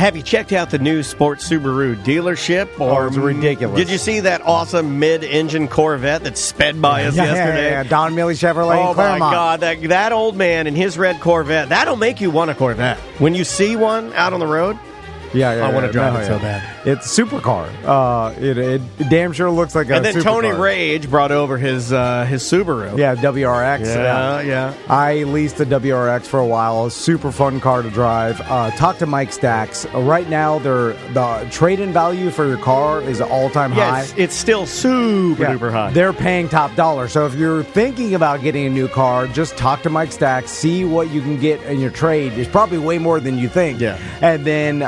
Have you checked out the new Sports Subaru dealership? Or it's ridiculous. Did you see that awesome mid-engine Corvette that sped by us yesterday? Yeah. Don Mealy Chevrolet Oh, in Claremont. my God. That old man in his red Corvette, that'll make you want a Corvette. When you see one out on the road, I want to drive it so bad. It's a supercar. It damn sure looks like a supercar. And then Tony Rage brought over his Subaru. Yeah, WRX. Yeah. I leased a WRX for a while. A super fun car to drive. Talk to Mike Stacks. Right now, the trade-in value for your car is all-time high. It's still super duper high. They're paying top dollar. So if you're thinking about getting a new car, just talk to Mike Stacks. See what you can get in your trade. It's probably way more than you think. Yeah. And then,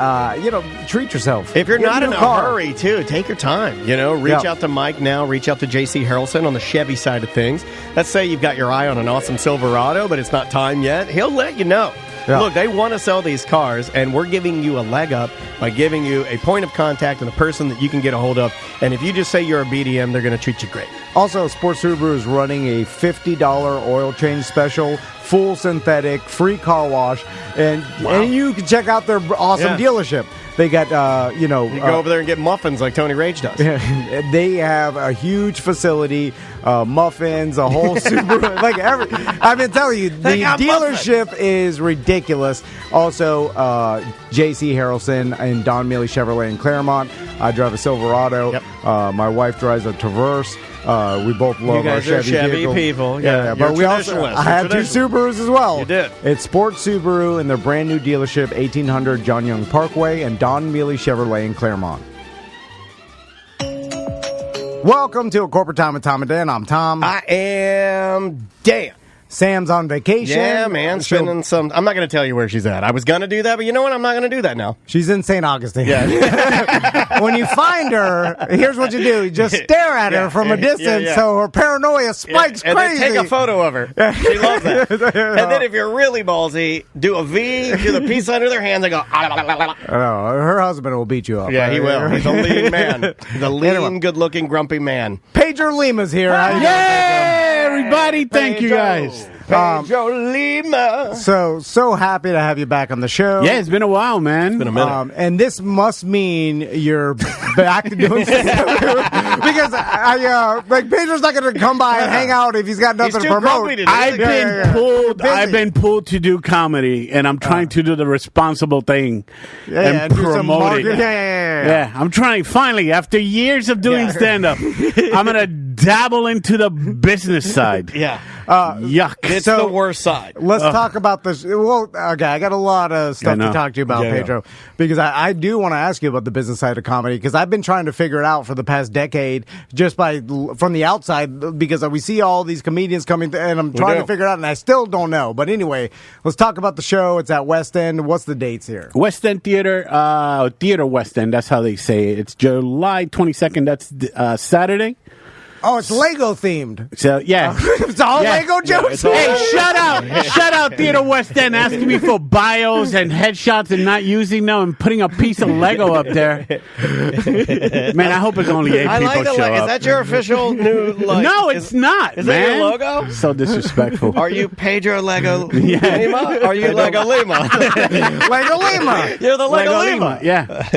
treat yourself. If you're Get not a in new a car. hurry, too, take your time. Reach out to Mike now. Reach out to J.C. Harrelson on the Chevy side of things. Let's say you've got your eye on an awesome Silverado, but it's not time yet. He'll let you know. Yeah. Look, they want to sell these cars, and we're giving you a leg up by giving you a point of contact and a person that you can get a hold of. And if you just say you're a BDM, they're going to treat you great. Also, Sports Subaru is running a $50 oil change special, full synthetic, free car wash, and you can check out their awesome dealership. They got, you go over there and get muffins like Tony Rage does. They have a huge facility, muffins, a whole Subaru. I've been telling you, the dealership is ridiculous. Also, J.C. Harrelson and Don Mealy Chevrolet in Claremont. I drive a Silverado. Yep. My wife drives a Traverse. We both love our Chevy vehicles. people. Yeah. But we also I had two Subarus as well. You did. It's Sports Subaru and their brand new dealership, 1800 John Young Parkway, and Don Mealy Chevrolet in Claremont. Welcome to A Corporate Time with Tom and Dan. I'm Tom. I am Dan. Sam's on vacation. Yeah, man. Spending some. I'm not going to tell you where she's at. I was going to do that, but you know what? I'm not going to do that now. She's in St. Augustine. Yeah. When you find her, here's what you do. You just stare at her from a distance so her paranoia spikes and crazy. Then take a photo of her. She loves that. And then if you're really ballsy, do a V, do the piece under their hands and go. Her husband will beat you up. Yeah, he will. He's a lean man. He's a lean, good-looking, grumpy man. Pedro Lima's here. How you doing, Yay, everybody. Thank you, guys. Pedro Lima. So happy to have you back on the show. Yeah, it's been a while, man. It's been a minute. And this must mean you're back to doing stuff. Because Pedro's not going to come by and hang out if he's got nothing to promote. I've been pulled to do comedy, and I'm trying to do the responsible thing and promote it. Yeah, I'm trying. Finally, after years of doing stand-up, I'm going to dabble into the business side. Yeah. Yuck. It's the worst side. Let's talk about this. Well, okay, I got a lot of stuff to talk to you about, Pedro, because I do want to ask you about the business side of comedy, because I've been trying to figure it out for the past decade just from the outside, because we see all these comedians coming, and I'm trying to figure it out, and I still don't know. But anyway, let's talk about the show. It's at West End. What's the dates here? West End Theater, Theater West End, that's how they say it. It's July 22nd, that's Saturday. Oh, it's Lego themed. So, yeah. It's all Lego jokes? Hey, shut out Theater West End asking me for bios and headshots and not using them and putting a piece of Lego up there. Man, I hope it's only 8 people show up. Is that your official new logo? No, it's not, Is man. that your logo? So disrespectful. Are you Pedro Lego Lima? Are you Lego Lima? Lego Lima. You're the Lego Lima. Yeah.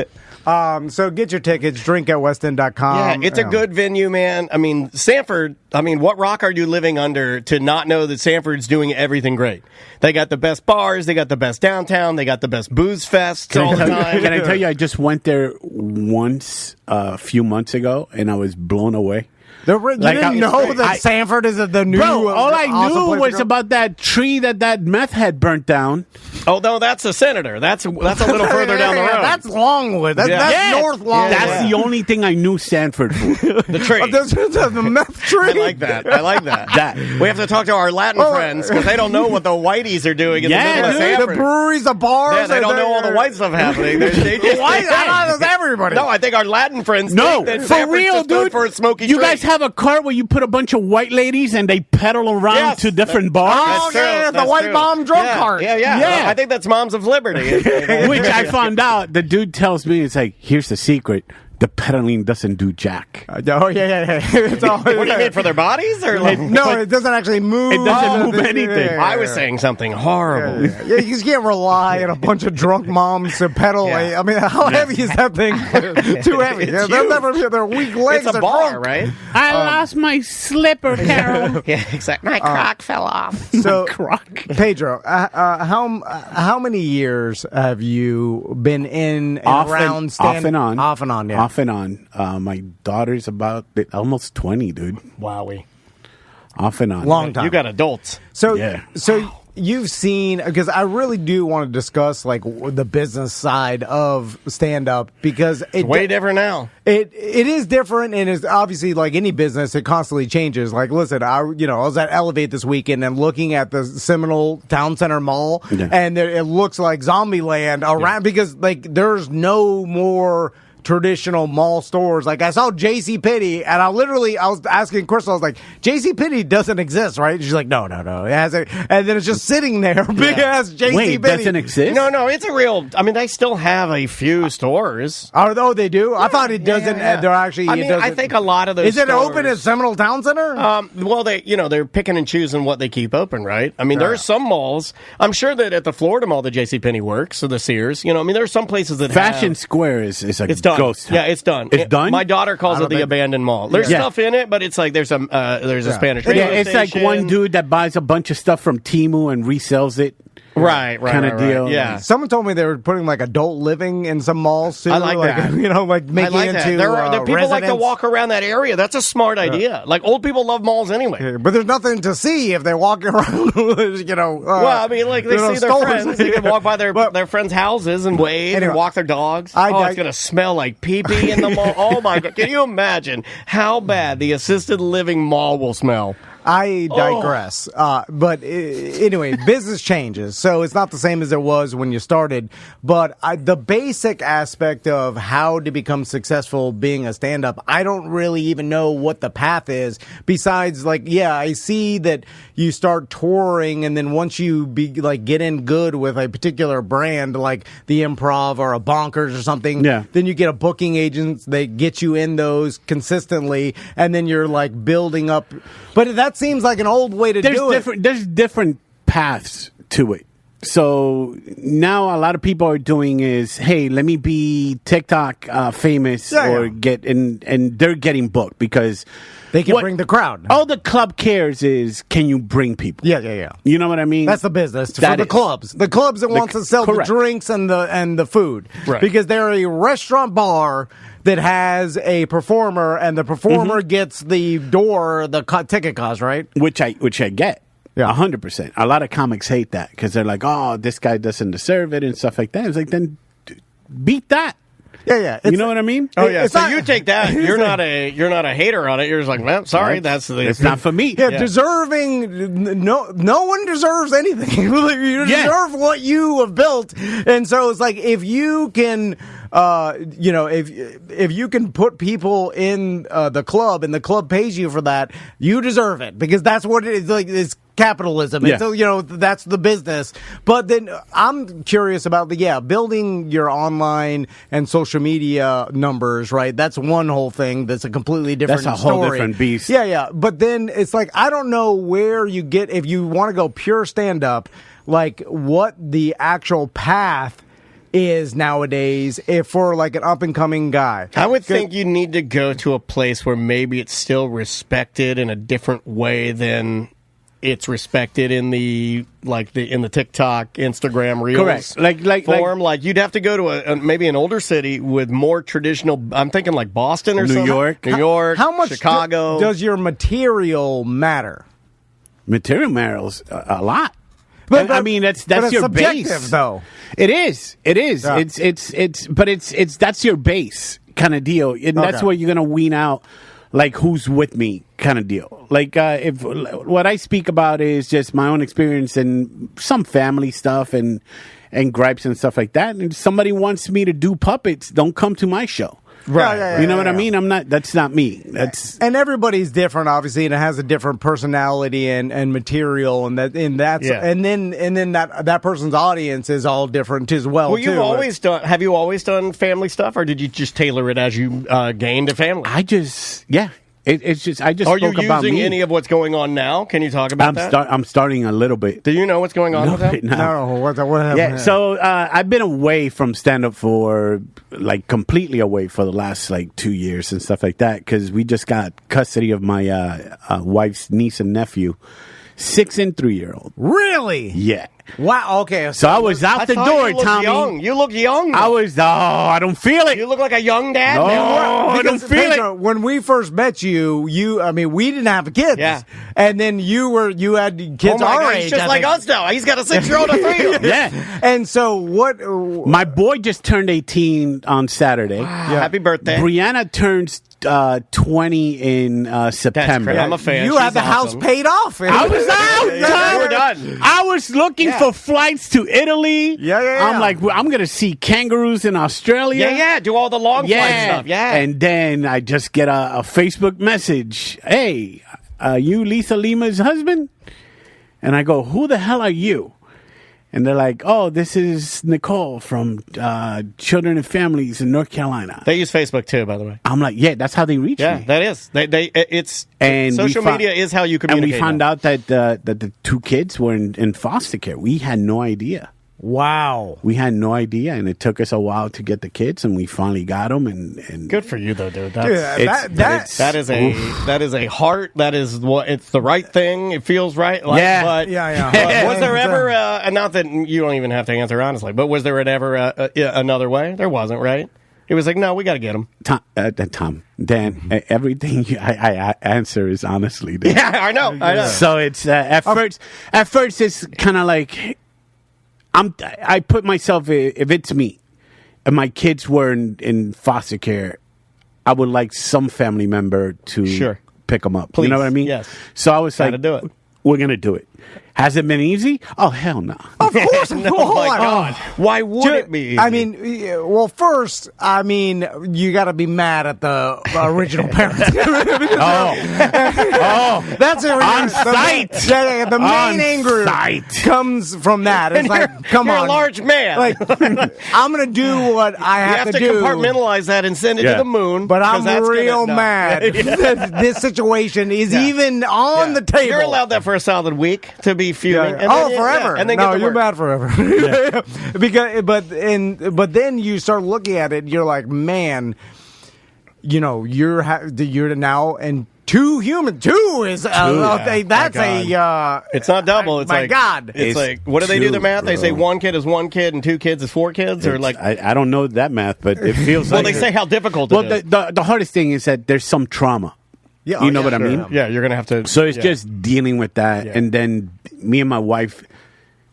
So get your tickets, drink at westend.com. Yeah, it's a good venue, man. I mean, Sanford, what rock are you living under to not know that Sanford's doing everything great? They got the best bars, they got the best downtown, they got the best booze fests all the time. Can I tell you, I just went there once a few months ago, and I was blown away. You didn't know that Sanford is the new... Bro, all I awesome knew was about that tree that meth had burnt down. Oh, no, that's the Senator. That's a little further down the road. That's Longwood. That's North Longwood. That's the only thing I knew Sanford for. The tree. The meth tree. I like that. We have to talk to our Latin friends, because they don't know what the whiteys are doing in the middle of Sanford. The breweries, the bars. Yeah, they don't know all the white stuff happening. They just, I thought it was everybody. No, I think our Latin friends think that for Sanford's real, just known dude. for a smoky You tree. guys have a cart where you put a bunch of white ladies and they pedal around to different bars? Oh, That's the white mom drug cart. Yeah. I think that's Moms of Liberty. Which I found out, the dude tells me, it's like, here's the secret. the pedaling doesn't do jack. It's all, what do you mean, for their bodies? Or like, no, it doesn't actually move. It doesn't move anything. I was saying something horrible. Yeah, you just can't rely on a bunch of drunk moms to pedal. Yeah. I mean, how heavy is that thing? Too heavy. It's They'll never be. Their weak legs. It's a are bar, drunk. right? I lost my slipper, Carol. Yeah, exactly. My croc fell off. So, Croc. Pedro, how many years have you been in and around off and on? Off and on, yeah. Off and on. My daughter's about almost 20, dude. Wowie. Off and on. Long time. You got adults. So, Yeah. You've seen, because I really do want to discuss like the business side of stand up, because It's way different now. It is different, and it's obviously like any business, it constantly changes. Like, listen, I was at Elevate this weekend and looking at the Seminole Town Center Mall, and it looks like Zombieland around because like there's no more traditional mall stores. Like I saw JCPenney, and I was asking Crystal, I was like, JCPenney doesn't exist, right? She's like, no, it hasn't. And then it's just sitting there, big ass JCPenney. Wait, doesn't exist? No, it's a real. I mean, they still have a few stores. Oh, they do? I thought it doesn't. They're actually. I mean, I think a lot of those. Is it stores, open at Seminole Town Center? Well, they're picking and choosing what they keep open, right? I mean, there are some malls. I'm sure that at the Florida Mall, the JCPenney works, or the Sears. I mean, there are some places that Fashion Square is a it's done. ghost town. Yeah, it's done. It's done? My daughter calls it the abandoned mall. There's stuff in it, but it's like there's a Spanish radio it's like station. one dude that buys a bunch of stuff from Temu and resells it. Right, kind of deal. Yeah. Someone told me they were putting like adult living in some malls too. I like that. Like making I like into that. There are people like to residents. walk around that area. That's a smart idea. Like old people love malls anyway. But there's nothing to see if they're walking around. Well, I mean, like they see their stores. friends. They can walk by their friends' houses and wave Anyway, and walk their dogs. I it's gonna smell like pee-pee in the mall. Oh my god! Can you imagine how bad the assisted living mall will smell? I digress. But anyway, business changes. So it's not the same as it was when you started. But the basic aspect of how to become successful being a stand-up, I don't really even know what the path is. Besides, like, yeah, I see that you start touring, and then once you get in good with a particular brand, like the Improv or a Bonkers or something, then you get a booking agent. They get you in those consistently, and then you're like building up. But that seems like an old way to do it. There's different paths to it. So now a lot of people are doing is, hey, let me be TikTok famous get and they're getting booked because they can bring the crowd. All the club cares is, can you bring people? Yeah. You know what I mean? That's the business for the clubs. The clubs that wants to sell the drinks and the food, right? Because they're a restaurant bar that has a performer, and the performer gets the ticket cost, right? Which I get. Yeah, 100%. A lot of comics hate that because they're like, "Oh, this guy doesn't deserve it" and stuff like that. It's like, then beat that. Yeah. You know what I mean? Oh yeah. So you take that. You're not a hater on it. You're just like, well, sorry, it's not for me. Yeah, deserving. No one deserves anything. You deserve what you have built, and so it's like if you can. If you can put people in the club and the club pays you for that, you deserve it because that's what it is. Like it's capitalism. Yeah. And so, that's the business. But then I'm curious about building your online and social media numbers, right? That's one whole thing. That's a completely different That's a whole story. different beast. Yeah. But then it's like, I don't know where you get, if you want to go pure stand up, like what the actual path is nowadays if for like an up and coming guy. I would think you need to go to a place where maybe it's still respected in a different way than it's respected in the TikTok, Instagram Reels. Correct. Like you'd have to go to maybe an older city with more traditional. I'm thinking like Boston or something. New York. How much Chicago? Does your material matter? Material matters a lot. But I mean, that's your base, though. It is. Yeah. It's that's your base kind of deal, and that's where you're gonna wean out like who's with me kind of deal. Like if what I speak about is just my own experience and some family stuff and gripes and stuff like that. And if somebody wants me to do puppets, don't come to my show. Right. You know what I mean? That's not me. And everybody's different, obviously, and it has a different personality and material, and then that person's audience is all different as well. Well, have you always done family stuff, or did you just tailor it as you gained a family? It's just I just Are spoke you about using me. any of what's going on now? Can you talk about that? I'm starting a little bit. Do you know what's going on with that? No, what happened? Yeah, so I've been away from stand-up for, like, completely away for the last, like, 2 years and stuff like that, because we just got custody of my wife's niece and nephew, 6 and 3-year-old. Really? Yeah. Wow. Okay. So I was out the door, Tommy. You look young. I don't feel it. You look like a young dad. No, I don't feel it. When we first met you, we didn't have kids. Yeah. And then you had kids our age. He's just like us now. He's got a 6-year-old and a 3-year-old. Yeah. And so what? My boy just turned 18 on Saturday. Wow. Yeah. Happy birthday. Brianna turns 20 in September. I'm a fan. You had the house paid off. I was out. Yeah, we're done. I was looking for flights to Italy. Yeah. I'm like, I'm going to see kangaroos in Australia. Yeah. Do all the long flight stuff. Yeah. And then I just get a Facebook message. Hey, you Lisa Lima's husband? And I go, who the hell are you? And they're like, oh, this is Nicole from Children and Families in North Carolina. They use Facebook too, by the way. I'm like, yeah, that's how they reach me. Yeah, that is. And social media is how you communicate. And we found out that the 2 kids were in foster care. We had no idea. Wow. We had no idea, and it took us a while to get the kids, and we finally got them. And good for you, though, dude. That is a heart. That is what it's the right thing. It feels right. Like, yeah. But was there ever? Not that you don't even have to answer honestly, but was there ever another way? There wasn't, right? It was like, no, we got to get them. Tom, Dan, everything I answer is honestly, Dan. Yeah, I know. So it's at first it's kind of like. I put myself, if it's me, and my kids were in foster care, I would like some family member to pick them up. Please. You know what I mean? Yes. So I was Gotta do it. we're going to do it. Has it been easy? Oh, hell no. Of course. No, oh my God. Why would it be easy? I mean, well, first, you got to be mad at the original parents. That's on site. The main anger comes from that. It's like, come on. You're a large man. Like, I'm going to do what I have to do. You have to compartmentalize that and send it to the moon. But I'm real mad that this situation is even on the table. You're allowed that for a solid week to be fuming. Yeah. Forever. And then you're mad forever. But then you start looking at it, and you're like, man, you're now and 2 humans. 2 is that's it's not double. It's my God. It's like, what do they do the math? They say 1 kid is 1 kid and 2 kids is 4 kids, or like I don't know that math, but it feels well, like they say how difficult it is. The hardest thing is that there's some trauma. Yeah, you know what I mean? Yeah, you're gonna have to. So it's just dealing with that, and then me and my wife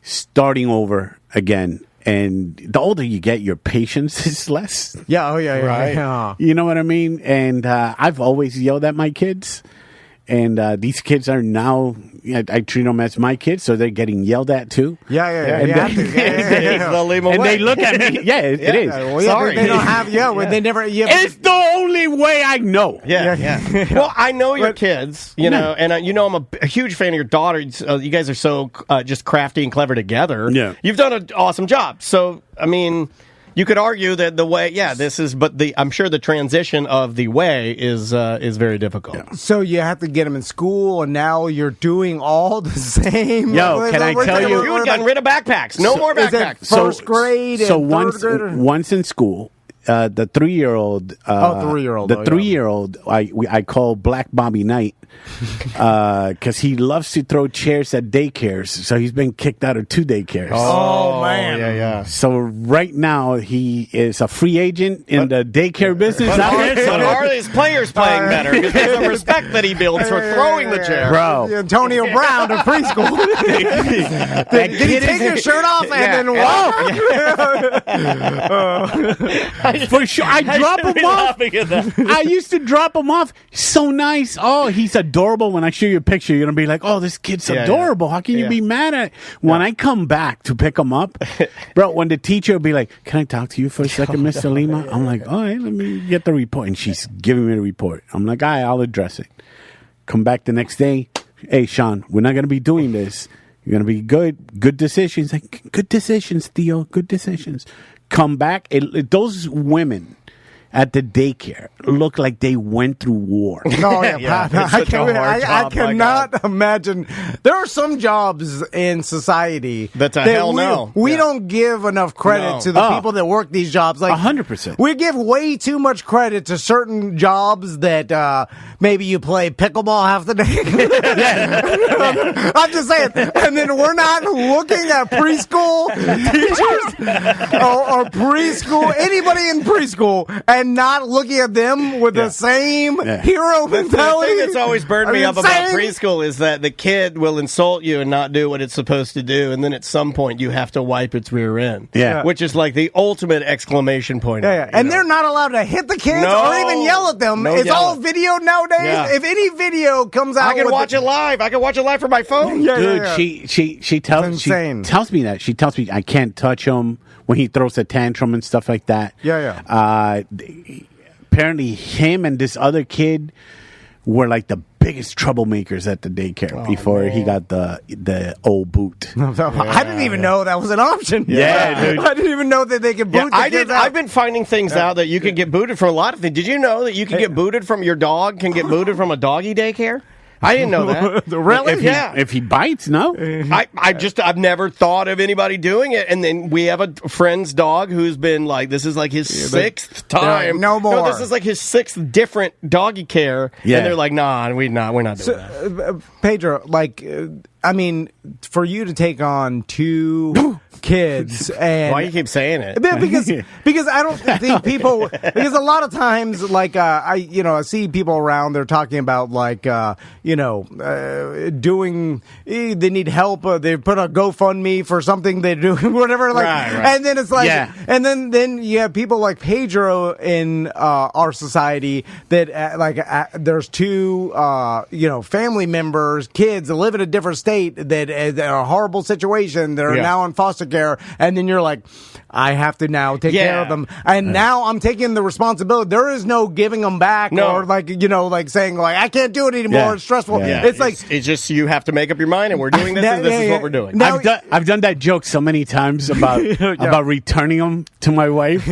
starting over again. And the older you get, your patience is less. Yeah. Oh, yeah. Right. Yeah. You know what I mean? And I've always yelled at my kids. And these kids are now, I treat them as my kids, so they're getting yelled at too. Yeah. And They'll leave them and away. they look at me. Yeah, it is. Well, Sorry. They don't have, they never. It's the only way I know. Yeah. Well, I know your kids, and I'm a huge fan of your daughter. You guys are so just crafty and clever together. Yeah. You've done an awesome job. So, I mean, you could argue that the way, I'm sure the transition of the way is very difficult. Yeah. So you have to get them in school, and now you're doing all the same. Yo, can I tell you? You had gotten rid of backpacks. No more backpacks. First grade. So and once in school. The 3-year-old. The 3-year-old. I call Black Bobby Knight because he loves to throw chairs at daycares. So he's been kicked out of 2 daycares. Oh man! Yeah. So right now he is a free agent in the daycare business. But are his players playing better because of the respect that he builds for throwing the chair, bro? Antonio Brown in preschool. Did he take your shirt off and then walk? for sure. I drop him off. I used to drop him off. So nice. Oh, he's adorable. When I show you a picture, you're gonna be like, "Oh, this kid's adorable." How can you be mad at it? When I come back to pick him up, bro, when the teacher will be like, "Can I talk to you for a second, Mr. Lima?" I'm like, "All right, let me get the report." And she's giving me the report. I'm like, "All right, I'll address it." Come back the next day. Hey, Sean, we're not gonna be doing this. You're gonna be good decisions. Like, good decisions, Theo. Good decisions. Come back. Those women at the daycare look like they went through war. No, I cannot imagine. There are some jobs in society that's a hell no. We don't give enough credit to the people that work these jobs. Like 100%. We give way too much credit to certain jobs that maybe you play pickleball half the day. I'm just saying. And then we're not looking at preschool teachers or preschool, anybody in preschool, and not looking at them with the same hero mentality. The thing that's always burned me up about preschool is that the kid will insult you and not do what it's supposed to do, and then at some point you have to wipe its rear end. Yeah. Which is like the ultimate exclamation point. And they're not allowed to hit the kids or even yell at them. It's all video nowadays. Yeah. If any video comes out, I can watch it live. I can watch it live from my phone. Dude, she tells me that. She tells me I can't touch him when he throws a tantrum and stuff like that. Apparently him and this other kid were like the biggest troublemakers at the daycare before he got the old boot. I didn't even know that was an option. Yeah, dude. I didn't even know that they could boot the kids out. I've been finding things out that you can get booted from a lot of things. Did you know that you can get booted from your dog, can get booted from a doggy daycare? I didn't know that. Really? If he bites, no. I've never thought of anybody doing it. And then we have a friend's dog who's been like, this is like his sixth time. No more. No, this is like his sixth different doggy care. Yeah. And they're like, nah, we're not doing that. Pedro, like, I mean, for you to take on two kids and why you keep saying it? Because I don't think people, because a lot of times, like, I see people around, they're talking about like doing, they need help, they put a GoFundMe for something they're doing, whatever, like, right. And then it's like, and then you have people like Pedro in our society that there's two family members, kids that live in a different state that are a horrible situation, that are now in foster care, and then you're like, I have to now take care of them, and now I'm taking the responsibility. There is no giving them back, or like saying like, I can't do it anymore. It's stressful. Yeah. It's just you have to make you mind, and we're doing this, and this is what we're doing. Now, I've done that joke so many times about returning them to my wife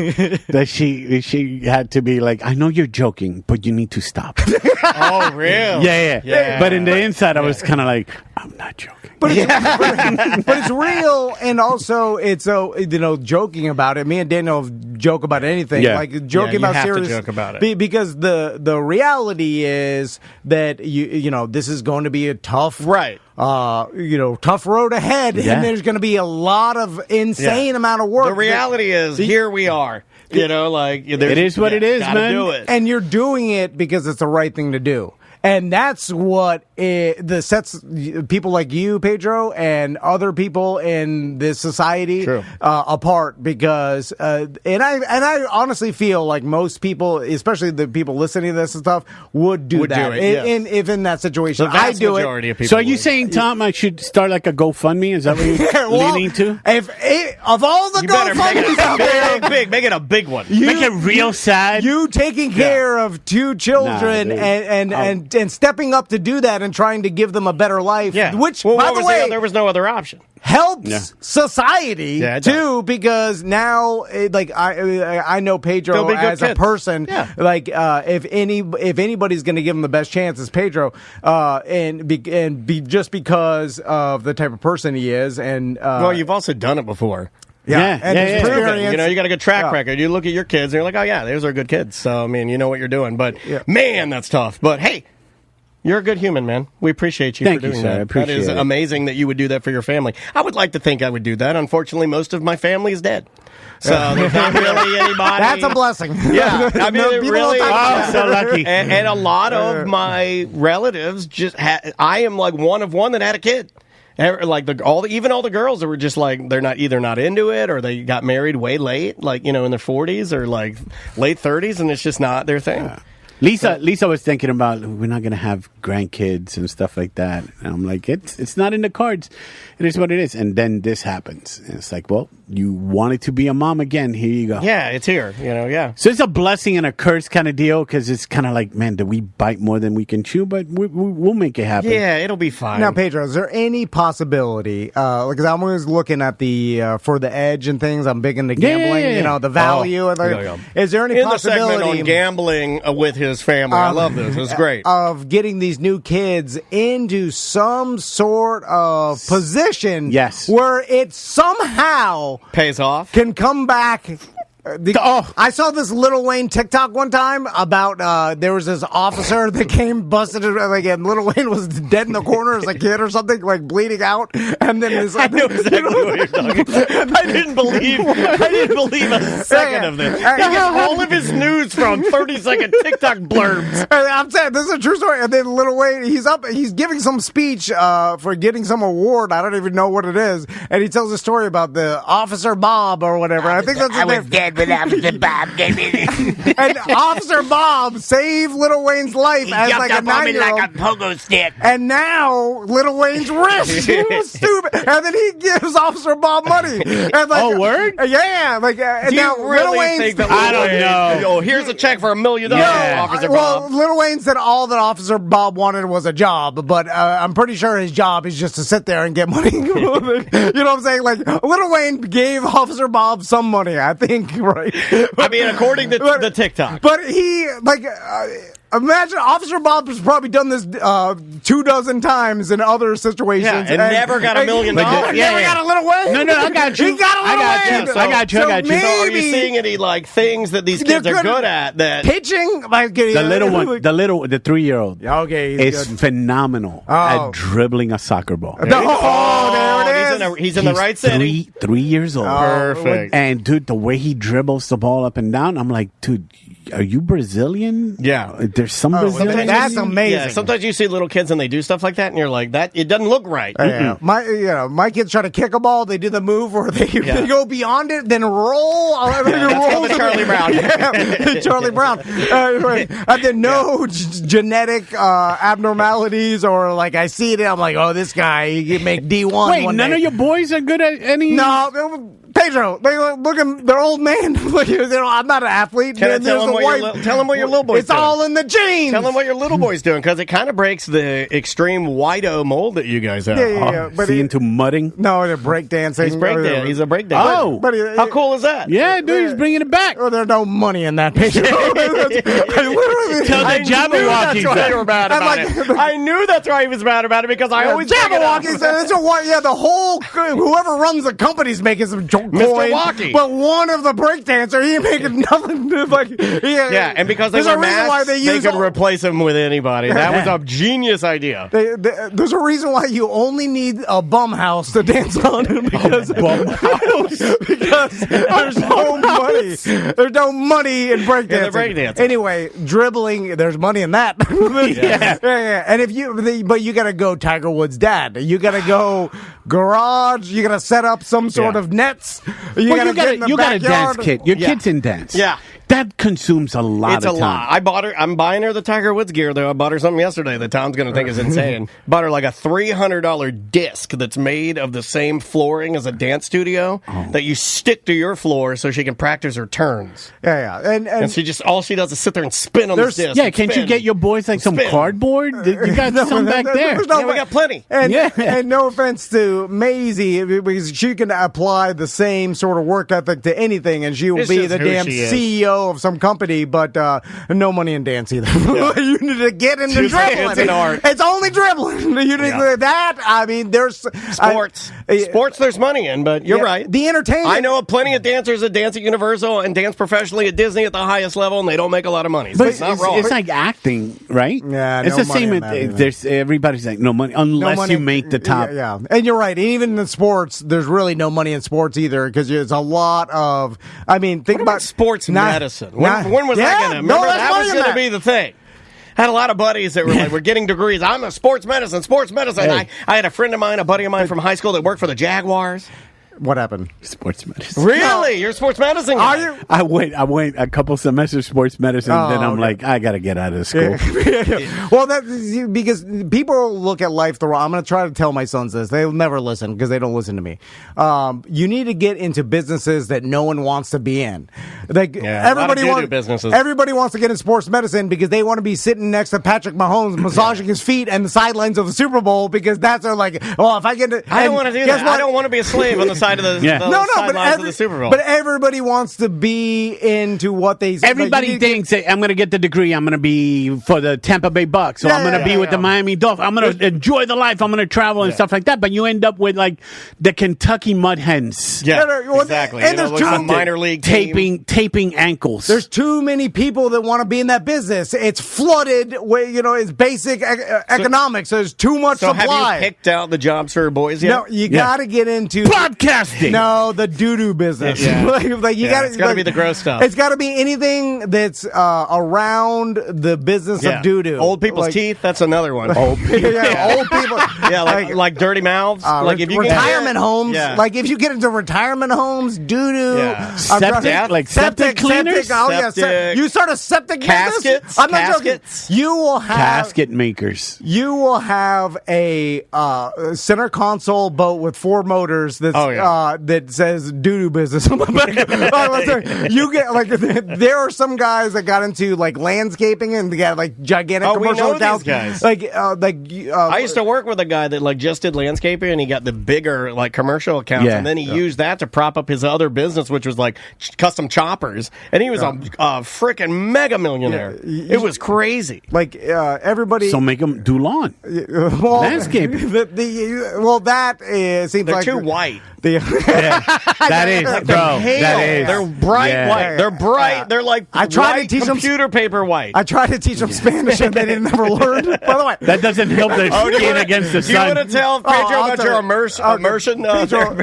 that she had to be like, I know you're joking, but you need to stop. Oh, really? Yeah. But in the inside, I was kind of like, I'm not joking. But it's real, and also it's joking about it. Me and Daniel joke about anything, like joking about serious. To joke about it because the reality is that this is going to be a tough, tough road ahead, and there's going to be a lot of insane amount of work. The reality is, here we are. It is what it is, man. Do it. And you're doing it because it's the right thing to do. And that's what sets people like you, Pedro, and other people in this society apart. Because, and I honestly feel like most people, especially the people listening to this and stuff, would do that. If in that situation, I do it. So, are you saying, Tom, I should start like a GoFundMe? Is that what you're leaning to? Of all the GoFundMes out there, make it a big one. Make it real sad. You taking care of two children and stepping up to do that and trying to give them a better life, which, by the way, there was no other option. Helps society too, because now, I know Pedro as a person. Yeah. Like, if anybody's going to give him the best chance, it's Pedro, just because of the type of person he is, and well, you've also done it before. And experience. You got a good track record. You look at your kids and you're like, oh yeah, those are good kids. So I mean, you know what you're doing. But man, that's tough. But hey, you're a good human, man. We appreciate you for doing that. That is amazing that you would do that for your family. I would like to think I would do that. Unfortunately, most of my family is dead. So there's not really anybody. That's a blessing. Yeah. I mean, really. Oh, so lucky. And a lot of my relatives I am like one of one that had a kid. Like even all the girls that were just like they're not into it, or they got married way late, like in their 40s or like late 30s, and it's just not their thing. Yeah. Lisa was thinking about we're not going to have grandkids and stuff like that. And I'm like, it's not in the cards. It is what it is. And then this happens. And it's like, well, you wanted to be a mom again. Here you go. Yeah, it's here. Yeah. So it's a blessing and a curse kind of deal because it's kind of like, man, did we bite more than we can chew? But we'll make it happen. Yeah, it'll be fine. Now, Pedro, is there any possibility? Because I'm always looking at the for the edge and things. I'm big into gambling. The value. Is there any possibility the segment on gambling with his family? I love this. It's great. Of getting these new kids into some sort of position, yes, where it somehow pays off, can come back. I saw this Lil Wayne TikTok one time about there was this officer that came busted it, and Lil Wayne was dead in the corner as a kid or something, like bleeding out, and then this, I know exactly what you're talking about. I didn't believe a second of this. He gets all of his news from 30-second TikTok blurbs. And I'm saying this is a true story. And then Lil Wayne, he's giving some speech for getting some award. I don't even know what it is, and he tells a story about the Officer Bob or whatever. I think that's I was dead. When Officer Bob gave me this. And Officer Bob saved Lil Wayne's life He as jumped like a up on me 9-year-old. like a pogo stick. And now Lil Wayne's rich. Stupid. And then he gives Officer Bob money. And like, word? Yeah. Like, and Do now you really Lil Wayne's. think that I don't know. Oh, here's a check for $1 million, Officer well, Bob. Lil Wayne said all that Officer Bob wanted was a job, but I'm pretty sure his job is just to sit there and get money. You know what I'm saying? Like, Lil Wayne gave Officer Bob some money, I think, right? I mean, according to the TikTok. But he, imagine Officer Bob has probably done this 24 times in other situations. Yeah, and never got $1 million. Never got a Lil Wayne. No, I got you. He got a Lil Wayne. I got you. So are you seeing any things that these kids are good at? That pitching, the little one, the 3-year-old, okay, is phenomenal at dribbling a soccer ball. There it is. He's in the right city. 3 years old. Perfect. And dude, the way he dribbles the ball up and down, I'm like, dude, are you Brazilian? Yeah. There's some Brazilian. That's amazing. Yeah, sometimes you see little kids and they do stuff like that, and you're like, that it doesn't look right. Yeah. My kids try to kick a ball. They do the move where they go beyond it, then roll. That's called the Charlie Brown. Charlie Brown. And then no genetic abnormalities, or like I see it, I'm like, oh, this guy, he can make D1. Wait, none of your boys are good at any? No. Pedro, they're old man. I'm not an athlete. Can I tell them what your little boy's It's doing? all in the genes. Tell them what your little boy's doing, because it kind of breaks the extreme Wido mold that you guys have. Yeah. But into mudding? No, they're breakdancing. He's a breakdancer. Oh. How cool is that? Yeah, dude, he's bringing it back. Oh, there's no money in that, Pedro. Tell the Jabberwockies that. They were mad about it. I knew that's why he was mad about it, because I always Jabberwockies. The whole whoever runs the company's making some coin. Mr. Walkie. But one of the breakdancer, he ain't making nothing. And because they were masks, they could replace him with anybody. That was a genius idea. There's a reason why you only need a bum house to dance on, because there's no money. There's no money in breakdancing. Anyway, dribbling, there's money in that. Yeah. And but you got to go Tiger Woods' dad. You got to go garage. You got to set up some sort of nets. You got a dance kit. Your kid's in dance. Yeah. That consumes a lot of time. It's a lot. I'm buying her the Tiger Woods gear, though. I bought her something yesterday that Tom's going to think is insane. Bought her like a $300 disc that's made of the same flooring as a dance studio that you stick to your floor so she can practice her turns. Yeah. And all she does is sit there and spin on this disc. Yeah, can't you get your boys like some cardboard? You got some back there. We got plenty. And no offense to Maisie, because she can apply the same sort of work ethic to anything, and she will be the damn CEO of some company, but no money in dance either. Yeah. You need to get into dribbling. It's an art. It's only dribbling. You need that. I mean, there's sports. Sports, there's money in, but you're right. The entertainment. I know of plenty of dancers that dance at Universal and dance professionally at Disney at the highest level, and they don't make a lot of money. So but it's not wrong. It's like acting, right? Yeah, it's the same. There's everybody's like no money unless you make the top. Yeah, and you're right. Even in sports, there's really no money in sports either, because there's a lot of. I mean, think about sports medicine. When was that going to? Remember, that was going to be the thing. I had a lot of buddies that were like, we're getting degrees. I'm a sports medicine. Hey. I had a friend of mine, a buddy of mine from high school that worked for the Jaguars. What happened? Sports medicine. Really? You're a sports medicine guy? Are you? I went a couple semesters sports medicine, then I'm like, I got to get out of school. Well, because people look at life the wrong. I'm going to try to tell my sons this. They'll never listen because they don't listen to me. You need to get into businesses that no one wants to be in. Like businesses. Everybody wants to get in sports medicine because they want to be sitting next to Patrick Mahomes, massaging his feet and the sidelines of the Super Bowl because that's their like. Well, if I get, I don't want to do that. I don't want to be a slave on the side of the sidelines of the Super Bowl. But everybody wants to be into what they. Everybody thinks I'm going to get the degree. I'm going to be for the Tampa Bay Bucks, or I'm going to be with the Miami Dolphins. I'm going to enjoy the life. I'm going to travel and stuff like that. But you end up with like the Kentucky Mud Hens. Yeah, exactly. And there's two minor league taping ankles. There's too many people that want to be in that business. It's flooded. It's basic economics. So there's too much supply. Have you picked out the jobs for boys yet? No, you got to get into podcasting. No, the doo-doo business. Yeah. It's got to be the gross stuff. It's got to be anything that's around the business of doo-doo. Old people's teeth. That's another one. Old people. Old people. Yeah, like dirty mouths. Like if you retirement homes. Yeah. Like if you get into retirement homes, doo-doo. Yeah. Septic cleaners. Septic. You start a septic caskets. Business? I'm not joking. You will have casket makers. You will have a center console boat with 4 motors that says doo-doo business. You get like there are some guys that got into like landscaping and they got like gigantic commercial accounts. Guys. I used to work with a guy that like just did landscaping and he got the bigger like commercial accounts and then he used that to prop up his other business, which was like custom choppers, and he was a freaking mega millionaire. It was crazy. Like everybody. So make them do lawn. Landscaping. That seems they're like too white. That is, like bro. That is. They're bright white. They're bright. They're like I tried to teach computer paper white. I tried to teach them Spanish and they didn't never learn. By the way, that doesn't help their skin against the sun. Do you want to tell Pedro about your immersion?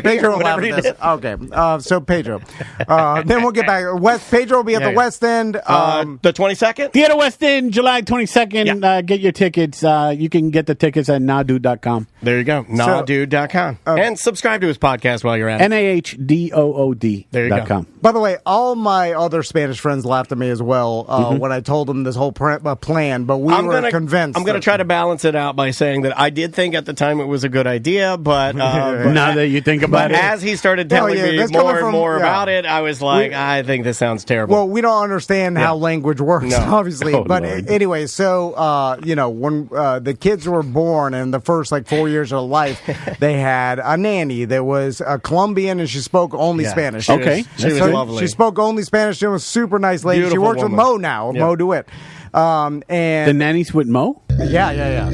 Pedro will laugh at this. Okay, so Pedro. Then we'll get back. Pedro will be at the West End. The 22nd? Theater West End, July 22nd. Get your tickets. You can get the tickets at nahdude.com. There you go. Nahdude.com. And subscribe to his podcast while you're at it. NAHDOOD.com. There you go. By the way, all my other Spanish friends laughed at me as well when I told them this whole plan, but we were convinced. I'm going to try to balance it out by saying that I did think at the time it was a good idea, but now that you think about it. As he started telling me more and more about it, I was like, I think this sounds terrible. Well, we don't understand how language works, obviously. But Lord. Anyway, so, when the kids were born in the first 4 years of life, they had a nanny that was a Colombian and she spoke only Spanish. She was lovely. She spoke only Spanish. She was a super nice lady. Beautiful she works woman. with Mo now, Mo DeWitt. And the nanny's with Mo? Yeah.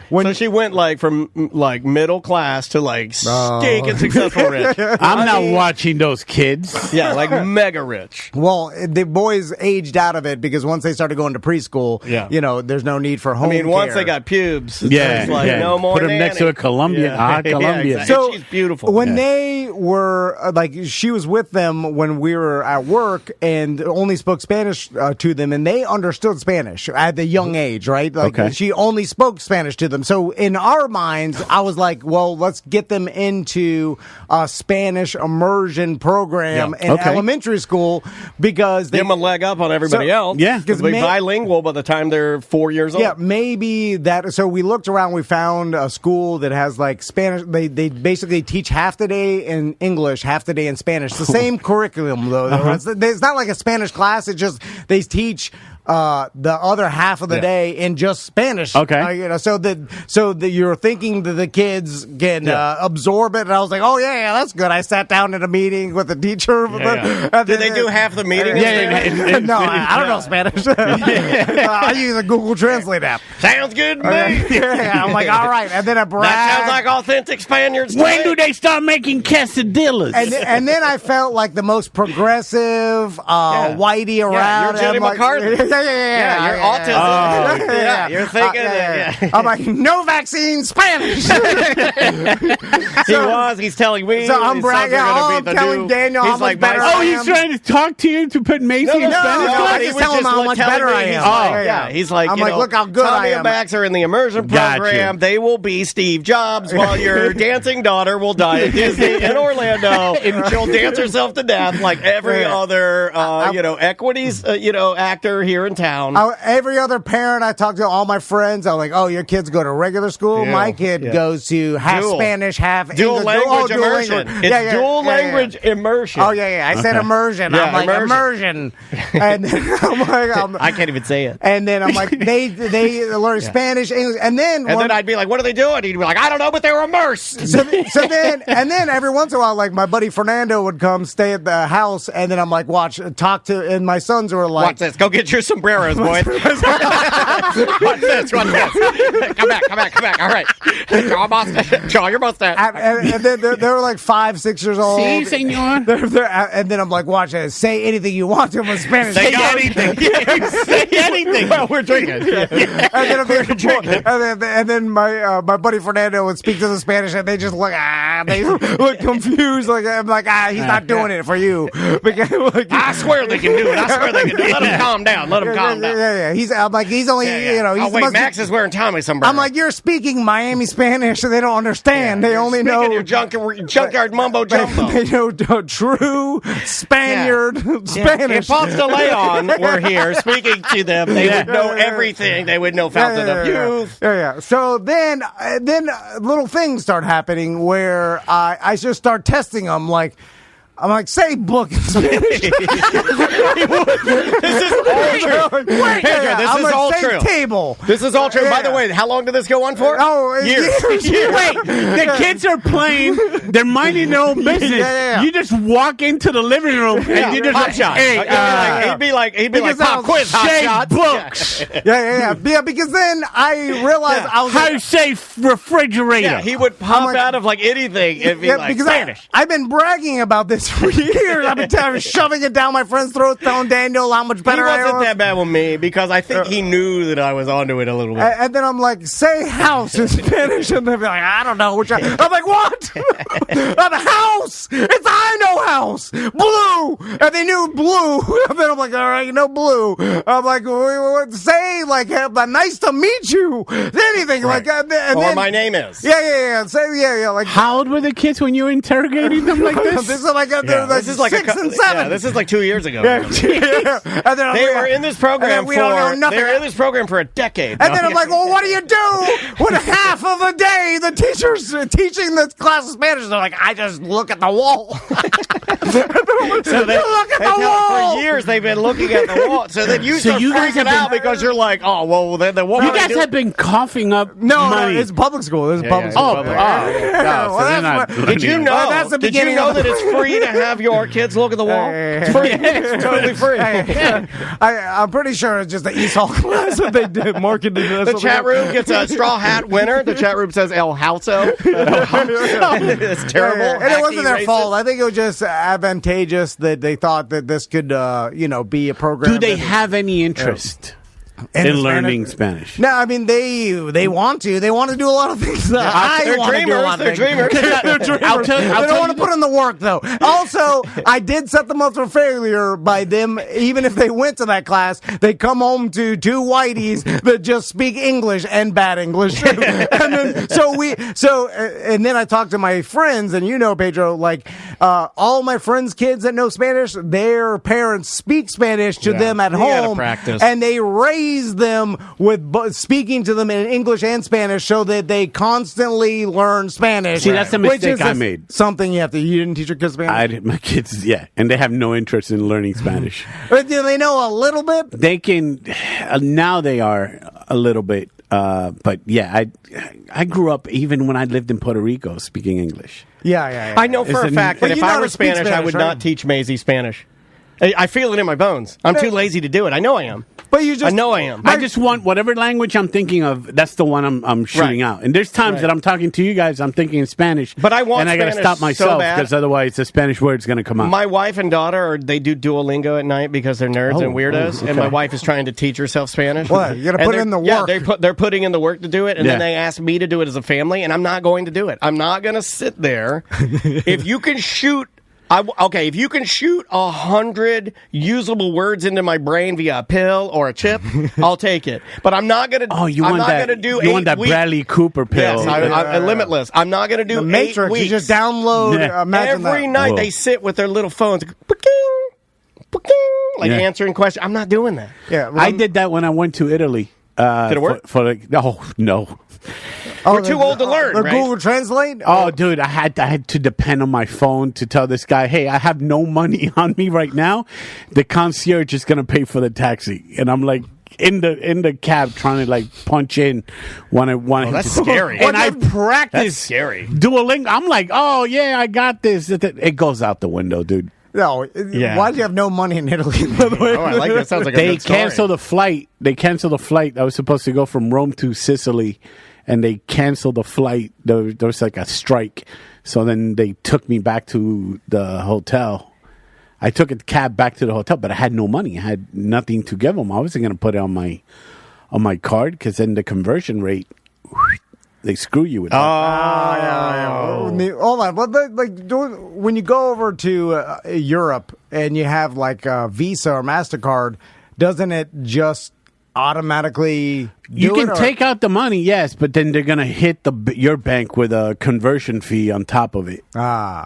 So she went from middle class to steak and successful rich. I'm not watching those kids. Yeah, mega rich. Well, the boys aged out of it because once they started going to preschool, there's no need for home care. Once they got pubes, no more Put them nanny. next to a Colombian. Colombian. Exactly. So she's beautiful. When they were she was with them when we were at work and only spoke Spanish to them, and they understood Spanish at the young age, right? She only spoke Spanish to them. So in our minds, I was like, well, let's get them into a Spanish immersion program in elementary school because they give them a leg up on everybody else. Yeah, because they're bilingual by the time they're 4 years old. Yeah, maybe that. So we looked around. We found a school that has Spanish. They basically teach half the day in English, half the day in Spanish. The same curriculum though. It's not like a Spanish class. It's just they teach the other half of the day in just Spanish. Okay. So that you're thinking that the kids can absorb it. And I was like, oh yeah, that's good. I sat down in a meeting with the teacher. Did they do half the meeting? No, I don't know Spanish. I use a Google Translate app. Sounds good to me. I'm like, all right. And then that sounds like authentic Spaniards. When do they start making quesadillas? And then I felt like the most progressive whitey around. You're Jenny McCarthy. Yeah, you're autism. Yeah, you're thinking that. I'm like, no vaccine, Spanish. He's telling me. So I'm bragging. I'm telling Daniel how much better I am. Oh, he's trying to talk to you to put Macy in Spanish class? He's telling him how much better I am. Yeah, he's like, I'm like, look how good I am. Tommy and Max are in the immersion program. They will be Steve Jobs while your dancing daughter will die at Disney in Orlando. And she'll dance herself to death like every other, equities, actor here in town. Every other parent I talk to, all my friends, I'm like, oh, your kids go to regular school? Yeah. My kid goes to half Spanish, half dual English. Language immersion. It's dual language immersion. Oh, yeah. I said immersion. I'm like, immersion. And then I'm like, I can't even say it. And then I'm like, they learn Spanish, English, and then I'd be like, what are they doing? He'd be like, I don't know, but they're immersed. So then every once in a while, like my buddy Fernando would come stay at the house, and then I'm like, talk to, and my sons were like, watch this, go get your sombreros, boy. Watch this. Come back. All right, draw your mustache. And then they were like 5, 6 years old. Si, senor. And then I'm like, watch it. Say anything you want to them in Spanish. Say anything. Say anything. Well, we're drinking. And then my buddy Fernando would speak to the Spanish, and they just look confused. I'm like, he's not doing it for you. I swear they can do it. Let him calm down. Yeah. I'm like, he's only, wait, Max is wearing Tommy sombrero. I'm like, you're speaking Miami Spanish, so they don't understand. They only know your junkyard mumbo jumbo. They know true Spaniard Spanish. If Ponce de Leon were here speaking to them, they would know everything. They would know Fountain of Youth. Yeah. So then little things start happening where I just start testing them. I'm like, say book in Spanish. This is all true. Pedro, this is all true. Table. This is all true. By the way, how long did this go on for? Oh, years. Wait, the kids are playing. They're minding their own business. Yeah. You just walk into the living room and you just shot. Hey, he'd be like, pop quiz, hot shot. Books. Yeah. Because then I realized I was how safe refrigerator. Yeah, he would pop out of like anything and be like Spanish. I've been bragging about this for years. I've been shoving it down my friend's throat, telling Daniel how much better I was. He wasn't that bad with me because I think he knew that I was onto it a little bit. And then I'm like, say house in Spanish. And they'll be like, I don't know. I'm like, what? A house. I know house. Blue. And they knew blue. And then I'm like, all right, you know blue. I'm like, say nice to meet you. Anything right. Or my name is. Yeah. Say, like. How old were the kids when you were interrogating them like this? This is like this is like 6 and 7. Yeah, this is like 2 years ago. And then they were in this program for a decade. And then I'm like, well, what do you do when half of the day the teacher's teaching the class of Spanish? They're like, I just look at the wall. So they look at the wall. For years they've been looking at the wall. So then you start freaking out because you're like, oh, well, then what? You guys have been coughing up money. No, it's public school. It's public school. Did you know? That's the beginning. Did you know that it's free to have your kids look at the wall? It's free. It's totally free. I'm pretty sure it's just the ESOL class that they did marketing. The chat room gets a straw hat winner. The chat room says El Hauso. It's terrible. And it wasn't their fault. I think it was just advantageous that they thought that this could, be a program. Do they have any interest in learning Spanish? No, I mean they want to. They want to do a lot of things. I want to do a lot of things. They're dreamers. They don't want to put in the work though. Also, I did set them up for failure by them. Even if they went to that class, they come home to 2 whiteys that just speak English and bad English. And then I talked to my friends, and Pedro, all my friends' kids that know Spanish, their parents speak Spanish to them at home, and they raise them with speaking to them in English and Spanish so that they constantly learn Spanish. See, that's the mistake I made. Something you didn't teach your kids Spanish? My kids, and they have no interest in learning Spanish. But do they know a little bit? They can, now they are a little bit. But I grew up even when I lived in Puerto Rico speaking English. Yeah. I know for a fact that if I were Spanish, I would not teach Maisie Spanish. I feel it in my bones. I'm too lazy to do it. I know I am. But you just, I know I am. I just want whatever language I'm thinking of. That's the one I'm shooting out. And there's times that I'm talking to you guys, I'm thinking in Spanish. But I want and I got to Spanish stop myself so bad. because otherwise the Spanish word's going to come out. My wife and daughter, they do Duolingo at night because they're nerds and weirdos. okay. And my wife is trying to teach herself Spanish. What? You got to put in the work. Yeah, they're putting in the work to do it, and then they ask me to do it as a family, and I'm not going to do it. I'm not going to sit there. If you can shoot. If you can shoot 100 usable words into my brain via a pill or a chip, I'll take it. But I'm not going to. Oh, you want that Bradley Cooper pill? Yes, I'm limitless. I'm not going to do the Matrix. 8 weeks. You just download. Every night they sit with their little phones, like answering questions. I'm not doing that. Yeah, I did that when I went to Italy. Did it work? No. We're too old to learn, right? Google Translate? Oh, dude, I had to depend on my phone to tell this guy, hey, I have no money on me right now. The concierge is going to pay for the taxi. And I'm like, in the cab trying to like punch in when I want that's scary. And I practiced That's scary. Duolingo. I'm like, oh, yeah, I got this. It goes out the window, dude. No, why do you have no money in Italy? By the way, I like that. Sounds like a they good story. canceled the flight. They canceled the flight. I was supposed to go from Rome to Sicily, and they canceled the flight. There was like a strike, so then they took me back to the hotel. I took a cab back to the hotel, but I had no money. I had nothing to give them. I wasn't going to put it on my card because then the conversion rate. They screw you with that. Hold on. When you go over to Europe and you have like a Visa or MasterCard, doesn't it just automatically you can take out the money, yes, but then they're going to hit your bank with a conversion fee on top of it.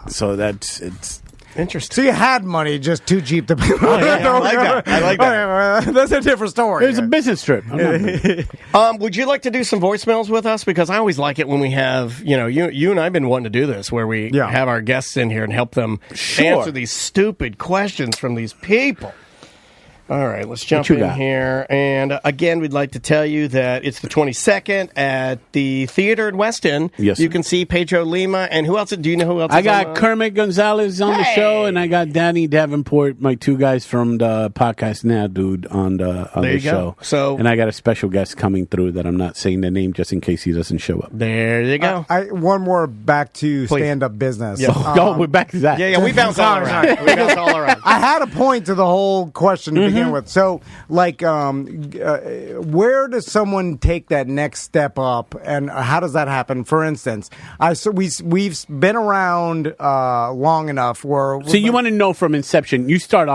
So it's interesting. So you had money, just too cheap to pay. I like that. That's a different story. It was a business trip. Would you like to do some voicemails with us? Because I always like it when we have, you and I have been wanting to do this, where we have our guests in here and help them answer these stupid questions from these people. All right, let's jump in here. And again, we'd like to tell you that it's the 22nd at the theater in West End. Yes, you can see Pedro Lima. And who else? Do you know who else? I got Kermit Gonzalez on the show, and I got Danny Davenport, my two guys from the podcast Now Dude, on the show. So, and I got a special guest coming through that I'm not saying the name just in case he doesn't show up. There you go. One more back to stand-up business. Yeah. We're back to that. Yeah, we bounce all around. I had a point to the whole question to begin with. So, like, where does someone take that next step up, and how does that happen? For instance, we've been around long enough where. So you want to know from inception? You start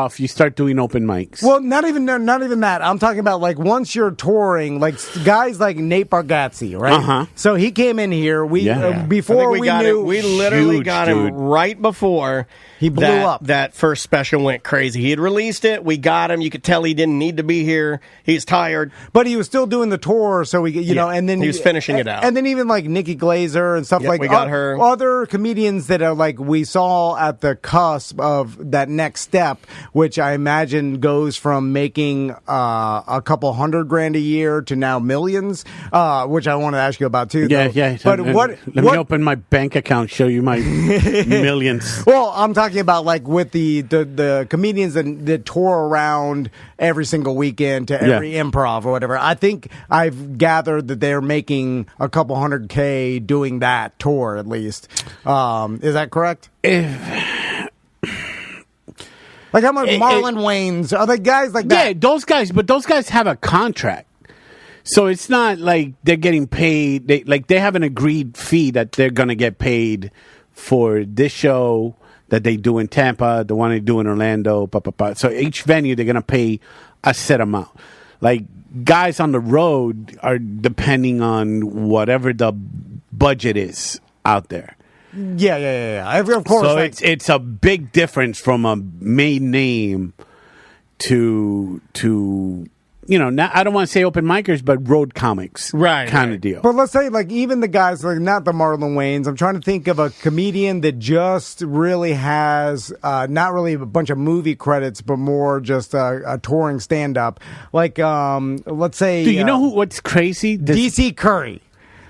doing open mics. Well, not even that. I'm talking about like once you're touring, like guys like Nate Bargatze, right? Uh-huh. So he came in here. Before we knew, we literally got him right before. He blew up. That first special went crazy. He had released it. We got him. You could tell he didn't need to be here. He's tired. But he was still doing the tour, so and then he was finishing it out. And then even like Nikki Glazer and stuff like we got her. Other comedians that are like we saw at the cusp of that next step, which I imagine goes from making a couple $100,000 a year to now millions, which I want to ask you about too. Yeah. But let me open my bank account, show you my millions. Well, I'm talking about like with the comedians that tour around every single weekend to every improv or whatever. I think I've gathered that they're making a couple $100K doing that tour at least. Is that correct? Like how much Marlon Wayans are the guys like that? Yeah, those guys, but those guys have a contract. So it's not like they're getting paid. They have an agreed fee that they're going to get paid for this show that they do in Tampa, the one they do in Orlando, So each venue, they're going to pay a set amount. Like, guys on the road are depending on whatever the budget is out there. Yeah. Of course. So it's a big difference from a main name to I don't want to say open micers, but road comics, kind of deal. But let's say, like, even the guys, like, not the Marlon Wayans. I'm trying to think of a comedian that just really has not really a bunch of movie credits, but more just a touring stand-up. Like, let's say, do you know what's crazy? DC Curry.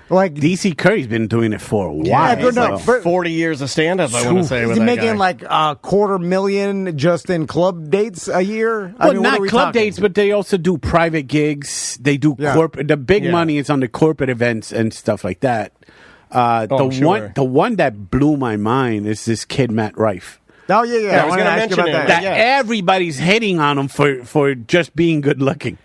Like DC Curry's been doing it for a while. Yeah, no, 40 years of stand-up, I want to say. He's making like $250,000 just in club dates a year. Well, not club dates, but they also do private gigs. They do corporate. The big money is on the corporate events and stuff like that. The one that blew my mind is this kid Matt Rife. Oh yeah. I was going to mention that. Everybody's hating on him for just being good looking.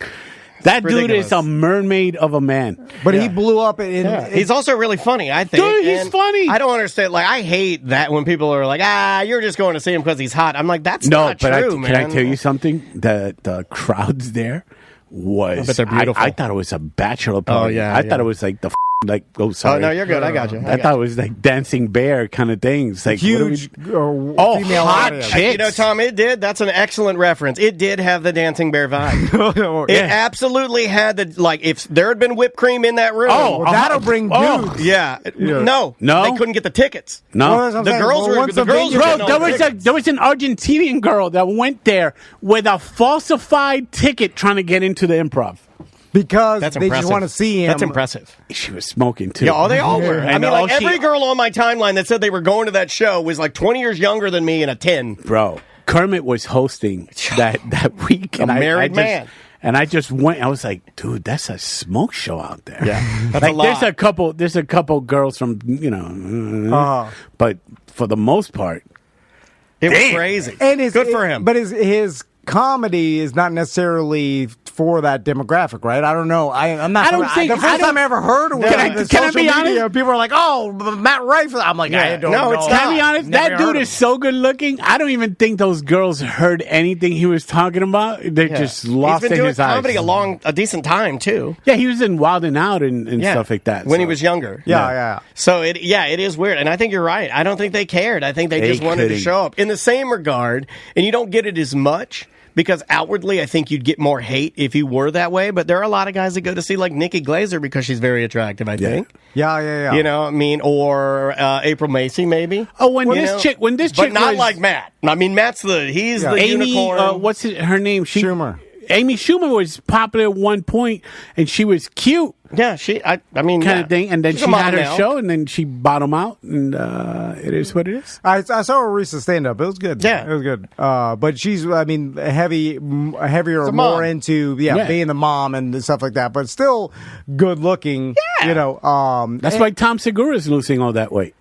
That dude is a mermaid of a man. But he blew up he's also really funny, I think. Dude, he's funny. I don't understand. Like, I hate that when people are like, you're just going to see him because he's hot. I'm like, that's not true, man. Can I tell you something? The crowds there was... But they're beautiful. I thought it was a bachelor party. I thought it was like the... sorry. Oh, no, you're good. I got you. I thought it was like Dancing Bear kind of things. Like huge female hot chicks. You know, Tom, it did. That's an excellent reference. It did have the Dancing Bear vibe. It absolutely had the, like, if there had been whipped cream in that room. That'll bring dudes. Yeah. No. They couldn't get the tickets. No. The girls were there was an Argentinian girl that went there with a falsified ticket trying to get into the Improv. Because they just want to see him. That's impressive. She was smoking, too. Yeah, they all were. I mean, like, every girl on my timeline that said they were going to that show was like 20 years younger than me and a 10. Bro, Kermit was hosting that week. A married man. And I just went. I was like, dude, that's a smoke show out there. Yeah, that's like, a lot. There's a couple girls from, but for the most part, it was crazy. And good for him. But his comedy is not necessarily for that demographic, right? I don't know. I'm not. The first time I ever heard of it. Can I be honest? People are like, "Oh, Matt Rife." I'm like, I don't know. It's not. Can I be honest? That dude is so good looking. I don't even think those girls heard anything he was talking about. They just lost in his eyes. He's been doing comedy a decent time too. Yeah, he was in Wild 'N Out and stuff like that when he was younger. Yeah. So it is weird, and I think you're right. I don't think they cared. I think they just wanted to show up in the same regard, and you don't get it as much. Because outwardly, I think you'd get more hate if you were that way. But there are a lot of guys that go to see, like, Nikki Glaser because she's very attractive, I think. Yeah. You know, I mean, or April Macy, maybe. Oh, when this chick But not like Matt. I mean, Matt's he's the Amy, unicorn. what's her name? Schumer. Amy Schumer was popular at one point, and she was cute. Yeah, I mean, kind of thing. And then she had her show, and then she bottomed out, and it is what it is. I saw her recent stand-up. It was good. Yeah. It was good. But she's, I mean, heavier, more into being the mom and stuff like that, but still good-looking. Yeah. You know. That's why Tom Segura is losing all that weight.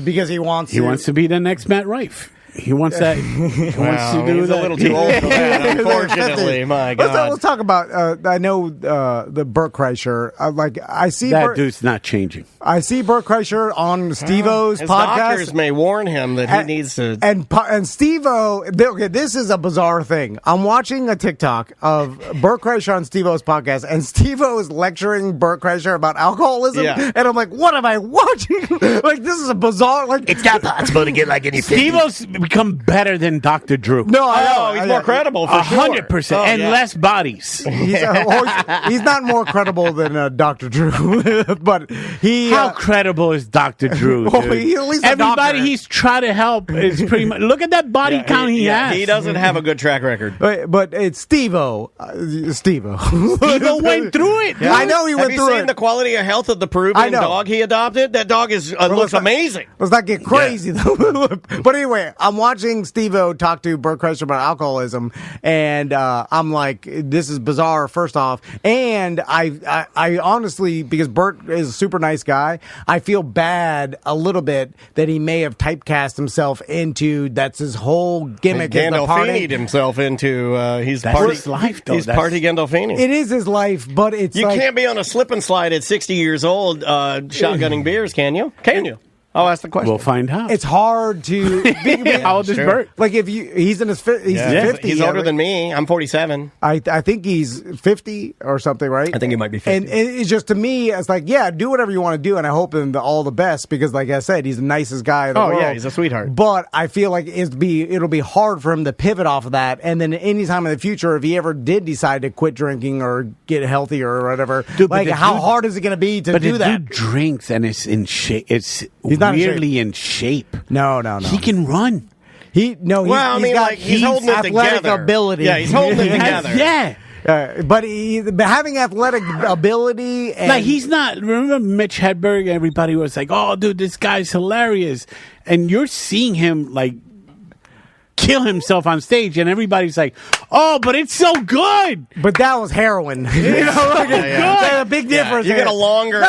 Because he wants to be the next Matt Rife. He wants that. He wants to do he's that. a little too old for that, unfortunately. My God. Let's talk about. I know the Burt Kreischer. I see that dude's not changing. I see Burt Kreischer on Steve-O's his podcast. Doctors may warn him that he needs to. And Steve-O. Okay, this is a bizarre thing. I'm watching a TikTok of Burt Kreischer on Steve-O's podcast, and Steve-O is lecturing Burt Kreischer about alcoholism. Yeah. And I'm like, what am I watching? Like, this is a bizarre. Like, it's not possible to get like any. Steve-O's become better than Dr. Drew. No, I know. He's more credible for 100%. And less bodies. He's not more credible than Dr. Drew, but he. How credible is Dr. Drew? Everybody he's trying to help is pretty much. Look at that body count he has. He doesn't have a good track record. But it's Steve-O. Steve-O went through it. Yeah. I know he went through it. Have you seen the quality of health of the Peruvian dog he adopted? That dog looks amazing. Let's not get crazy though. But anyway, I'm watching Steve-O talk to Burt Kreischer about alcoholism, and I'm like, this is bizarre. First off, and I honestly, because Burt is a super nice guy, I feel bad a little bit that he may have typecast himself into that's his whole gimmick. Gandolfini'd himself into he's his life. Though. He's party Gandolfini. It is his life, but it's you can't be on a slip and slide at 60 years old shotgunning beers, can you? Can you? I'll ask the question. We'll find out. It's hard to. How old is Burt? Like he's in his 50s. He's older than me. I'm 47. I think he's 50 or something, right? I think he might be 50. And it's just, to me, it's like, yeah, do whatever you want to do, and I hope him all the best because, like I said, he's the nicest guy in the world. Oh yeah, he's a sweetheart. But I feel like it'll be hard for him to pivot off of that, and then anytime in the future, if he ever did decide to quit drinking or get healthy or whatever, how hard is it going to be to do that? But the dude drinks and it's in shape. He's weirdly in shape. No. He can run. He's got holding it athletic together. ability. Yeah, he's holding it together. Yeah. But having athletic ability, and like he's not. Remember Mitch Hedberg? Everybody was like, "Oh, dude, this guy's hilarious," and you're seeing him like kill himself on stage, and everybody's like, "Oh, but it's so good." But that was heroin. A big difference. You get a longer.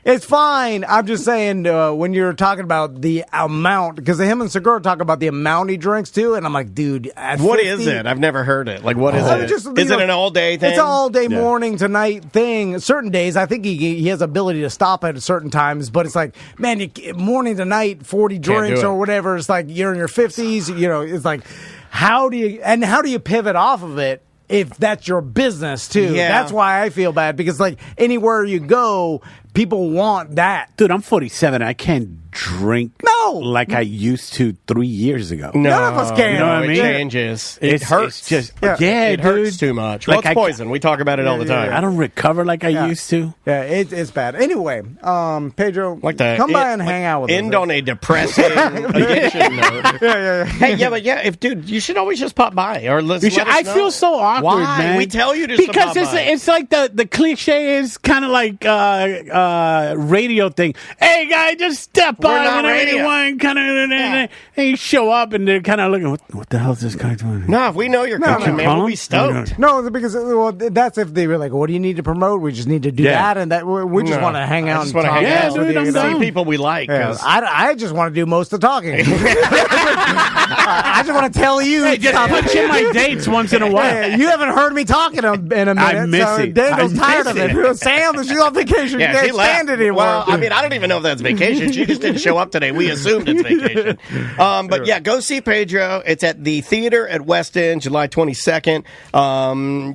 It's fine. I'm just saying when you're talking about the amount, because him and Segura talk about the amount he drinks too, and I'm like, dude, what is it? I've never heard it. Like, what is it? Is it an all day thing? It's an all day morning to night thing. Certain days, I think he has ability to stop at certain times, but it's like, man, morning to night, 40 drinks or whatever. It's like you're in your 50s. You know, it's like, how do you pivot off of it? If that's your business too, that's why I feel bad, because like anywhere you go, people want that. Dude, I'm 47. I can't drink like I used to 3 years ago. No, none of us can. You know what I mean? It changes. It hurts. It's just it hurts too much. Like, well, it's poison. We talk about it all the time. I don't recover like I used to. Yeah, it's bad. Anyway, Pedro, come by and hang out with us. End on a depressing addiction note. Hey, dude, you should always just pop by or let us know. I feel so awkward, Why? man. We tell you to because pop by. It's like the cliche is kind of like radio thing. Hey, guy, just step by not radio. And you show up and they're kind of looking, what the hell is this guy doing? No, if we know you're coming, man, we'll be stoked. No, because that's if they were like, what do you need to promote? We just need to do that, and that we just want to hang out and talk. See people we like. I just want to do most of the talking. I just want to tell you. Hey, just put in my dates once in a while. Hey, you haven't heard me talking in a minute. I miss it. Daniel's tired of it. Sam, she's on vacation. She can't stand it anymore. Well, I mean, I don't even know if that's vacation. She just didn't show up today. We assumed it's vacation. But yeah, go see Pedro. It's at the theater at West End, July 22nd.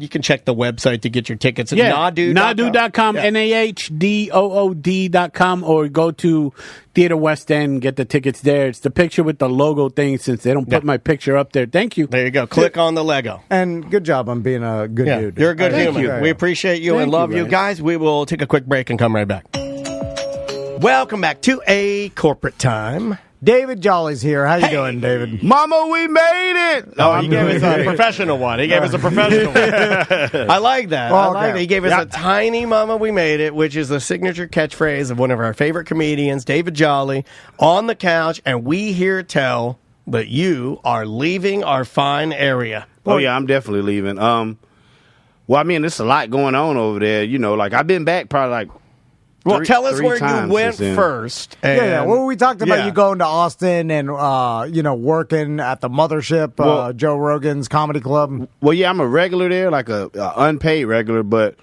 You can check the website to get your tickets at Nahdood.com. NAHDOOD.com, or go to Theater West End, get the tickets there. It's the picture with the logo thing, since they don't put my picture up there. Thank you. There you go. Click on the Lego. And good job on being a good dude. You're a good human. We appreciate you and love you. Guys, we will take a quick break and come right back. Welcome back to A Corporate Time. David Jolly's here. How you doing, David? Mama, we made it! He gave us a professional one. I like that. I like that. He gave us a tiny Mama, we made it, which is a signature catchphrase of one of our favorite comedians, David Jolly, on the couch, and we here tell that you are leaving our fine area. Oh, yeah, I'm definitely leaving. Well, I mean, there's a lot going on over there. You know, like, I've been back probably like tell us where you went first. Well, we talked about you going to Austin and, working at the Mothership, Joe Rogan's comedy club. Well, yeah, I'm a regular there, like a unpaid regular, but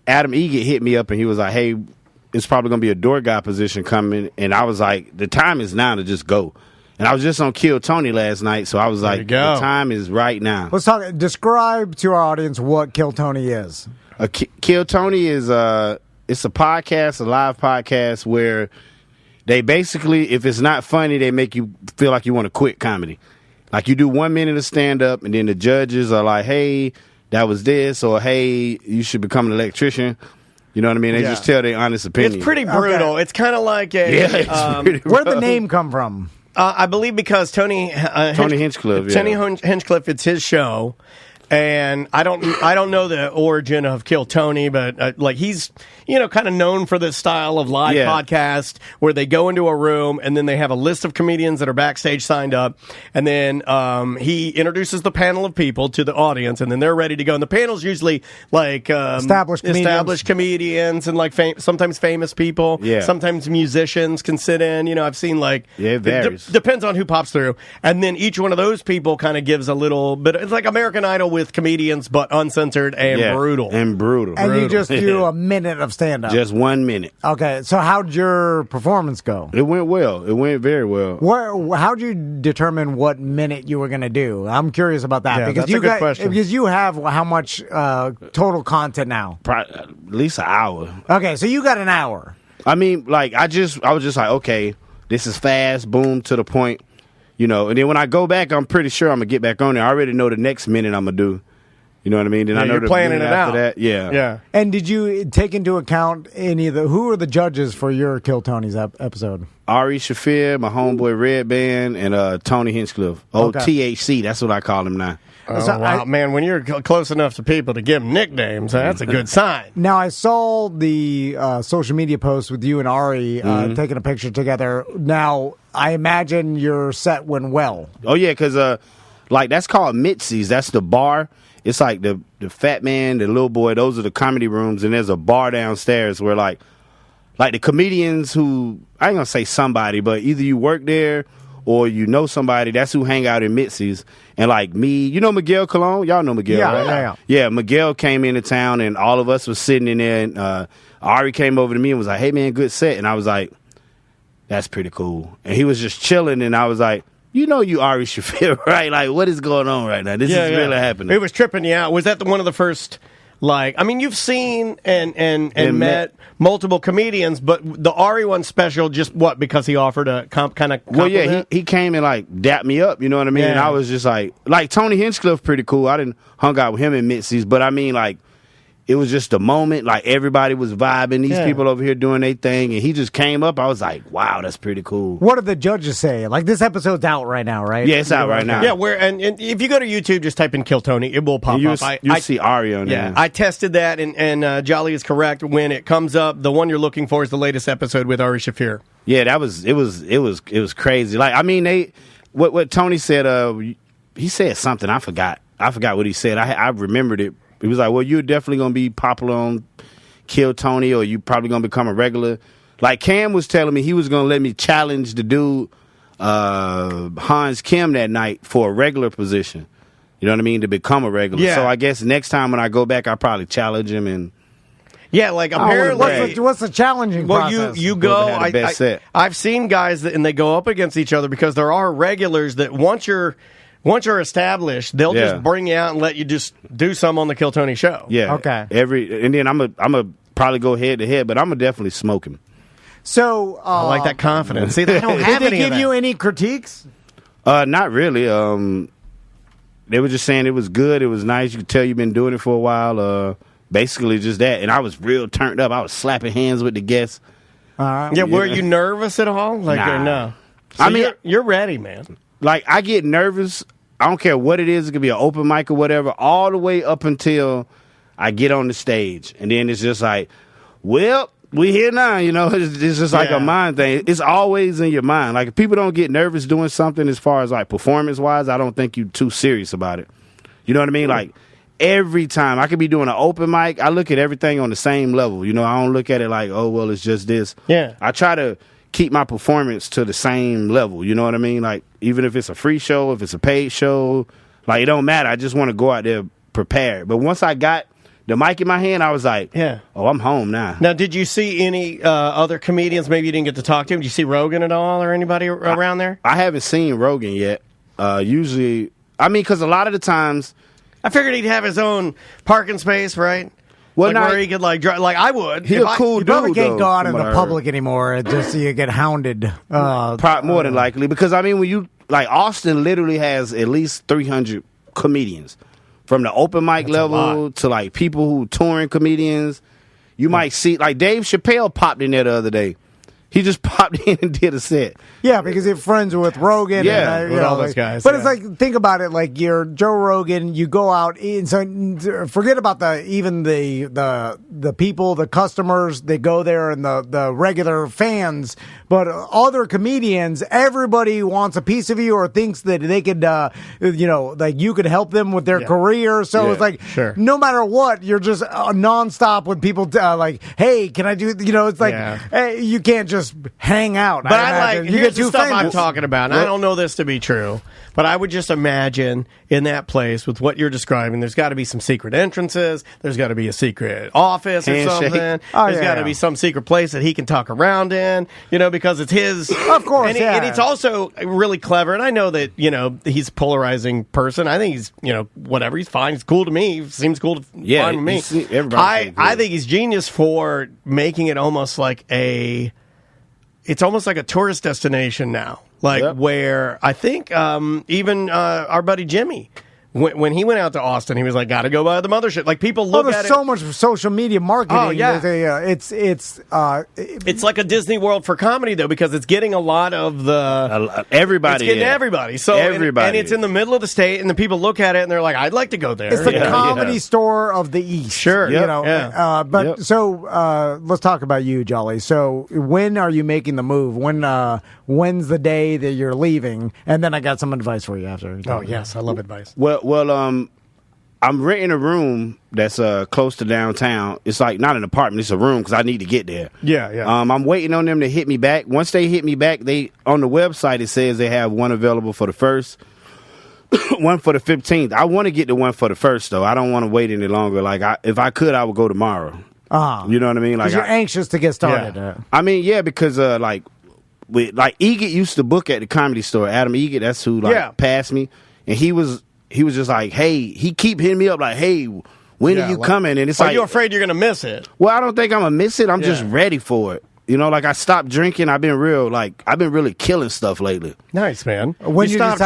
Adam Egan hit me up and he was like, hey, it's probably going to be a door guy position coming. And I was like, the time is now to just go. And I was just on Kill Tony last night, so I was like, the time is right now. Let's talk. Describe to our audience what Kill Tony is. Kill Tony is it's a podcast, a live podcast where they basically, if it's not funny, they make you feel like you want to quit comedy. Like you do 1 minute of stand up, and then the judges are like, "Hey, that was this," or "Hey, you should become an electrician." You know what I mean? They just tell their honest opinion. It's pretty brutal. Okay. It's kind of like where'd the name come from? I believe because Tony Hinchcliffe. Tony Hinchcliffe, it's his show. And I don't know the origin of Kill Tony, but he's kind of known for this style of live podcast where they go into a room and then they have a list of comedians that are backstage signed up, and then he introduces the panel of people to the audience, and then they're ready to go. And the panel's usually like established comedians and like sometimes famous people, sometimes musicians can sit in. I've seen it varies. Depends on who pops through, and then each one of those people kind of gives a little bit. It's like American Idol with comedians, but uncensored and brutal. And you just do a minute of stand-up. Just 1 minute. Okay, so how'd your performance go? It went well. It went very well. How'd you determine what minute you were going to do? I'm curious about that. Because that's a good question. Because you have how much total content now? At least an hour. Okay, so you got an hour. I mean, I was just like, okay, this is fast, boom, to the point. And then when I go back, I'm pretty sure I'm going to get back on there. I already know the next minute I'm going to do. You know what I mean? Then I know you're planning it out. That. Yeah. And did you take into account who are the judges for your Kill Tony's episode? Ari Shaffir, my homeboy Red Band, and Tony Hinchcliffe. THC, that's what I call him now. Oh, wow, man, when you're close enough to people to give them nicknames, that's a good sign. Now, I saw the social media post with you and Ari taking a picture together. Now, I imagine your set went well. Oh, yeah, because like that's called Mitzi's. That's the bar. It's like the fat man, the little boy, those are the comedy rooms, and there's a bar downstairs where like the comedians who, I ain't going to say somebody, but either you work there or you know somebody, that's who hang out in Mitzi's. And like me, you know Miguel Colon? Y'all know Miguel, right? Yeah, Miguel came into town and all of us was sitting in there and Ari came over to me and was like, hey man, good set. And I was like, that's pretty cool. And he was just chilling and I was like, you know you Ari Shaffir, right? Like, what is going on right now? This is really happening. It was tripping you out. Was that one of the first... Like, I mean, you've seen and met multiple comedians, but the Ari one special, just what, because he offered a kind of compliment? Well, yeah, he came and, like, dapped me up, you know what I mean? Yeah. And I was just like Tony Hinchcliffe, pretty cool. I didn't hung out with him in Mitzi's, but I mean, like, it was just a moment. Like, everybody was vibing. These people over here doing their thing, and he just came up. I was like, wow, that's pretty cool. What did the judges say? Like, this episode's out right now, right? Yeah, it's out right now. Yeah, and if you go to YouTube, just type in Kill Tony, it will pop up. You'll see Ari on there. Yeah, I tested that, and Jolly is correct. When it comes up, the one you're looking for is the latest episode with Ari Shaffir. Yeah, it was crazy. Like, I mean, what Tony said. He said something. I forgot what he said. I remembered it. He was like, well, you're definitely going to be popular on Kill Tony, or you probably going to become a regular. Like Cam was telling me he was going to let me challenge the dude, Hans Kim, that night for a regular position. You know what I mean? To become a regular. Yeah. So I guess next time when I go back, I'll probably challenge him. And yeah, like apparently. What's the challenging process? Well, you go. I've seen guys and they go up against each other because there are regulars that once you're established, they'll just bring you out and let you just do some on the Kill Tony show. Yeah. Okay. And then I'm a probably go head to head, but I'm gonna definitely smoke him. So I like that confidence. See, they don't have did they give you any critiques? Not really. They were just saying it was good. It was nice. You could tell you've been doing it for a while. Basically just that. And I was real turned up. I was slapping hands with the guests. Yeah. Were you nervous at all? Like, nah. Or no? So I mean, you're ready, man. Like, I get nervous. I don't care what it is. It could be an open mic or whatever, all the way up until I get on the stage. And then it's just like, well, we here now, you know. It's just like a mind thing. It's always in your mind. Like, if people don't get nervous doing something as far as, like, performance-wise, I don't think you're too serious about it. You know what I mean? Like, every time. I could be doing an open mic. I look at everything on the same level. You know, I don't look at it like, oh, well, it's just this. Yeah. I try to keep my performance to the same level. You know what I mean? Like, even if it's a free show, if it's a paid show, like, it don't matter. I just want to go out there prepared. But once I got the mic in my hand, I was like, oh, I'm home now. Now, did you see any other comedians maybe you didn't get to talk to? Did you see Rogan at all or anybody around there? I haven't seen Rogan yet. Usually, I mean, because a lot of the times, I figured he'd have his own parking space, right? Well, like where he could like drive, like I would. He's a cool dude. You probably can't though, go out in the public anymore just so you get hounded. More than likely, because I mean, when you like Austin, literally has at least 300 comedians, from the open mic level to like people who touring comedians. You might see like Dave Chappelle popped in there the other day. He just popped in and did a set. Yeah, because he's friends with Rogan. Yeah, and, with all those guys. But it's like, think about it. Like, you're Joe Rogan. You go out, and so forget about the people, the customers that go there, and the regular fans. But other comedians, everybody wants a piece of you or thinks that they could, like you could help them with their career. So it's like, no matter what, you're just nonstop with people like, hey, can I do? You know, it's like hey, you can't just hang out. But I like, here's the stuff I'm talking about. And I don't know this to be true, but I would just imagine in that place with what you're describing, there's got to be some secret entrances. There's got to be a secret office or something. There's got to be some secret place that he can talk around in, you know, because it's his. Of course, and it's also really clever. And I know that, you know, he's a polarizing person. I think he's, you know, whatever. He's fine. He's cool to me. Seems cool to fine with me. I think he's genius for making it almost like it's almost like a tourist destination now, like where I think even our buddy Jimmy when he went out to Austin, he was like, "Got to go by the mothership." Like people look at it. There's so much social media marketing. Oh, yeah. It's like a Disney World for comedy though, because it's getting a lot of the everybody. It's getting everybody. So everybody, and it's in the middle of the state, and the people look at it and they're like, "I'd like to go there." It's the comedy store of the East. Sure, you know. But so let's talk about you, Jolly. So when are you making the move? When's the day that you're leaving? And then I got some advice for you after. Oh yes, I love advice. Well, I'm renting a room that's close to downtown. It's like not an apartment; it's a room because I need to get there. Yeah. I'm waiting on them to hit me back. Once they hit me back, they on the website it says they have one available for the 1st, one for the 15th. I want to get the one for the 1st though. I don't want to wait any longer. Like if I could, I would go tomorrow. You know what I mean? Like you're anxious to get started. Yeah. I mean, yeah, because like Egget used to book at the Comedy Store. Adam Egget, that's who passed me, and he was just like, hey, he keep hitting me up like, hey, when are you coming? And it's like, you're afraid you're gonna miss it. Well, I don't think I'm gonna miss it. I'm just ready for it. You know, like I stopped drinking. I've been really killing stuff lately. Nice, man. When you stop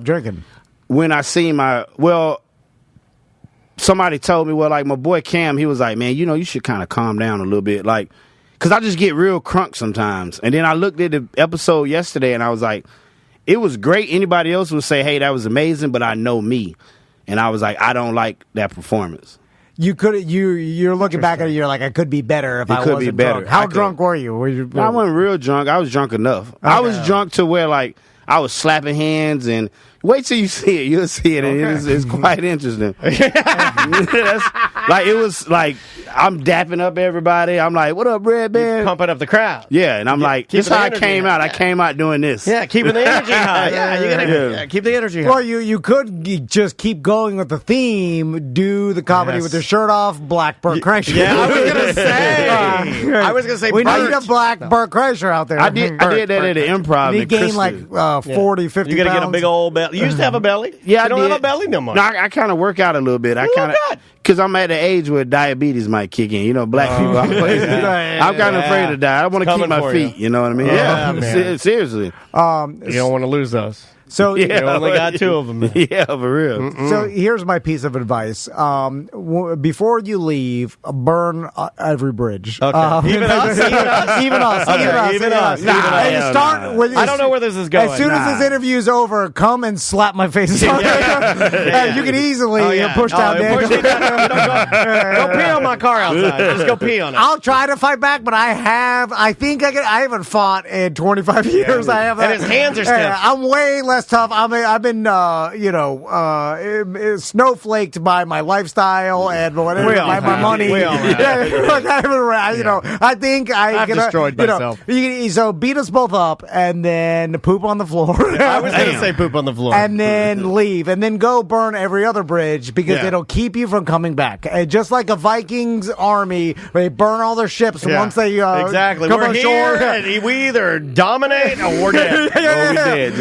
drinking? When I see somebody told me, like my boy Cam, he was like, man, you should kind of calm down a little bit, like. Because I just get real crunk sometimes. And then I looked at the episode yesterday and I was like, it was great. Anybody else would say, hey, that was amazing, but I know me. And I was like, I don't like that performance. You're looking back at it, you're like, I could be better if I wasn't be better. drunk. How drunk were you? I wasn't real drunk. I was drunk enough. Okay. I was drunk to where, like, I was slapping hands and wait till you see it. You'll see it. And it's quite interesting. It was like, I'm dapping up everybody. I'm like, what up, Red Man? Pumping up the crowd. Yeah, and I'm like, this is how I came out. I came out doing this. Yeah, keeping the energy high. Yeah, you gotta keep the energy high. Well, you could just keep going with the theme, do the comedy with your shirt off, black Burt Kreischer. Yeah, I was gonna say we need a black Burt Kreischer out there. I did that at the Improv. He gained like 40, 50 You gotta pounds. get a big old belly. You used to have a belly? Yeah, I don't have a belly no more. No, I kind of work out a little bit. Because I'm at the age where diabetes might kick in. You know, black people. I'm kind of afraid to die. I want to keep my feet. You know what I mean? Man. Seriously. You don't want to lose those. So you only got 2 of them. Yeah, for real. Mm-mm. So here's my piece of advice: before you leave, burn every bridge. Okay. Even us. I don't know where this is going. As soon as this interview is over, come and slap my face. You can easily push down Daniel. Go pee on my car outside. Just go pee on it. I'll try to fight back, but I haven't fought in 25 years. I have, and his hands are stiff. I'm way less tough. I've been, snowflaked by my lifestyle and whatever, my money. I think I've destroyed myself. So beat us both up and then poop on the floor. I was going to say poop on the floor. And then leave and then go burn every other bridge because it'll keep you from coming back. Just like a Vikings army, they burn all their ships once they exactly. come We're ashore. Here, we either dominate or we're dead.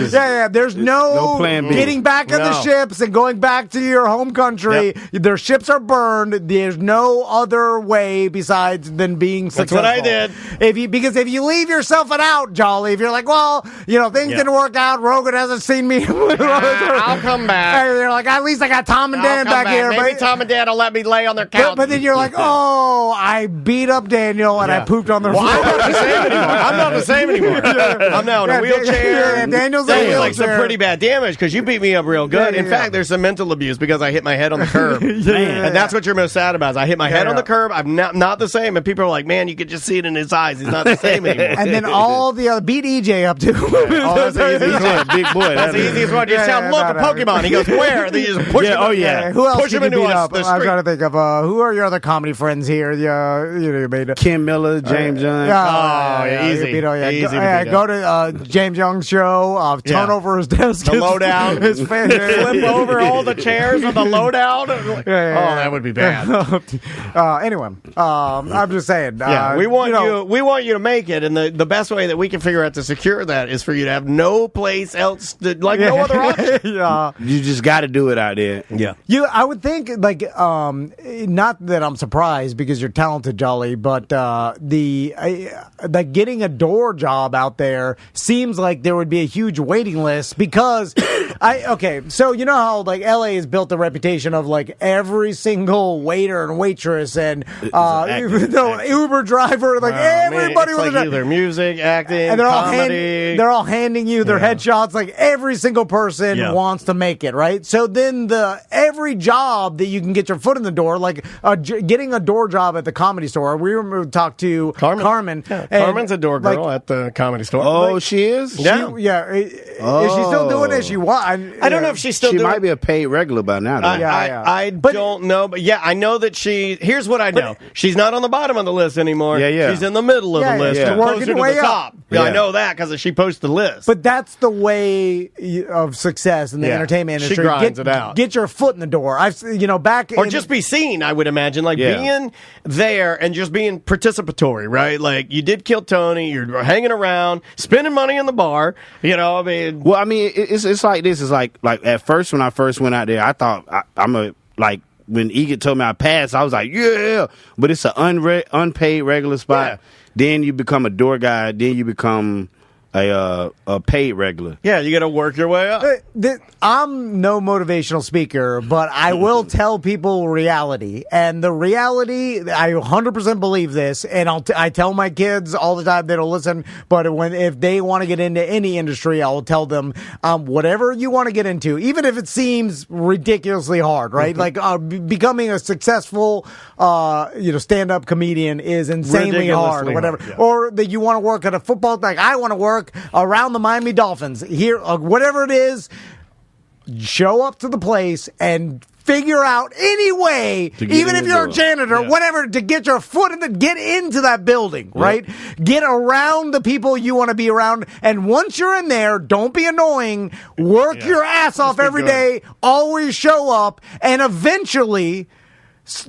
There's no plan B. Getting back on the ships and going back to your home country. Yep. Their ships are burned. There's no other way besides than being successful. That's what I did. Because if you leave yourself an out, Jolly, if you're like, well, things didn't work out. Rogan hasn't seen me. I'll come back. And you're like, at least I got Tom and Dan back here. Maybe Tom and Dan will let me lay on their couch. But then you're like, oh, I beat up Daniel and I pooped on their floor. I'm not the same anymore. I'm now in a wheelchair. Daniel's in a wheelchair. Like some pretty bad damage because you beat me up real good. In fact, there's some mental abuse because I hit my head on the curb. And that's what you're most sad about is I hit my head on the curb. I'm not the same. And people are like, man, you could just see it in his eyes. He's not the same anymore. And then all the other beat EJ up too. That's the easiest one. Big boy. That's the easiest one. You tell him, look, a Pokemon. He goes, where? Then you just push him. Oh, yeah. Who else push him into up? the street. I'm trying to think of who are your other comedy friends here? You made Kim Miller, James Young. Easy. Go to James Young's show. Turn over his desk. The lowdown. His fan. Flip over all the chairs on the lowdown. Oh, that would be bad. Anyway, I'm just saying. We want you to make it, and the best way that we can figure out to secure that is for you to have no place else, no other option. You just got to do it out there. Yeah. I would think not that I'm surprised because you're talented, Jolly, but getting a door job out there seems like there would be a huge waiting list because Okay, so you know how like LA has built a reputation of like every single waiter and waitress and Uber driver, like everybody was like either music, acting, and comedy. They're all handing you their headshots. Like every single person wants to make it, right? So then every job that you can get your foot in the door, like getting a door job at the Comedy Store. We talked to Carmen. Yeah, Carmen's a door girl at the Comedy Store. Oh, she is? Yeah. Is she still doing it? I don't know if she's still doing it. She might be a paid regular by now. I don't know, but I know that here's what I know. She's not on the bottom of the list anymore. Yeah. She's in the middle of the list, closer to the top. Yeah. I know that because she posted the list. But that's the way of success in the entertainment industry. She grinds it out. Get your foot in the door. Just be seen, I would imagine. Like being there and just being participatory, right? Like you did kill Tony, you're hanging around, spending money in the bar, Well, I mean, it's like this. It's like at first when I first went out there, I thought when Egan told me I passed, I was like, yeah. But it's an unpaid regular spot. Yeah. Then you become a door guy. Then you become a paid regular. Yeah, you got to work your way up. I'm no motivational speaker, but I will tell people reality. And the reality, I 100% believe this, and I tell my kids all the time, they don't listen, but if they want to get into any industry, I will tell them, whatever you want to get into, even if it seems ridiculously hard, right? Like becoming a successful stand-up comedian is insanely hard or whatever. Yeah. Or that you want to work at a football, like I want to work around the Miami Dolphins. Here, whatever it is, show up to the place and figure out any way, even if you're a janitor, whatever, to get your foot get into that building, right? Get around the people you want to be around. And once you're in there, don't be annoying. Work your ass off every day. Always show up. And eventually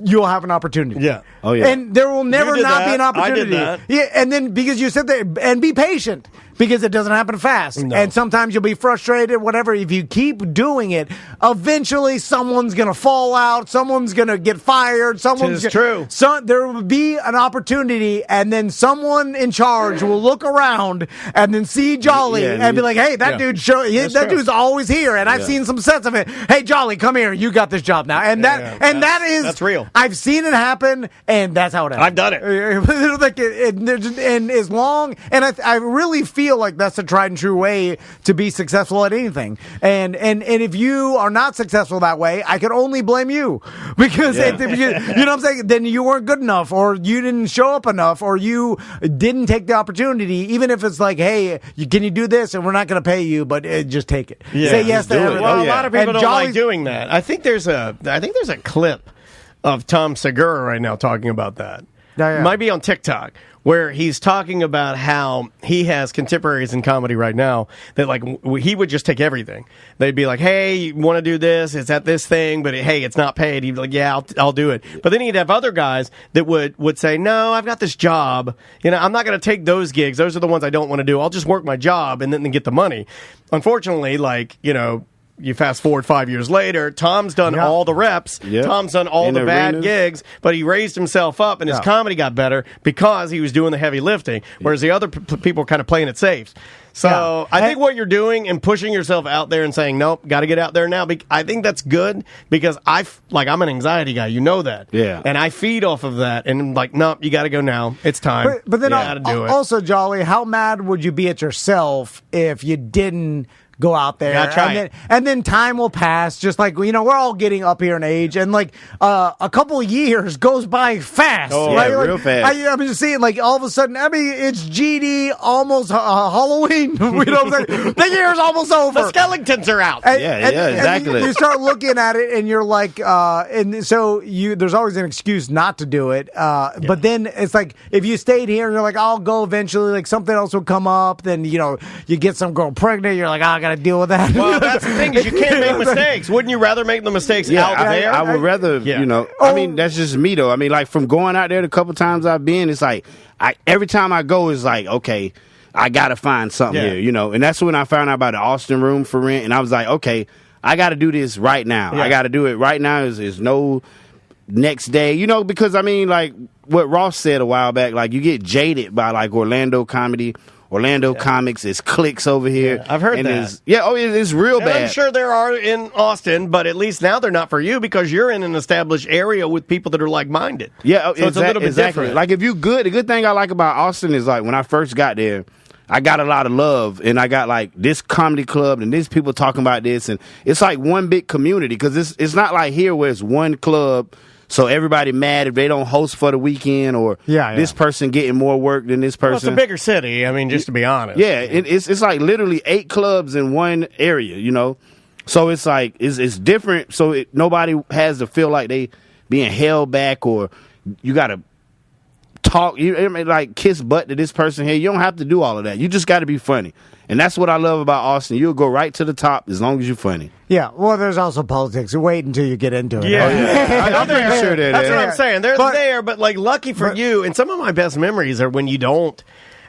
you'll have an opportunity. Yeah. Oh, yeah. And there will never not be an opportunity. I did that. Yeah, and then because you sit there and be patient. Because it doesn't happen fast. No. And sometimes you'll be frustrated, whatever. If you keep doing it, eventually someone's going to fall out. Someone's going to get fired. True. There will be an opportunity, and then someone in charge will look around and then see Jolly and be like, hey, that dude's always here. And I've seen some sets of it. Hey, Jolly, come here. You got this job now. And that's real. I've seen it happen, and that's how it happens. I've done it. And as long, and I really feel like that's a tried and true way to be successful at anything. And if you are not successful that way, I can only blame you because you know what I'm saying? Then you weren't good enough, or you didn't show up enough, or you didn't take the opportunity. Even if it's like, hey, can you do this? And we're not going to pay you, but just take it. Yeah, say yes to everything. Well, a lot of people don't like doing that. I think there's a clip of Tom Segura right now talking about that. It might be on TikTok, where he's talking about how he has contemporaries in comedy right now that, like, he would just take everything. They'd be like, hey, you want to do this? It's at this thing, but hey, it's not paid. He'd be like, yeah, I'll do it. But then he'd have other guys that would say, no, I've got this job. I'm not going to take those gigs. Those are the ones I don't want to do. I'll just work my job and then get the money. Unfortunately, you fast forward 5 years later, Tom's done all the reps. Yep. Tom's done all the bad gigs, but he raised himself up, and his comedy got better because he was doing the heavy lifting, whereas the other people were kind of playing it safe. So I think what you're doing and pushing yourself out there and saying, nope, got to get out there now, I think that's good because I'm an anxiety guy. You know that. Yeah. And I feed off of that, and I'm like, nope, you got to go now. It's time. But then you got to do it. Also, Jolly, how mad would you be at yourself if you didn't go out there, and then time will pass. Just like we're all getting up here in age, and a couple of years goes by fast. Oh, right? Yeah, real fast. I'm just seeing all of a sudden. I mean, it's GD almost Halloween. You know what I'm saying? The year's almost over. The skeletons are out. Exactly. And you start looking at it, and you're like, and so there's always an excuse not to do it. But then it's like if you stayed here, and you're like, I'll go eventually. Like something else will come up. Then you get some girl pregnant. You're like, I got to deal with that. Well, that's the thing is you can't make mistakes. Wouldn't you rather make the mistakes out there? I would rather, I mean, that's just me, though. I mean, like, from going out there the couple times I've been, it's like, every time I go, it's like, okay, I got to find something here, and that's when I found out about the Austin Room for Rent, and I was like, okay, I got to do this right now. I got to do it right now. There's no next day, because, I mean, like, what Ross said a while back, like, you get jaded by, like, Orlando comedy Orlando comics. It's cliques over here. Yeah, I've heard that. It's real bad. I'm sure there are in Austin, but at least now they're not for you because you're in an established area with people that are like-minded. Yeah, so it's a little bit different. Like if you good, the good thing I like about Austin is like when I first got there, I got a lot of love, and I got like this comedy club, and there's people talking about this, and it's like one big community because it's not like here where it's one club, so everybody mad if they don't host for the weekend or this person getting more work than this person. Well, it's a bigger city. I mean, just to be honest. Yeah, it's like literally 8 clubs in one area, you know. So it's like it's different. So nobody has to feel like they being held back or you got to talk, like kiss butt to this person here. You don't have to do all of that. You just got to be funny. And that's what I love about Austin. You'll go right to the top as long as you're funny. Yeah, well, there's also politics. Wait until you get into it. Yeah. I'm pretty sure that's what I'm saying. They're there, but like lucky for you, and some of my best memories are when you don't.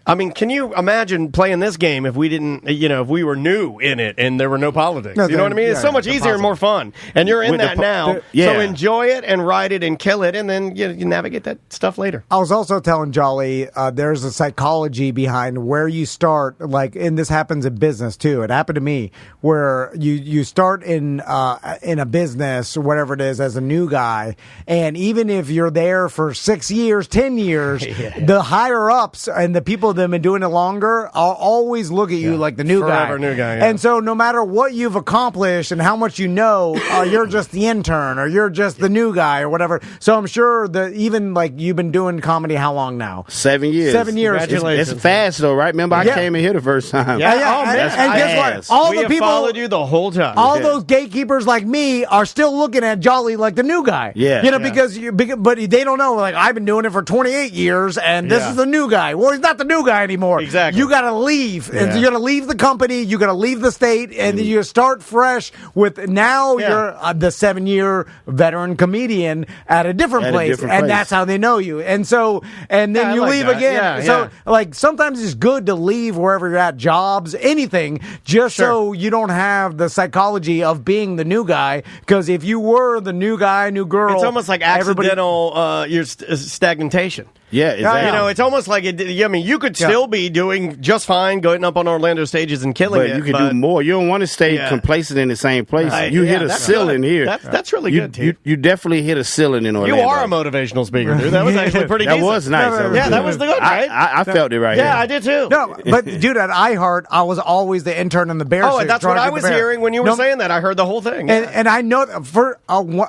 I mean, can you imagine playing this game if we didn't, if we were new in it and there were no politics? You know what I mean? It's so much easier and more fun. And you're in that now. So enjoy it and ride it and kill it, and then you navigate that stuff later. I was also telling Jolly, there's a psychology behind where you start, like, and this happens in business too. It happened to me where you start in a business, whatever it is, as a new guy, and even if you're there for 6 years, 10 years, the higher ups and the people that have been doing it longer, I'll always look at you like the new guy. Forever new guy. And so no matter what you've accomplished and how much you know, you're just the intern or you're just the new guy or whatever. So I'm sure that even like you've been doing comedy how long now? 7 years. 7 years. It's fast though, right? Remember I came in here the first time. And guess what? All we the people followed you the whole time. All those gatekeepers like me are still looking at Jolly like the new guy. Because but they don't know, like, I've been doing it for 28 years and this is the new guy. Well, he's not the new guy anymore. Exactly. You got to leave. And so you got to leave the company. You got to leave the state, and then you start fresh with now you're the 7-year veteran comedian at a different place, and that's how they know you. And so, and then you leave again. Like sometimes it's good to leave wherever you're at, jobs, anything, just so you don't have the psychology of being the new guy. Because if you were the new guy, new girl, it's almost like accidental stagnation. Yeah, exactly. It's almost like you could still be doing just fine, going up on Orlando stages and killing it. You can do more. You don't want to stay complacent in the same place. You hit a ceiling here. That's really good, too. You definitely hit a ceiling in Orlando. You are a motivational speaker, dude. That was actually pretty decent. That was nice. That was the good, right? I felt it right here. Yeah, I did, too. No, but, dude, at iHeart, I was always the intern in the Bears. Oh, that's what I was hearing when you were saying that. I heard the whole thing. And I know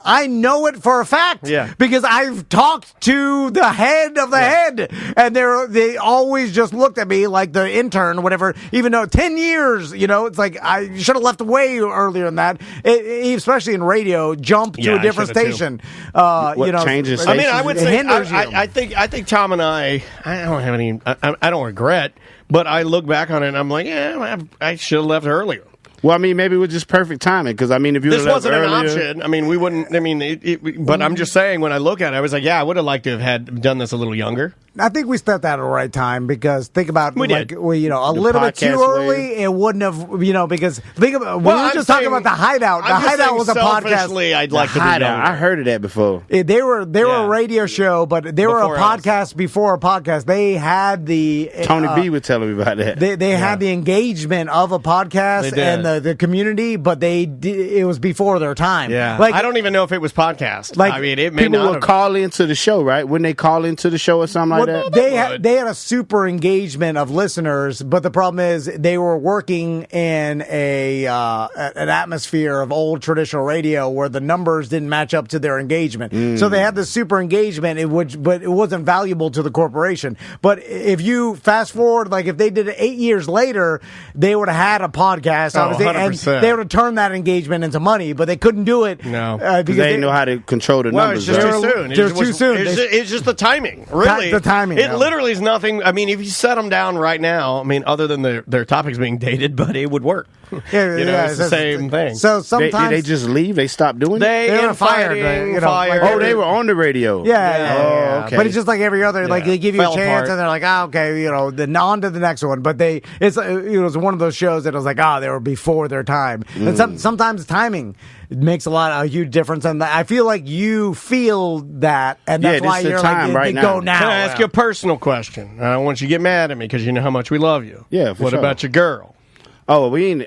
I know it for a fact. Yeah. Because I've talked to the head of the head. And they always just looked at me like the intern or whatever, even though 10 years, it's like I should have left way earlier than that. Especially in radio, jump to a different station. Changes. I mean, I would say I think Tom and I don't have any. I don't regret, but I look back on it and I'm like, I should have left earlier. Well, I mean, maybe it was just perfect timing because, I mean, if you this wasn't earlier, an option. I mean, we wouldn't. I mean, but I'm just saying when I look at it, I was like, I would have liked to have done this a little younger. I think we stepped out at the right time because think about a little bit too early. It wouldn't have, because think about when we were just talking about the Hideout. The Hideout was a podcast. I'd like to be younger. I heard of that before. They were a radio show, but they were a podcast before a podcast. They had the Tony B was telling me about that. They had the engagement of a podcast and the community, but it was before their time. Yeah, like I don't even know if it was podcast. Like, I mean, it may people not would call into the show, right? Wouldn't they call into the show or something like that? They had a super engagement of listeners, but the problem is they were working in an atmosphere of old traditional radio where the numbers didn't match up to their engagement. So they had this super engagement, but it wasn't valuable to the corporation. But if you fast forward, like if they did it 8 years later, they would have had a podcast, obviously, and they would have turned that engagement into money, but they couldn't do it. No, because they didn't know how to control the numbers. It's just too soon. Just too soon. It's just the timing. Really, the timing. It literally is nothing. I mean, if you set them down right now, I mean, other than their topics being dated, but it would work. It's the same thing. So sometimes did they just leave? They stopped doing it. They were fired. They were on the radio. Yeah. Okay. But it's just like every other. Like they give you a chance, apart. and they're like, okay, then on to the next one. But it was one of those shows that was like, they were before their time. And sometimes timing. makes a huge difference. And I feel like you feel that, and that's why you're time like, go now. Can I ask you a personal question? I don't want you to get mad at me because you know how much we love you. Yeah, for What sure. about your girl? Oh, we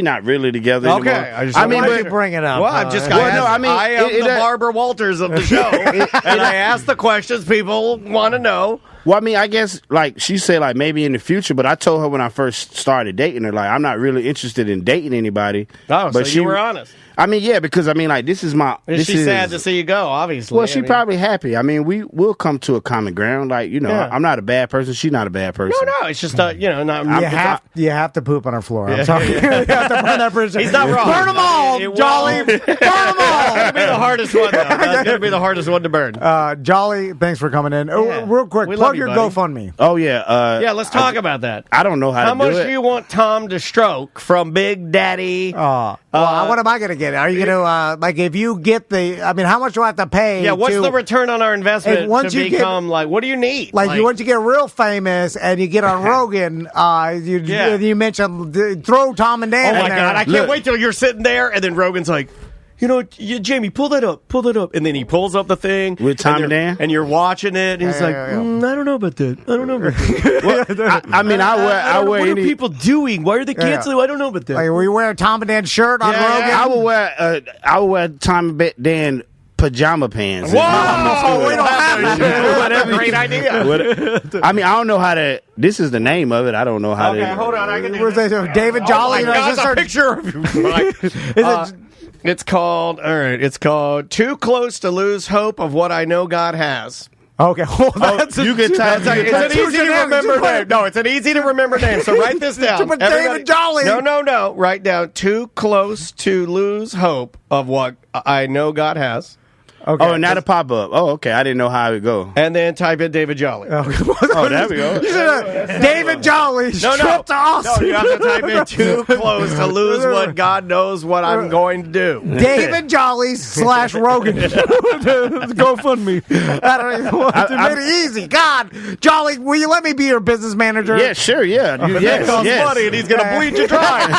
not really together Okay, anymore. Why did you bring it up? Well, I'm just. I am the Barbara Walters of the show, and I ask the questions people want to know. Well, I mean, I guess, like, she said, like, maybe in the future, but I told her when I first started dating her, like, I'm not really interested in dating anybody. Oh, but so you were honest. I mean, yeah, because, I mean, like, this is my... She's sad to see you go, obviously. Well, she's probably happy. I mean, we'll come to a common ground. Like, you know, Yeah. I'm not a bad person. She's not a bad person. No, it's just not, not... You have to poop on our floor. I'm sorry. You have to burn that bridge. He's not wrong. Burn them all, It Jolly. won't. Burn them all. That's going to be the hardest one, though. That's going to be the hardest one to burn. Jolly, thanks for coming in. Oh, real quick, We plug love you, your buddy. GoFundMe. Oh, yeah. Yeah, let's talk about that. I don't know how How to much do do it. you want Tom to stroke from Big Daddy? Well, what am I going to get? Are you going to, like, if you get how much do I have to pay? Yeah, what's the return on our investment And once to you get- become, what do you need? once you get real famous and you get on Rogan, you mentioned throw Tom and Dan oh, in my there. God, I can't wait till you're sitting there, and then Rogan's like, Jamie, pull that up. And then he pulls up the thing. With Tom and Dan? And you're watching it, and he's like, I don't know about that. I don't know about that. I mean, I wear what are any... people doing? Why are they canceling? I don't know about that. Like, we wear a Tom and Dan shirt on Yeah, Rogan. yeah. I will wear Tom and Dan pajama pants. Whoa! We don't have to. Whatever. Great idea. I mean, I don't know how to... This is the name of it. I don't know how to... Okay, hold on. I can do Where's this. that? David Jolly? Oh, my God, a picture of you. It's called Too Close to Lose Hope of What I Know God Has. Okay, that's you can type. It's an easy to remember name. No, it's an easy to remember name. So write this down. But David Jolly. No. Write down Too Close to Lose Hope of What I Know God Has. Okay. Oh, not a pop up. Oh, okay. I didn't know how it would go. And then type in David Jolly. Oh, there we go. David Jolly. No. Trip to Austin. No, you have to type in Too Close to Lose What God Knows What I'm Going to Do. David Jolly / Rogan. GoFundMe. I don't even want to make it easy. God, Jolly, will you let me be your business manager? Yeah, sure, yeah. That costs money, and he's going to bleed you dry. I'm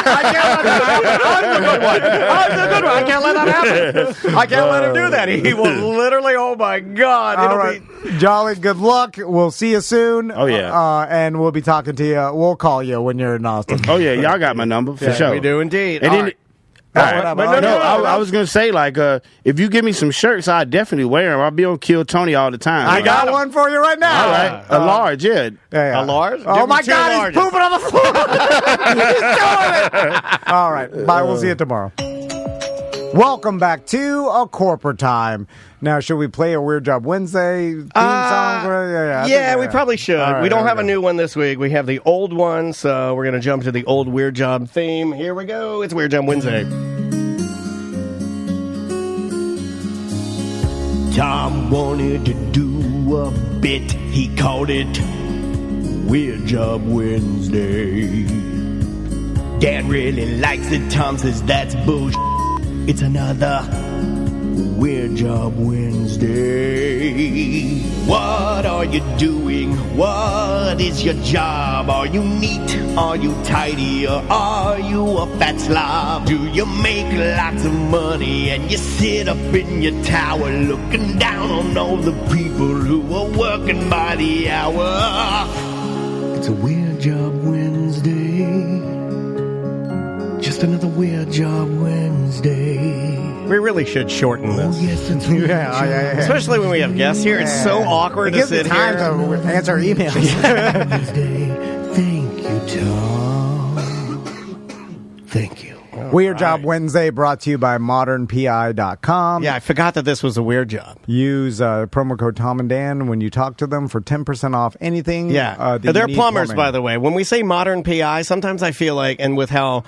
the good one. I can't let that happen. I can't let him do that. He will literally, oh my God. All right. Jolly, good luck. We'll see you soon. Oh, yeah. And we'll be talking to you. We'll call you when you're in Austin. Oh, yeah. Y'all got my number for sure. We do indeed. And then, But I was going to say, like, if you give me some shirts, I'd definitely wear them. I'll be on Kill Tony all the time. I got one for you right now. All right. A large, yeah. Yeah. A large? Oh, my Give me God, two he's pooping on the floor. He's doing it. All right. Bye. We'll see you tomorrow. Welcome back to A Corporate Time. Now, should we play a Weird Job Wednesday theme song? Yeah, we probably should. All right, we don't here have we a go. new one this week. We have the old one, so we're going to jump to the old Weird Job theme. Here we go. It's Weird Job Wednesday. Tom wanted to do a bit. He called it Weird Job Wednesday. Dan really likes it. Tom says that's bullshit. It's another Weird Job Wednesday. What are you doing? What is your job? Are you neat? Are you tidy? Or are you a fat slob? Do you make lots of money and you sit up in your tower looking down on all the people who are working by the hour? It's a Weird Job Wednesday. Just another Weird Job Wednesday. We really should shorten this. Oh, yes, it's yeah. Especially when we have guests here. It's so awkward to sit here. It gives me time to answer emails. Thank you, Tom. Thank you. Weird Job Wednesday brought to you by modernpi.com. Yeah, I forgot that this was a weird job. Use promo code Tom and Dan when you talk to them for 10% off anything. Yeah. that They're you need plumbers, plumbing. by the way. When we say modern PI, sometimes I feel like, and with how...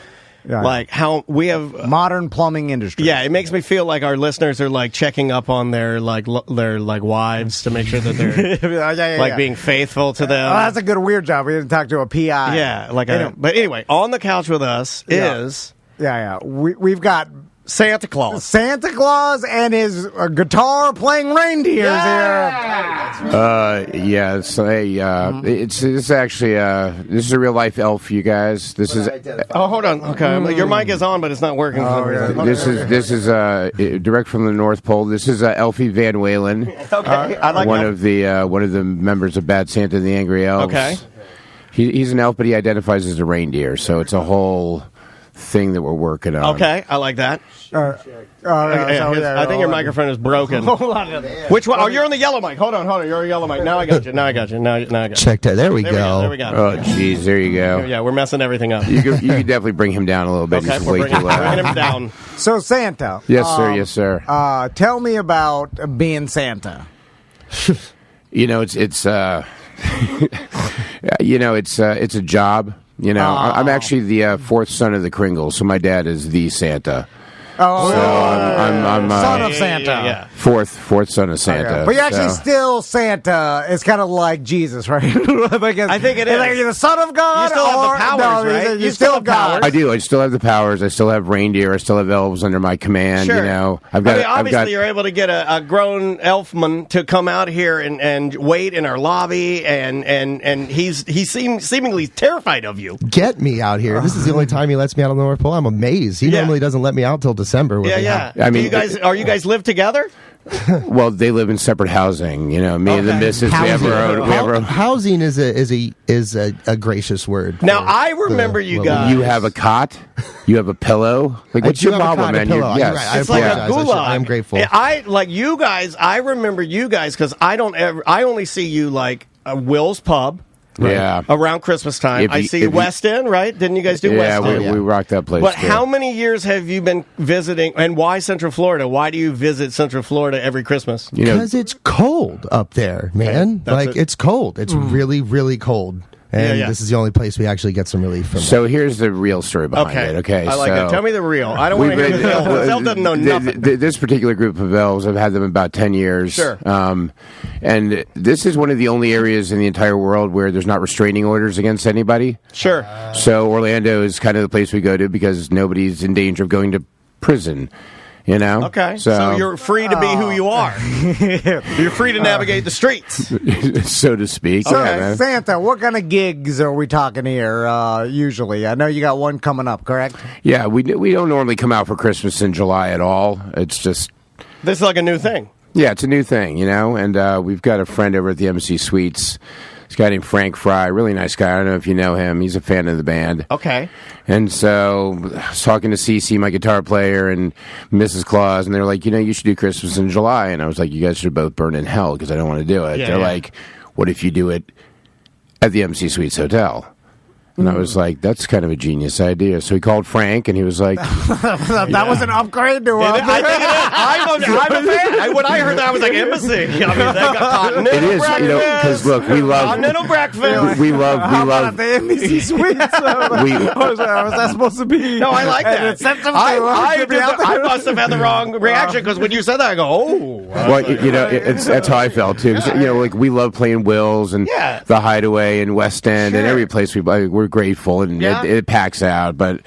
Yeah. Like how we have modern plumbing industry. Yeah, it makes me feel like our listeners are like checking up on their wives to make sure that they're being faithful to them. Oh, that's a good weird job. We didn't talk to a PI. Yeah, but anyway, on the couch with us is We've got Santa Claus. Santa Claus and his guitar playing reindeers here. It's actually this is a real life elf, you guys. This is hold on. Okay, your mic is on, but it's not working. This is direct from the North Pole. This is Elfie Van Walen. Okay, I like one of the members of Bad Santa and the Angry Elves. Okay, he's an elf, but he identifies as a reindeer. So it's a whole thing that we're working on. Okay, I like that. I think your microphone is broken. Hold on. Which one? Oh, you're on the yellow mic. Hold on. You're on the yellow mic. Now I got you. Now I got you. Checked it. There we go. There we go. Oh, jeez, there you go. Yeah, we're messing everything up. You could definitely bring him down a little bit. Okay, He's we're way too loud. bringing him down. So Santa. Yes, sir. Yes, sir. Tell me about being Santa. It's it's a job. I'm actually the fourth son of the Kringles, so my dad is the Santa. Oh, so I'm son of Santa. Yeah. Fourth son of Santa. Okay. But you're actually still Santa. It's kind of like Jesus, right? I think it is. Like you're the son of God. You still have the powers, right? You still have God. I do. I still have the powers. I still have reindeer. I still have elves under my command. Sure. Obviously, you're able to get a grown elfman to come out here and wait in our lobby, and he seemingly terrified of you. Get me out here. This is the only time he lets me out on the North Pole. I'm amazed. He normally doesn't let me out till December. Yeah. I mean, are you guys live together? Well, they live in separate housing. Me and the missus. Housing. We have our own. Housing is a gracious word. Now I remember you guys. You have a cot. You have a pillow. Like what's your problem, man? Yes. Right. It's like a gulag. I'm grateful. I like you guys. I remember you guys because I only see you like Will's Pub. Right. Yeah. Around Christmas time. I see West End, right? Didn't you guys do West End? Yeah, we rocked that place. But too. how many years have you been visiting, and why Central Florida? Why do you visit Central Florida every Christmas? Because it's cold up there, man. It's cold. It's really, really cold. And this is the only place we actually get some relief from. So here's the real story behind it. Okay, I like it. Tell me the real. I don't want to hear the elf. The elf doesn't know nothing. This particular group of elves, I've had them about 10 years. Sure. And this is one of the only areas in the entire world where there's not restraining orders against anybody. Sure. So Orlando is kind of the place we go to because nobody's in danger of going to prison. Okay. So you're free to be who you are. You're free to navigate the streets, so to speak. So, Santa, what kind of gigs are we talking here? Usually, I know you got one coming up, correct? Yeah, we don't normally come out for Christmas in July at all. It's just this is like a new thing. Yeah, it's a new thing, and we've got a friend over at the Embassy Suites. This guy named Frank Fry, really nice guy. I don't know if you know him. He's a fan of the band. Okay. And so I was talking to Cece, my guitar player, and Mrs. Claus, and they're like, you should do Christmas in July. And I was like, you guys should both burn in hell because I don't want to do it. They're like, what if you do it at the Embassy Suites Hotel? And I was like, that's kind of a genius idea. So he called Frank, and he was like... that was an upgrade to him. I think it is. I'm a fan. When I heard that, I was like, Embassy. I mean, that got It is, because look, we love... Continental breakfast. We love... the NBC Suites? Was that supposed to be... No, I like that. I must have had the wrong reaction, because when you said that, I go, oh. Well, that's how I felt, too. Like, we love playing Will's and the Hideaway and West End and every place we're grateful, and it packs out, but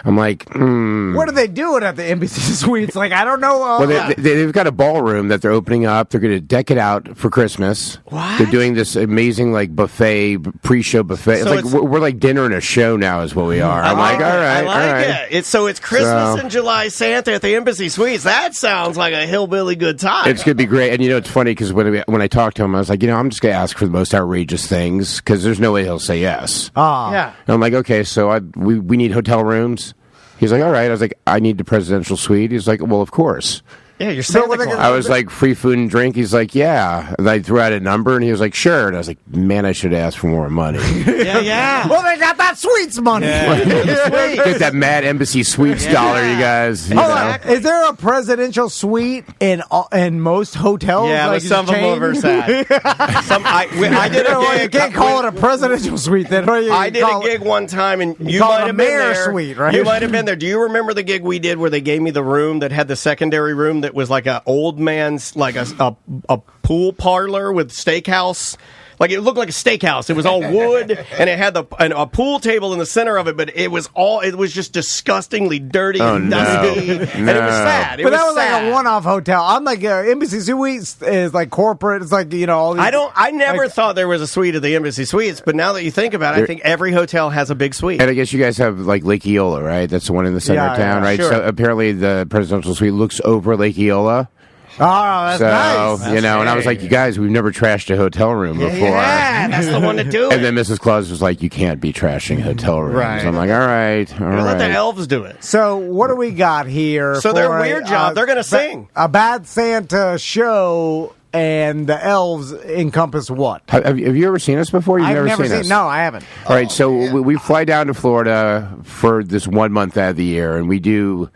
I'm like, What are they doing at the Embassy Suites? Like, I don't know. Well, they've got a ballroom that they're opening up. They're going to deck it out for Christmas. What? They're doing this amazing, buffet, pre-show buffet. So it's like we're like dinner and a show now is what we are. I'm like, all right, I like it. It's Christmas in July, Santa at the Embassy Suites. That sounds like a hillbilly good time. It's going to be great. And, it's funny because when I talked to him, I was like, I'm just going to ask for the most outrageous things because there's no way he'll say yes. Yeah. And I'm like, okay, so we need hotel rooms. He's like, all right. I was like, I need the presidential suite. He's like, well, of course. Yeah, you're Santa Claus. I was like, free food and drink? He's like, yeah. And I threw out a number, and he was like, sure. And I was like, man, I should ask for more money. Yeah. Well, they got that Suites money. Get that mad Embassy Suites dollar, you guys. Hold on. Is there a presidential suite in most hotels? Yeah, but some of them are Versailles. I did a gig. You can't call it a presidential suite. Then I did a gig one time, and you might have been there. Suite, right? You might have been there. Do you remember the gig we did where they gave me the room that had the secondary room that was like an old man's, like a pool parlor with steakhouse? like it looked like a steakhouse. It was all wood, and it had a pool table in the center of it, but it was just disgustingly dirty and dusty, and it was sad. That was like a one-off hotel. I'm like Embassy Suites is like corporate. It's like all these. I never thought there was a suite at the Embassy Suites, but now that you think about it, I think every hotel has a big suite. And I guess you guys have like Lake Eola, right? That's the one in the center of town, right? Sure. So apparently the presidential suite looks over Lake Eola. Oh, that's nice. And I was like, you guys, we've never trashed a hotel room before. Yeah, that's the one to do it. And then Mrs. Claus was like, you can't be trashing hotel rooms. Right. So I'm like, all right. Let the elves do it. So what do we got here? So their weird job, they're going to sing. A Bad Santa show, and the elves encompass what? Have you ever seen us before? You've I've never seen us? No, I haven't. All right, so we fly down to Florida for this 1 month out of the year, and we do...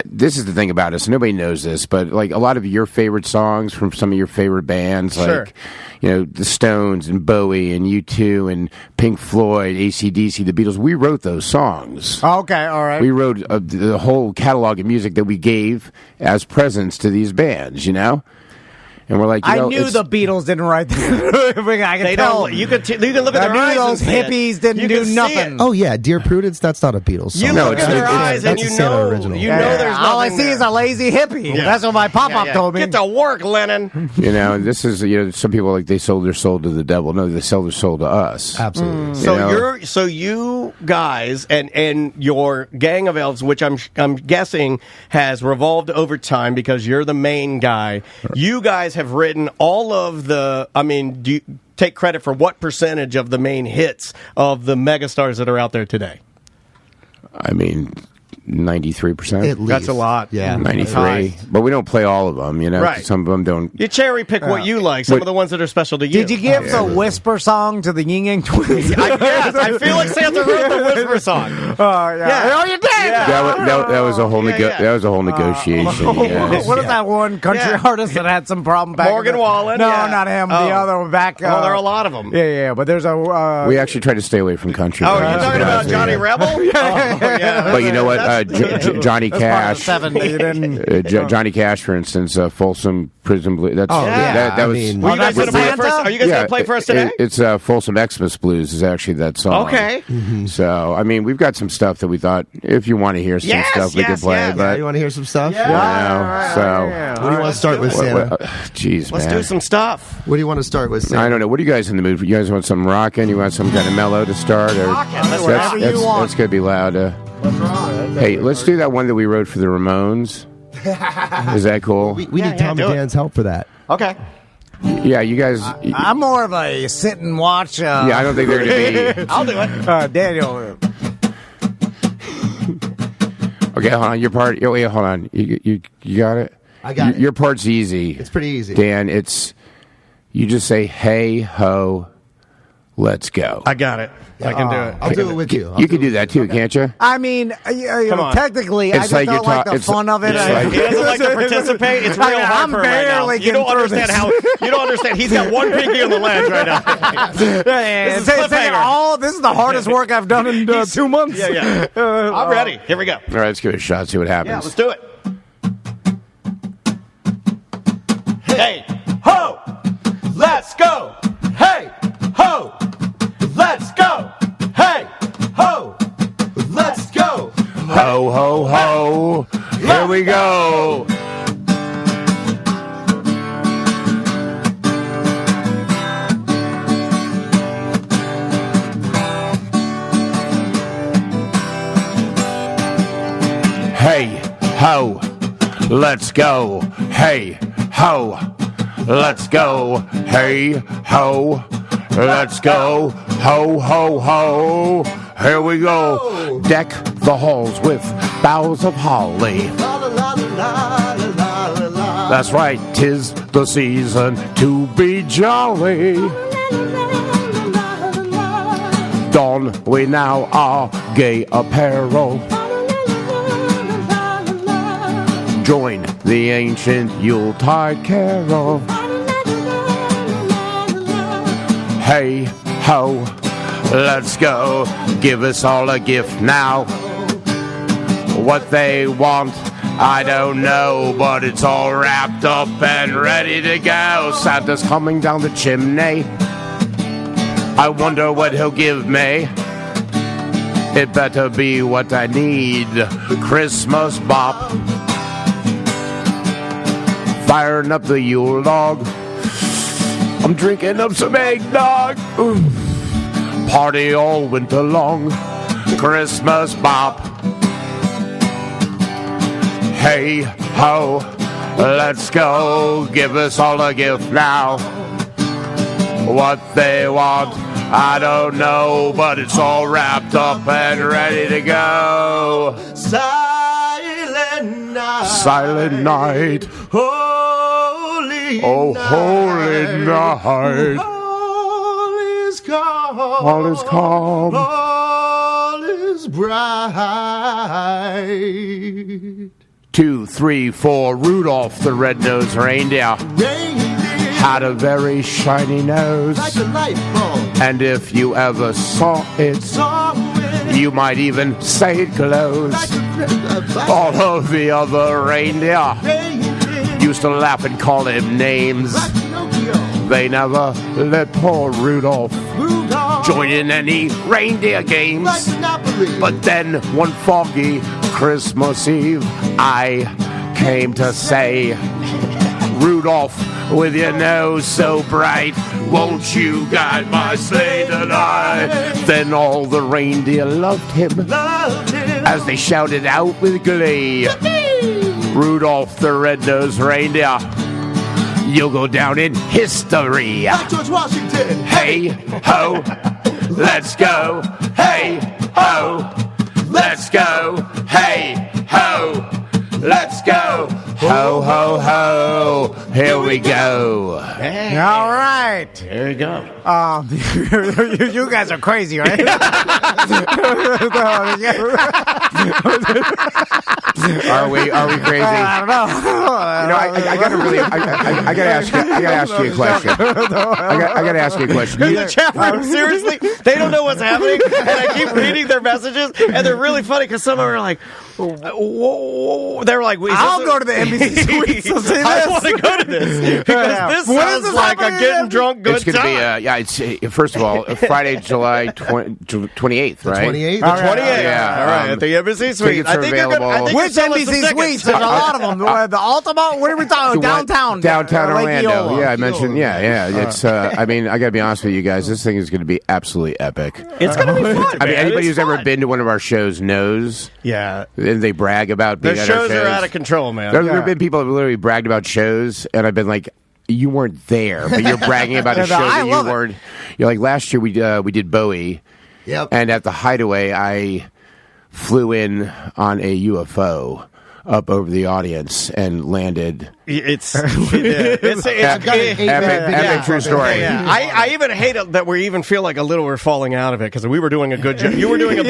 this is the thing about us. Nobody knows this, but like a lot of your favorite songs from some of your favorite bands, like the Stones and Bowie and U2 and Pink Floyd, AC/DC, the Beatles. We wrote those songs. Okay, all right. We wrote the whole catalog of music that we gave as presents to these bands. And we're like, I knew the Beatles didn't write that. I can tell. You can look at their eyes. Those hippies didn't do nothing. Oh yeah, Dear Prudence. That's not a Beatles song. You look at their eyes and you know original. There's all I see is a lazy hippie. Yeah. That's what my pop-up told me. Get to work, Lennon. And this is some people like they sold their soul to the devil. No, they sell their soul to us. Absolutely. So you guys and your gang of elves, which I'm guessing has revolved over time because you're the main guy. You guys have written all of the. Do you take credit for what percentage of the main hits of the megastars that are out there today? 93%. That's a lot. Yeah, 93. But we don't play all of them. Right. Some of them don't. You cherry pick what you like. Some of the ones that are special to you. Did you give the Whisper song to the Ying Yang Twins? Yes, I feel like Santa wrote the Whisper song. Oh, you did. That was a whole that was a whole negotiation. What is that one country artist that had some problem back? Morgan Wallen. No, not him. The other one back. There are a lot of them. Yeah. But there's a. We actually try to stay away from country. Oh, you're talking about Johnny Rebel? Yeah. But you know what? Johnny Cash. Johnny Cash, for instance, Folsom Prison Blues. That was. Are you guys going to play for us today? It's Folsom Xmas Blues is actually that song. Okay. Mm-hmm. So we've got some stuff that we thought if you want to hear some stuff we could play. Yes. But you want to hear some stuff? Yeah. What do you want to start with, Santa? Jeez, let's do some stuff. What do you want to start with, Santa? I don't know. What are you guys in the mood for? You guys want some rockin'? You want some kind of mellow to start? Whatever you want. That's going to be loud. Hey, let's do that one that we wrote for the Ramones. Is that cool? We need Tom and Dan's help for that. Okay. Yeah, you guys. I'm more of a sit and watch. I don't think they're going to be. I'll do it. Daniel. Okay, hold on. Your part. Oh, wait, hold on. You got it? I got it. Your part's easy. It's pretty easy. Dan, you just say, hey, ho, let's go. I got it. I can do it. I'll do it with you. You can do that too, can't you? Technically, I just like don't like the fun of it. He doesn't like to participate. It's real hard for him right now. You don't understand how. You don't understand. He's got one pinky on the ledge right now. This is the hardest work I've done in 2 months. Yeah. I'm ready. Here we go. All right, let's give it a shot. See what happens. Yeah, let's do it. Hey, ho, let's go. Hey, ho, let's go. Hey, ho, let's go. Ho, ho, ho. Here we go. Hey, ho, let's go. Hey, ho, let's go. Hey, ho, let's go. Ho, ho, ho. Here we go. Deck the halls with boughs of holly. That's right, 'tis the season to be jolly. Don we now our gay apparel. Join the ancient Yuletide carol. Hey, ho, let's go. Give us all a gift now. What they want I don't know, but it's all wrapped up and ready to go. Santa's coming down the chimney. I wonder what he'll give me. It better be what I need. Christmas bop. Firing up the Yule log. I'm drinking up some eggnog. Party all winter long. Christmas bop. Hey ho, let's go. Give us all a gift now. What they want, I don't know, but it's all wrapped up and ready to go. Silent night. Silent night. Holy Oh, holy night. All is calm. All is calm. All is bright. 2, 3, 4. Rudolph the red-nosed reindeer had a very shiny nose. Like a light bulb. And if you ever saw it, you might even say it glows. All of the other reindeer used to laugh and call him names. They never let poor Rudolph join in any reindeer games. But then one foggy Christmas Eve, I came to say, Rudolph, with your nose so bright, won't you guide my sleigh tonight? Then all the reindeer loved him as they shouted out with glee, Rudolph the red-nosed reindeer, you'll go down in history. Like George Washington. Hey ho, let's go. Hey ho, let's go. Hey ho, let's go. Ho ho ho, here we go. Hey. All right. There you go. You guys are crazy, right? Are we crazy? I don't know. You know, I gotta ask you a question. I gotta ask you a question. In the chat room, seriously, they don't know what's happening, and I keep reading their messages, and they're really funny because some of them are like, whoa. They're like, I'll go to the NBC Suites. I want to go to this because this sounds like a getting drunk good it's gonna be it's first of all Friday, July 28th, right? 28th. The 28th. Yeah. All right. At the NBC Suite. Tickets are available. Which NBC Suites? There's a lot of them. The Altamont. What are we talking? Downtown. Downtown Orlando. Eola. Yeah, I mentioned. Yeah. It's. I mean, I gotta be honest with you guys. This thing is going to be absolutely epic. It's going to be fun. I mean, anybody who's ever been to one of our shows knows. Yeah. And they brag about being Their at our shows are out of control, man. There have been people who have literally bragged about shows, and I've been like, you weren't there, but you're bragging about a show that you weren't. You're like, last year we did Bowie. Yep. And at the Hideaway, I flew in on a UFO up over the audience and landed. It's epic true story. Yeah. I even hate it that we even feel like a little we're falling out of it because we were doing a good job. You were doing a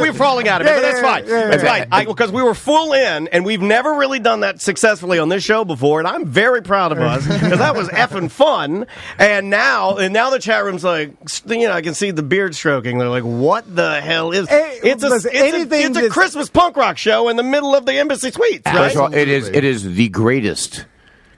we're falling out of it, but that's fine. That's fine because we were full in, and we've never really done that successfully on this show before, and I'm very proud of us because that was effing fun. And now the chat room's like, I can see the beard stroking. They're like, what the hell is? It's a Christmas punk rock show in the middle of the Embassy Suites. Right? First of all, it is the greatest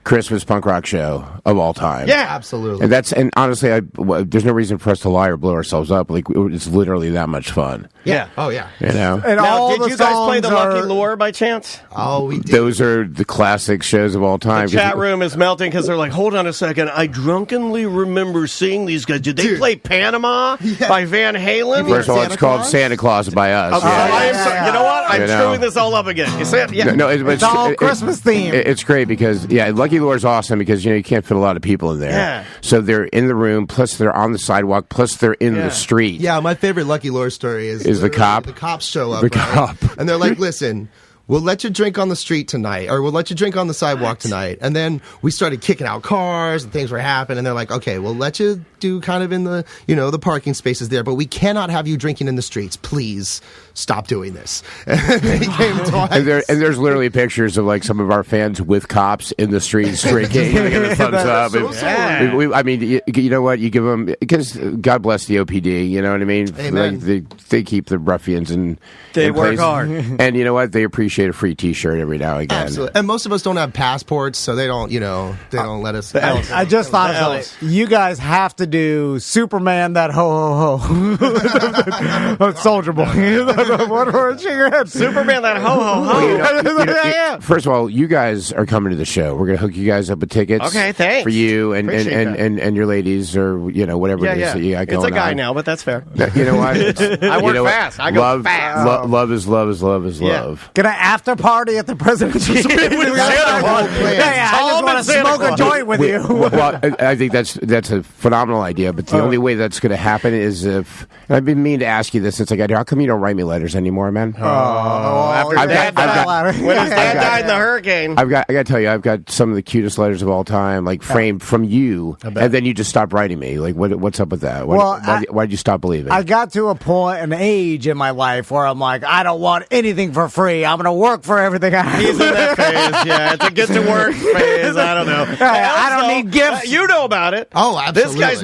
Christmas punk rock show of all time. Yeah, absolutely. And honestly, there's no reason for us to lie or blow ourselves up. Like, it's literally that much fun. Yeah. Oh yeah. You know. And now, did you guys play the Lucky Lure by chance? Oh, we did. Those are the classic shows of all time. The chat room is melting because they're like, hold on a second. I drunkenly remember seeing these guys. Did they play Panama by Van Halen? First of all, it's called Santa Claus by us. You know what? I'm screwing this all up again. You see it? Yeah. No, it's all Christmas themed. It's great because, Lucky Lure is awesome because, you can't fit a lot of people in there. Yeah. So they're in the room, plus they're on the sidewalk, plus they're in the street. Yeah, my favorite Lucky Lure story is the cop. The cops show up. The cop. And they're like, listen, we'll let you drink on the street tonight, or we'll let you drink on the sidewalk tonight. And then we started kicking out cars and things were happening. And they're like, okay, we'll let you do kind of in the, the parking spaces there, but we cannot have you drinking in the streets. Please stop doing this. And they came twice. And there's literally pictures of like some of our fans with cops in the streets drinking, giving a thumbs up. I mean, you know what? You give them, because God bless the OPD. You know what I mean? Amen. Like they keep the ruffians in. They in work place. hard, and you know what? They appreciate appreciate a free T-shirt every now and again. Absolutely. And most of us don't have passports, so they don't, they don't let us. I just thought of something. You guys have to do Superman that ho ho ho. Soldier Boy. What shake your head? Superman that ho ho ho. First of all, you guys are coming to the show. We're going to hook you guys up with tickets. Okay, thanks. For you and your ladies or whatever it is that you got going on. It's a guy now, but that's fair. You know what? I work fast. I go fast. Love is love is love is love. Get an after party at the presidential suite. Hey, I just want to smoke a joint with you. Well, I think that's a phenomenal idea, but the only way that's going to happen is if, and I've been meaning to ask you this since I got here, how come you don't write me letters anymore, man? After Dad died. When his dad died in the hurricane. I got to tell you, I've got some of the cutest letters of all time, like framed from you, and then you just stopped writing me. Like, what's up with that? Why did you stop believing? I got to a point, an age in my life where I'm like, I don't want anything for free. I'm going to work for everything I have. He's in that phase, yeah. It's a get to work phase. I don't know. I don't need gifts. You know about it. Oh, absolutely. This guy's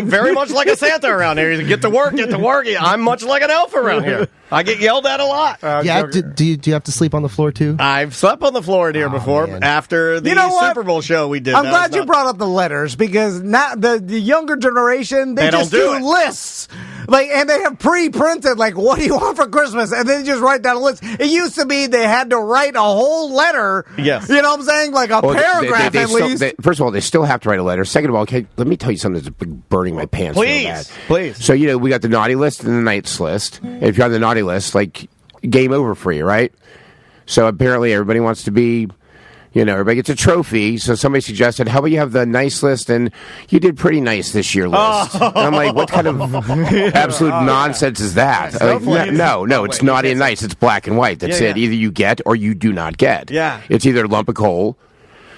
very much like a Santa around here. He's get to work, get to work. I'm much like an elf around here. I get yelled at a lot. Do you have to sleep on the floor too? I've slept on the floor here before. Man. After the Super Bowl show we did. I'm glad you brought up the letters because now the younger generation they just do lists. And they have pre-printed, what do you want for Christmas? And then just write down a list. It used to be they had to write a whole letter. Yes. You know what I'm saying? Like a paragraph at least. First of all, they still have to write a letter. Second of all, let me tell you something that's burning my pants. Please. So, we got the naughty list and the nice list. If you're on the naughty list, game over for you, right? So apparently everybody wants to be... everybody gets a trophy. So somebody suggested, how about you have the nice list and you did pretty nice this year list. And I'm like, what kind of absolute nonsense is that? No, it's naughty and nice. It's black and white. That's it. Either you get or you do not get. Yeah. It's either a lump of coal,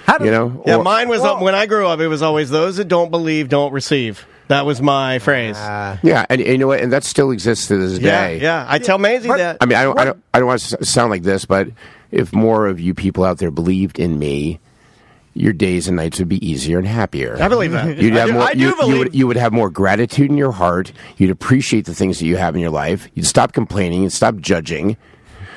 mine was, when I grew up, it was always those that don't believe, don't receive. That was my phrase. Yeah, and you know what? And that still exists to this day. Yeah. I tell Maisie that. I mean, I don't want to sound like this, but if more of you people out there believed in me, your days and nights would be easier and happier. I believe that. You'd have more. You would have more gratitude in your heart. You'd appreciate the things that you have in your life. You'd stop complaining and stop judging.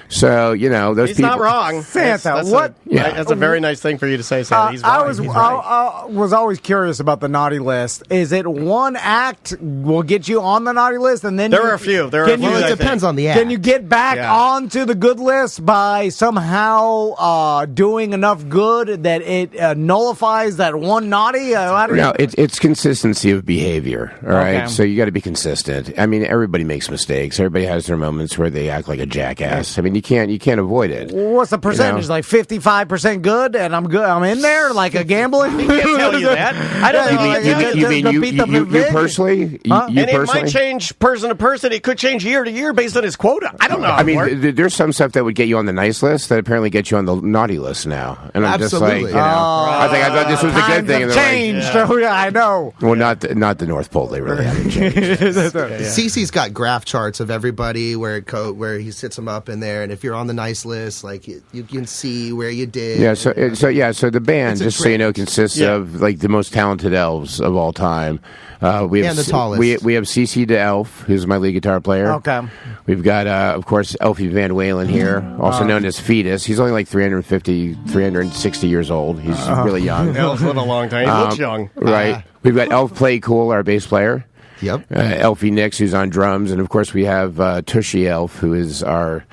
So those he's people. not wrong, Santa. That's a very nice thing for you to say, Santa. He's right. I was always curious about the naughty list. Is it one act will get you on the naughty list, and then there are a few. It depends on the act. Can you get back onto the good list by somehow doing enough good that it nullifies that one naughty? No, it's consistency of behavior. All right, so you got to be consistent. I mean, everybody makes mistakes. Everybody has their moments where they act like a jackass. I mean, you can't avoid it. What's the percentage? Like 55% good, and I'm good. I'm in there like a gambling. He can't tell you that. I don't know. You mean you personally? And it might change person to person. It could change year to year based on his quota. I don't know. I mean, there's some stuff that would get you on the nice list that apparently gets you on the naughty list now. And I'm just like, I thought this was a good thing. And changed. I know. Well, not the North Pole. They really haven't changed. Cece's got graph charts of everybody where he sits them up in there. And if you're on the nice list, you can see where you did. Yeah, so the band, just so you know, consists of the most talented elves of all time. We have the tallest. We have CC the Elf, who's my lead guitar player. Okay. We've got, of course, Elfie Van Walen here, also known as Fetus. He's only 360 years old. He's really young. Elf's lived a long time. He looks young. Right. We've got Elf Play Cool, our bass player. Yep. Elfie Nix, who's on drums. And, of course, we have Tushy Elf, who is our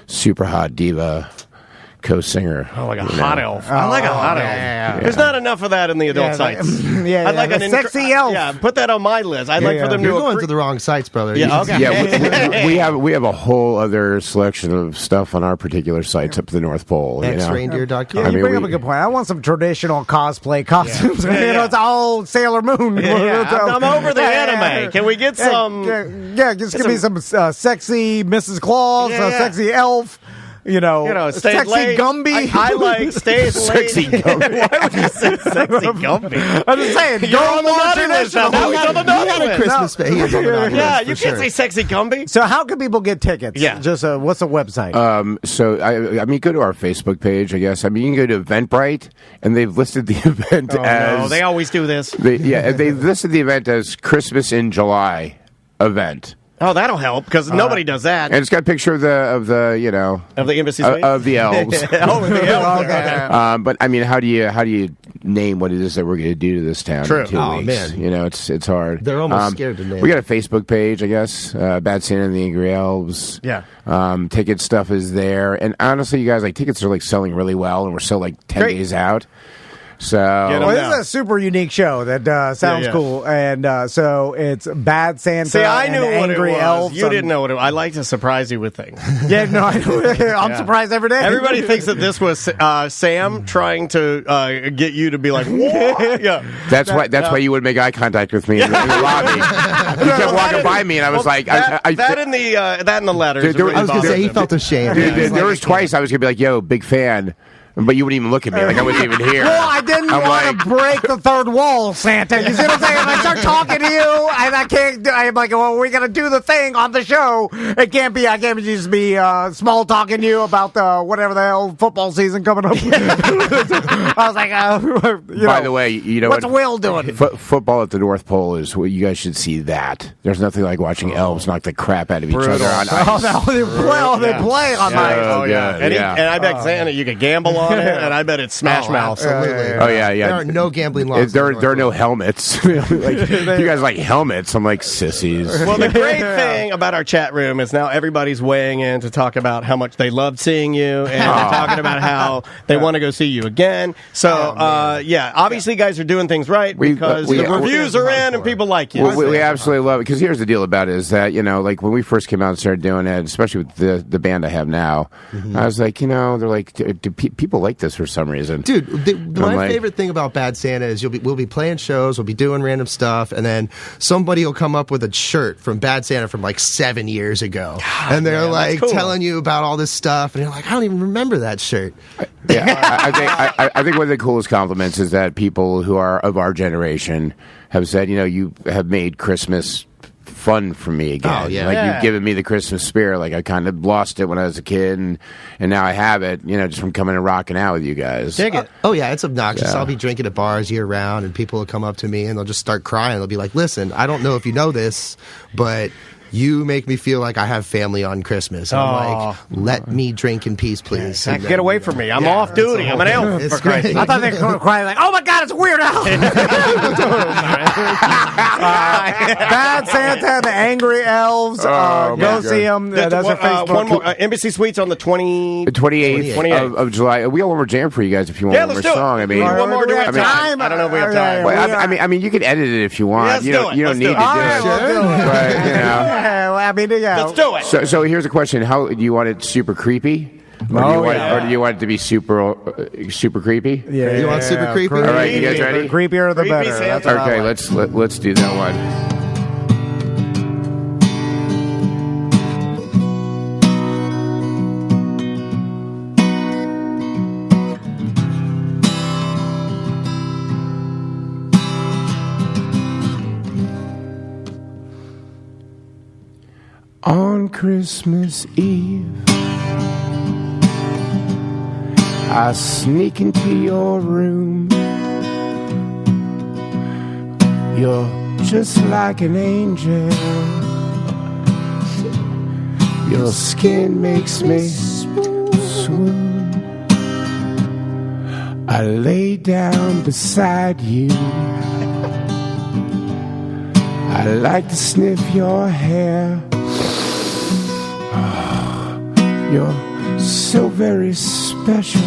super hot diva co-singer. Oh, like a hot elf. I like a hot elf. Yeah. There's not enough of that in the adult sites. I'd like a sexy elf. Yeah, put that on my list. I'd like for them to. You're going to the wrong sites, brother. Yeah, okay. Yeah, we have a whole other selection of stuff on our particular sites up to the North Pole. Xreindeer.com. Yeah, you bring up a good point. I want some traditional cosplay costumes. It's all Sailor Moon. I'm over the anime. Can we get some? Just give me some sexy Mrs. Claus, sexy elf. Sexy late. Gumby. I like stay late. Sexy Gumby. Why would you say sexy Gumby? I'm just saying. You're on the naughty list now. Now he's on the naughty list. Christmas he is on the naughty list. Yeah, you can't say sexy Gumby. So how can people get tickets? Yeah. Just what's the website? So I mean, go to our Facebook page, I guess. I mean, you can go to Eventbrite, and they've listed the event as. No, they always do this. They've listed the event as Christmas in July event. Oh, that'll help because nobody does that. And it's got a picture of the you know of the embassy suite? Of the elves. Oh, the elves. Okay. But I mean, how do you name what it is that we're going to do to this town True. in 2 weeks? Man. You know, it's hard. They're almost scared to name. We got a Facebook page, I guess. Bad Santa and the Angry Elves. Yeah. Ticket stuff is there, and honestly, you guys, like tickets are like selling really well, and we're still like 10 Great. days out. So this is a super unique show that sounds cool, and so it's Bad Santa. See, I knew and what it Angry was. Elves. You didn't know what it was. I like to surprise you with things. Yeah, no, I'm surprised every day. Everybody thinks that this was Sam trying to get you to be like, what? Yeah. that's why you would make eye contact with me in the lobby. You kept walking by me, and I was like, that in the letters. Dude, I was going to say, he felt ashamed. there was twice I was gonna be like, "Yo, big fan," but you wouldn't even look at me like I wasn't even here. Well, I didn't want to break the third wall, Santa. You see what I'm saying? If I start talking to you, and I can't. I'm like, well, we're gonna do the thing on the show. I can't just be small talking to you about whatever the hell football season coming up. I was like, by the way, you know what's what? Will doing? Football at the North Pole is what you guys should see. That there's nothing like watching elves knock the crap out of each other on ice. They play on ice. Oh, yeah. And I bet Santa, you could gamble on it, and I bet it's Smash Mouth. Absolutely. Oh yeah. There are no gambling laws. There are no helmets. Like, you guys like helmets? I'm like sissies. Well, the great thing about our chat room is now everybody's weighing in to talk about how much they loved seeing you, and they're talking about how they want to go see you again. So, obviously, you guys are doing things right because the reviews are in and people like you. We absolutely love it because here's the deal about it is that like when we first came out and started doing it, especially with the band I have now, I was like, they're like, do people like this for some reason? Dude, my favorite thing about Bad Santa is we'll be playing shows, we'll be doing random stuff, and then somebody will come up with a shirt from Bad Santa from like 7 years ago, and they're cool. telling you about all this stuff, and you're like, I don't even remember that shirt. I think one of the coolest compliments is that people who are of our generation have said, you have made Christmas fun for me again. You've given me the Christmas spirit. Like I kind of lost it when I was a kid, and now I have it. Just from coming and rocking out with you guys. Dig it. It's obnoxious. I'll be drinking at bars year round, and people will come up to me and they'll just start crying. They'll be like, "Listen, I don't know if you know this, but you make me feel like I have family on Christmas." And I'm like, let me drink in peace, please. Get away from me. I'm off duty. I'm an elf. It's for Christ's great. sake. I thought they were going to cry like, "Oh my God, it's Weird Al!" Bad Santa and the Angry Elves. Go see them. That's our Facebook. One more. Embassy Suites on the 28th of July. We got one more jam for you guys if you want one more song. I mean, one more. Do we have time? I don't know if we have time. I mean, you can edit it if you want. You don't need to do it. Let's do it. So here's a question: how do you want it? Super creepy? Or do you want it to be super creepy? Yeah, you want super creepy? All right, you guys ready? Creepier the better. That's okay, let's do that one. On Christmas Eve, I sneak into your room. You're just like an angel. Your skin makes me swoon. I lay down beside you. I like to sniff your hair. You're so very special.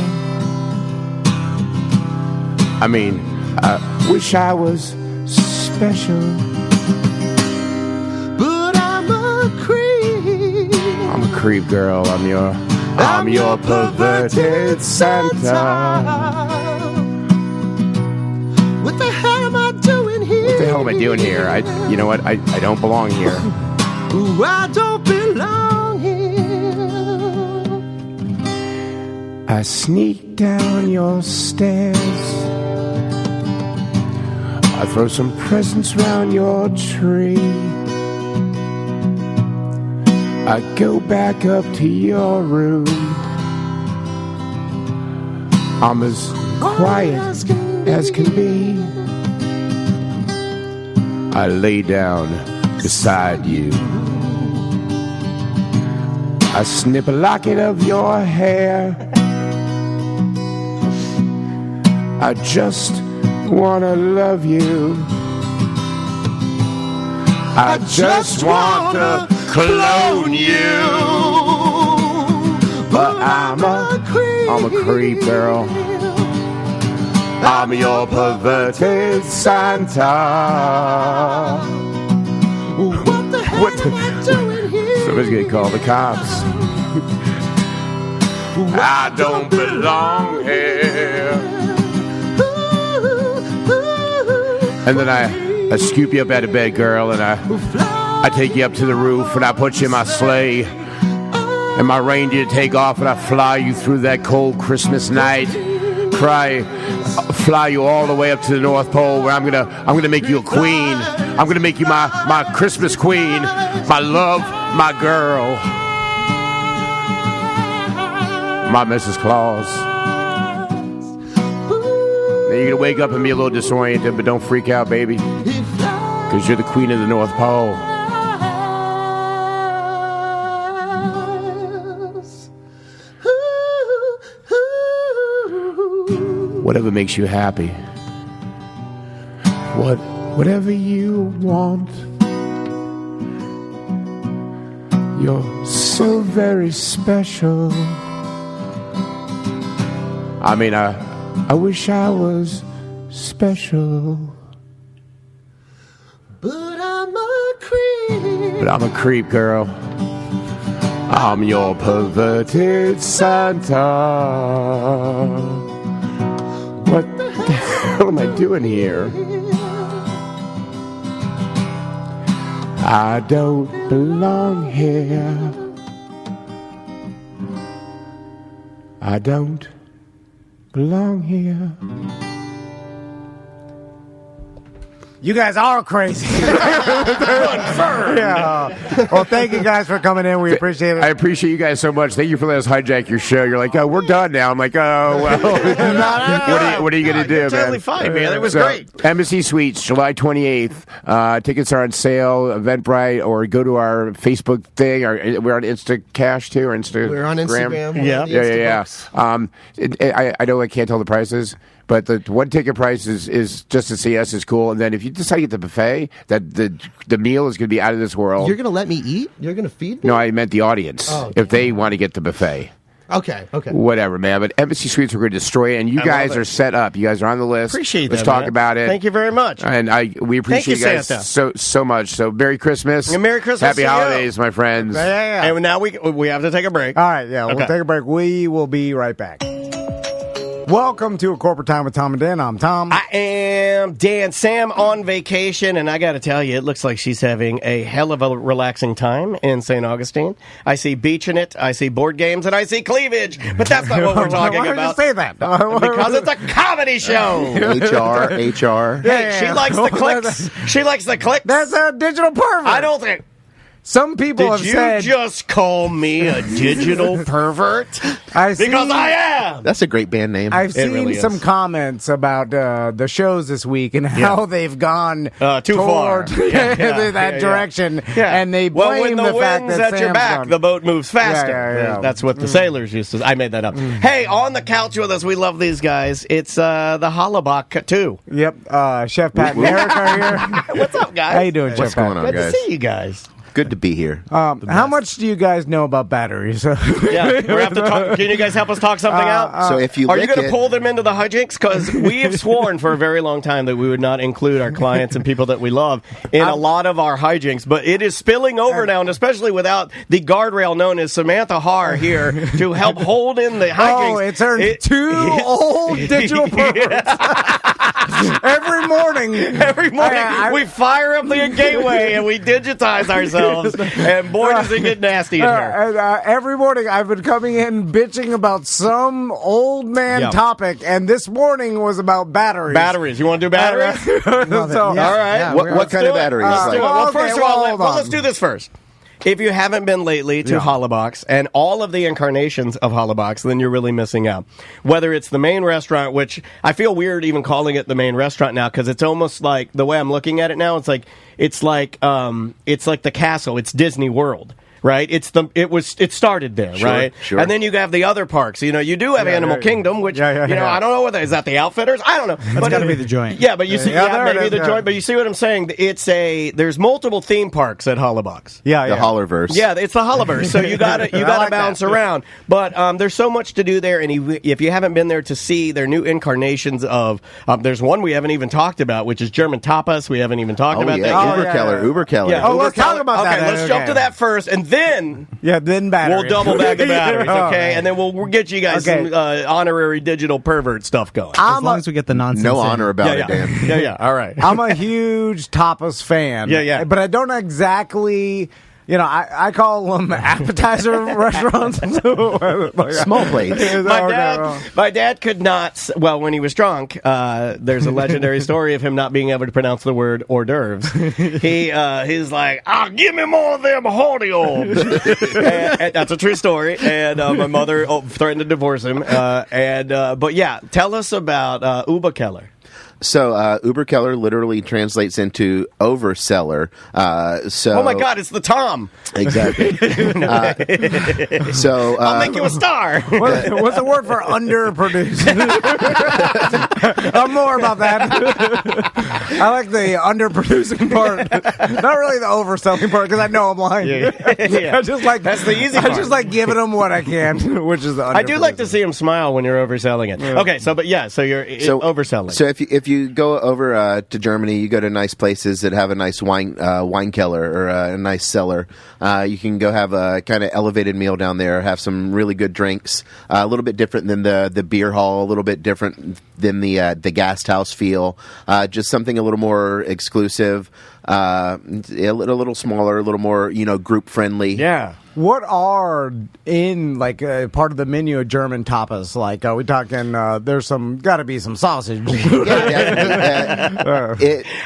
I mean, I wish I was special. But I'm a creep. I'm a creep, girl. I'm your perverted Santa. What the hell am I doing here? What the hell am I doing here? You know what? I don't belong here. Ooh, I don't belong here. I sneak down your stairs. I throw some presents round your tree. I go back up to your room. I'm as quiet as can be. I lay down beside you. I snip a locket of your hair. I just wanna love you. I just want to clone you. But I'm a creep, girl. I'm your perverted Santa. What the hell am I doing here? Somebody's gonna call the cops. I don't belong here. And then I scoop you up out of bed, girl, and I take you up to the roof, and I put you in my sleigh, and my reindeer take off, and I fly you through that cold Christmas night. Fly you all the way up to the North Pole, where I'm gonna make you a queen. I'm gonna make you my Christmas queen, my love, my girl, my Mrs. Claus. Then you're gonna wake up and be a little disoriented, but don't freak out, baby, because you're the queen of the North Pole. Whatever makes you happy. Whatever you want. You're so very special. I mean, I wish I was special. But I'm a creep. But I'm a creep, girl. I'm your perverted Santa. What the hell am I doing here? I don't belong here. I don't belong here. You guys are crazy. Yeah. Well, thank you guys for coming in. We appreciate it. I appreciate you guys so much. Thank you for letting us hijack your show. You're like, oh, we're done now. I'm like, oh, well. What are you going to do, man? Totally fine, man. It was great. Embassy Suites, July 28th. Tickets are on sale, Eventbrite, or go to our Facebook thing. We're on Instacash, too, or Instagram. We're on Instagram. Yeah. I know I can't tell the prices. But the one ticket price is just to see us is cool. And then if you decide to get the buffet, that the meal is going to be out of this world. You're going to let me eat? You're going to feed me? No, I meant the audience. Oh, okay. If they want to get the buffet. Okay. Whatever, man. But Embassy Suites are going to destroy it. And you guys are set up. You guys are on the list. Appreciate that. Let's talk about it. Thank you very much. And we appreciate you guys so much. So Merry Christmas. And Merry Christmas. Happy holidays, my friends. Yeah. And now we have to take a break. All right, yeah. We'll take a break. We will be right back. Welcome to A Corporate Time with Tom and Dan. I'm Tom. I am Dan. Sam on vacation, and I got to tell you, it looks like she's having a hell of a relaxing time in St. Augustine. I see beach in it, I see board games, and I see cleavage, but that's not what we're talking about. Why would you say that? Because it's a comedy show. HR. Hey, she likes the clicks. She likes the clicks. That's a digital pervert. I don't think... Some people have said... Did you just call me a digital pervert? Because I am! That's a great band name. I've seen some comments about the shows this week and how they've gone too far that direction. Yeah. And they blame when the fact wind's that at your back, the boat moves faster. Yeah. That's what the sailors used to say. I made that up. Hey, on the couch with us, we love these guys. It's the Hollaback 2. Yep. Chef Pat and Eric are here. What's up, guys? How you doing, What's Chef Pat? going on, Good guys? to see you guys. Good to be here. How much do you guys know about batteries? Yeah, we have to talk. Can you guys help us talk something out? So if you are you going to pull them into the hijinks? Because we have sworn for a very long time that we would not include our clients and people that we love in a lot of our hijinks. But it is spilling over now, and especially without the guardrail known as Samantha Har here to help hold in the hijinks. Oh, it turned two old digital perverts. Every morning, we fire up the gateway and we digitize ourselves. And boy, does it get nasty in here. Every morning, I've been coming in bitching about some old man topic, and this morning was about batteries. Batteries. You want to do batteries? All right. Yeah, what kind of batteries? First of all, let's do this first. If you haven't been lately to Hollabox and all of the incarnations of Hollabox, then you're really missing out. Whether it's the main restaurant, which I feel weird even calling it the main restaurant now because it's almost like the way I'm looking at it now. It's like the castle. It's Disney World. right? It started there, right? Sure. And then you have the other parks. You do have Animal Kingdom, which I don't know whether is that the Outfitters. I don't know. That's got to be the joint. Yeah, but you see, maybe the joint. But you see what I'm saying? There's multiple theme parks at Hollybox. The Hollerverse. Yeah, it's the Holliverse. So you gotta bounce around. But there's so much to do there, and if you haven't been there to see their new incarnations of, there's one we haven't even talked about, which is German tapas. We haven't even talked about that. Uberkeller. Yeah, let's talk about that. Okay, let's jump to that first, and then batteries. we'll double back the batteries, okay? And then we'll get you guys some honorary digital pervert stuff going. As long as we get the nonsense. No honor about it, Dan. Yeah. All right. I'm a huge tapas fan. Yeah. But I don't exactly. I call them appetizer restaurants. Small plates. My dad could not. Well, when he was drunk, there's a legendary story of him not being able to pronounce the word hors d'oeuvres. He's like, give me more of them hors d'oeuvres. and that's a true story. And my mother threatened to divorce him. But yeah, tell us about Uberkeller. So Uberkeller literally translates into overseller. Oh my God, it's the Tom. Exactly. So I'll make you a star. What's the word for underproduced? More about that. I like the underproducing part, not really the overselling part, because I know I'm lying. Yeah. I just like that's the easy part. I just like giving them what I can, which is the I do like to see them smile when you're overselling it. Yeah. Okay, so you're overselling. So if you go over to Germany, you go to nice places that have a nice wine keller or a nice cellar. You can go have a kind of elevated meal down there, have some really good drinks, a little bit different than the beer hall, a little bit different than the Gasthaus feel, just something a little more exclusive, a little smaller, a little more group friendly. Yeah. What are in part of the menu of German tapas? Like, are we talking? There's got to be some sausage.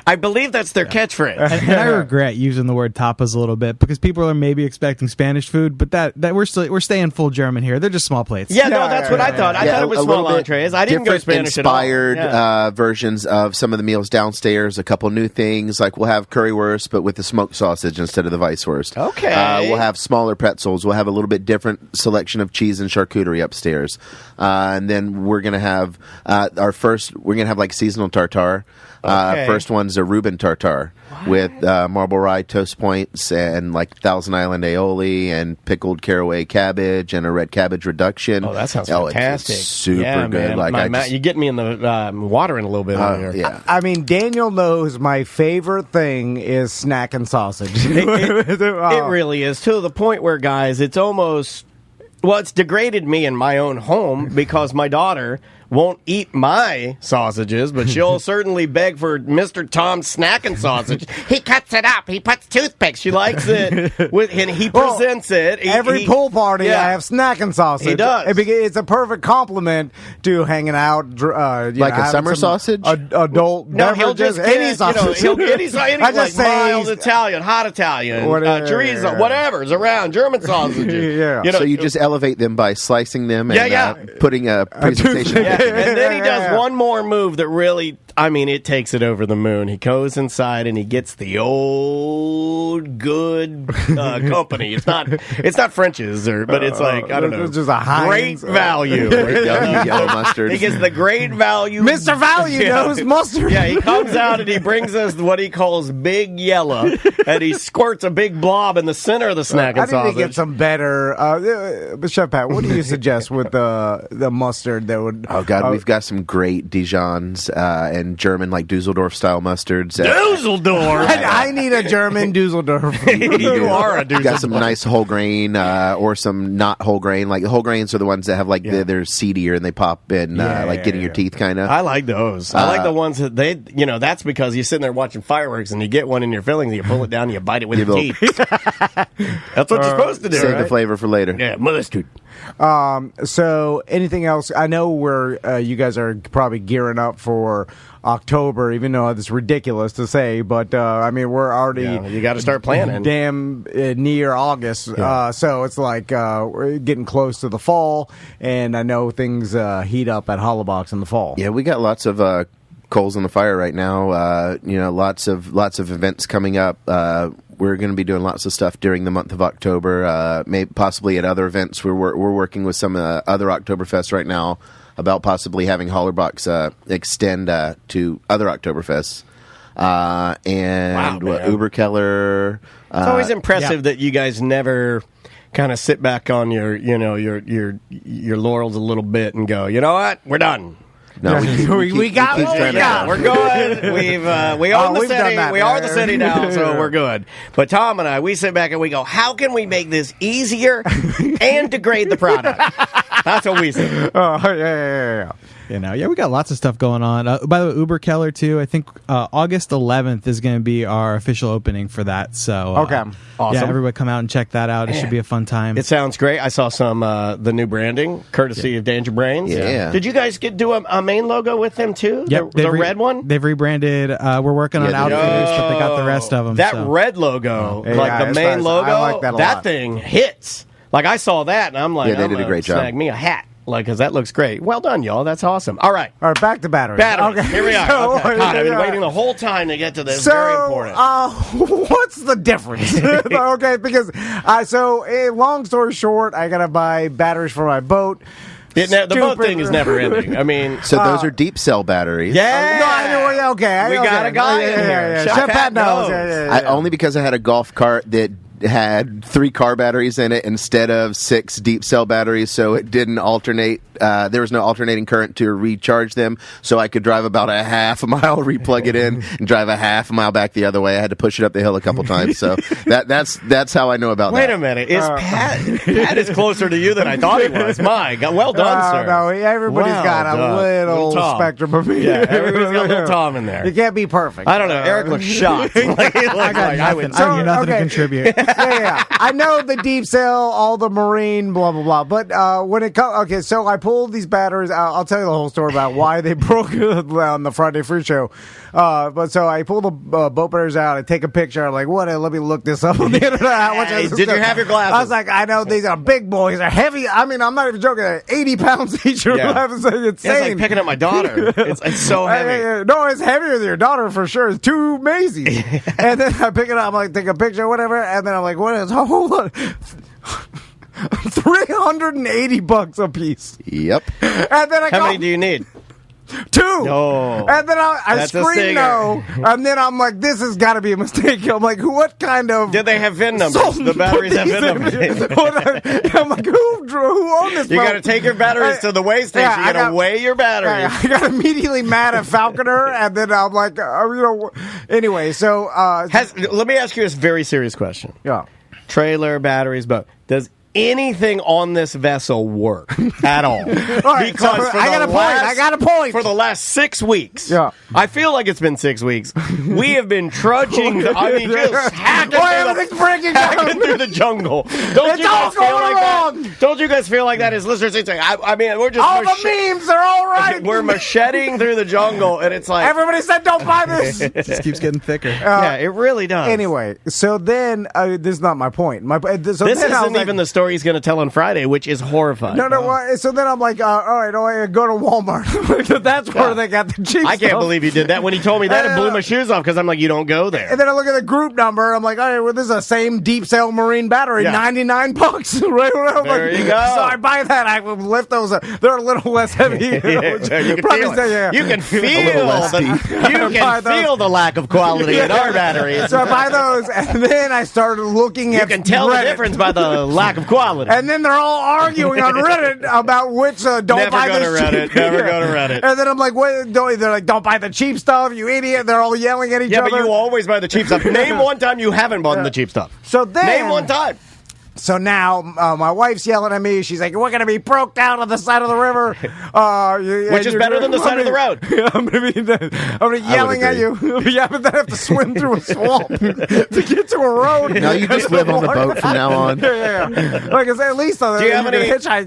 I believe that's their catchphrase. And I regret using the word tapas a little bit because people are maybe expecting Spanish food, but that we're staying full German here. They're just small plates. Yeah, no, that's what I thought. I thought it was small entrees. I didn't go Spanish inspired at all. Versions of some of the meals downstairs. A couple new things, like we'll have currywurst, but with the smoked sausage instead of the Weisswurst. Okay. We'll have smaller pretzels. We'll have a little bit different selection of cheese and charcuterie upstairs, and then we're gonna have We're gonna have like seasonal tartare. First one's a Reuben tartare with marble rye toast points and like Thousand Island aioli and pickled caraway cabbage and a red cabbage reduction. Oh, that sounds fantastic! It's super good. Man. You get me in the watering a little bit over here. Yeah. I mean, Daniel knows my favorite thing is snack and sausage. It really is, to the point where, guys, it's almost... Well, it's degraded me in my own home because my daughter won't eat my sausages, but she'll certainly beg for Mr. Tom's snacking sausage. He cuts it up. He puts toothpicks. She likes it, and he presents it. Every pool party, I have snacking sausage. He does. It's a perfect compliment to hanging out. Like a summer sausage? Adult no, he'll just get any sausage. He'll get any I just say mild Italian, hot Italian, chorizo, whatever's around, German sausages. So you just elevate them by slicing them and putting a presentation. And then he does one more move that really, it takes it over the moon. He goes inside and he gets the old good company. It's not French's, but it's like, I don't know, it's just a great value. Yellow mustard. He gets the great value. Mr. Value knows mustard. Yeah, he comes out and he brings us what he calls big yellow, and he squirts a big blob in the center of the snack and sausage. I need to get some better. Chef Pat, what do you suggest with the mustard that would... Oh, God, we've got some great Dijons and German, like Dusseldorf style mustards. Dusseldorf? I need a German Dusseldorf. You are a Dusseldorf. Got some nice whole grain or some not whole grain. Like whole grains are the ones that have they're seedier and they pop in getting your teeth kind of. I like those. I like the ones that that's because you're sitting there watching fireworks and you get one in your fillings, you pull it down and you bite it with your teeth. That's what you're supposed to do. Save the flavor for later. Yeah, mustard. So anything else? I know you guys are probably gearing up for October, even though it's ridiculous to say, but we're already you got to start planning. Damn near August, so it's like we're getting close to the fall, and I know things heat up at Hollybox in the fall. Yeah, we got lots of coals in the fire right now. Lots of events coming up. We're going to be doing lots of stuff during the month of October, maybe possibly at other events. We're working with some other Oktoberfests right now about possibly having Hollerbox extend to other Oktoberfests. Uberkeller. It's always impressive that you guys never kind of sit back on your laurels a little bit and go, you know what, we're done. No, we got what we got. We're good. We own the city. We are the city now, so we're good. But Tom and I, we sit back and we go, how can we make this easier and degrade the product? That's what we say. Oh, yeah. We got lots of stuff going on. By the way, Uberkeller too. I think August 11th is going to be our official opening for that. So okay, awesome. Yeah, everybody come out and check that out. It should be a fun time. It sounds great. I saw some the new branding, courtesy of Danger Brains. Yeah. Did you guys do a main logo with them too? Yep, the red one. They've rebranded. We're working on Outfitters, but they got the rest of them. That red logo, like the main logo, I like that thing hits. Like I saw that and I'm like, they did a great job. Snag me a hat. Because that looks great. Well done, y'all. That's awesome. All right, back to batteries. Okay. Here we are. Okay. God, I've been waiting the whole time to get to this. So, very important. What's the difference? Okay, because long story short, I gotta buy batteries for my boat. The boat thing is never ending. I mean, so those are deep cell batteries. Yeah. We got a guy in here. Chef Pat knows. Only because I had a golf cart that had 3 car batteries in it instead of 6 deep cell batteries, so it didn't alternate. There was no alternating current to recharge them, so I could drive about a half a mile, replug it in, and drive a half a mile back the other way. I had to push it up the hill a couple times, so that's how I know about that. Wait a minute, Pat is closer to you than I thought he was. My God, well done, sir. No, everybody's got a little spectrum of me. Yeah, everybody's got a little Tom in there. You can't be perfect. I don't know. Eric looks shocked. I got nothing to contribute. Yeah. I know the deep cell, all the marine, blah blah blah. But when it comes, so I pulled these batteries. I'll tell you the whole story about why they broke on the Friday Fruit Show. But so I pull the boat batteries out. I take a picture. I'm like, what? Let me look this up on the internet. How much did you have your glasses? I was like, I know these are big boys. They're heavy. I mean, I'm not even joking. They're 80 pounds each. It's insane. It's like picking up my daughter. It's so heavy. No, it's heavier than your daughter for sure. It's too amazing. And then I pick it up. I'm like, take a picture, whatever. And then I'm like, what is? Hold on. $380 a piece. Yep. And then how many do you need? 2. No. And then I scream no. And then I'm like, this has got to be a mistake. I'm like, what kind of... Did they have VIN numbers? The batteries have VIN numbers. I'm like, who owned this? You got to take your batteries to the weigh station. You got to weigh your batteries. I got immediately mad at Falconer, and then I'm like, anyway, so... let me ask you a very serious question. Yeah. Trailer, batteries, boat. Does anything on this vessel work at all? All right, because I got a point. For the last 6 weeks, I feel like it's been 6 weeks. We have been trudging. Just hacking through the jungle. Don't you guys feel like that? Don't you guys feel like that as listeners? I mean, we're just all the memes. They're all right. We're macheting through the jungle, and it's like everybody said, "Don't buy this." It just keeps getting thicker. Yeah, it really does. Anyway, so then this is not my point. This isn't even the story he's going to tell on Friday, which is horrifying. No. So then I'm like, all right, I go to Walmart. That's where they got the cheap I can't believe he did that. When he told me that, it blew my shoes off because I'm like, you don't go there. And then I look at the group number. I'm like, all right, well, this is the same deep cell marine battery, $99. Right? There you go. So I buy that. I lift those up. They're a little less heavy. You can feel the lack of quality in our batteries. So I buy those, and then I started looking at. You can tell the difference by the lack of quality. And then they're all arguing on Reddit about which don't buy this cheap. Never go to Reddit. And then I'm like, they're like, don't buy the cheap stuff, you idiot. They're all yelling at each other. Yeah, but you always buy the cheap stuff. Name one time you haven't bought the cheap stuff. So then, name one time. So now my wife's yelling at me. She's like, we're going to be broke down on the side of the river. Which is better than the side of the road. I'm going to be yelling at you. Yeah, but then I have to swim through a swamp to get to a road. No, you just live on the boat from now on. Yeah. Like I said, at least on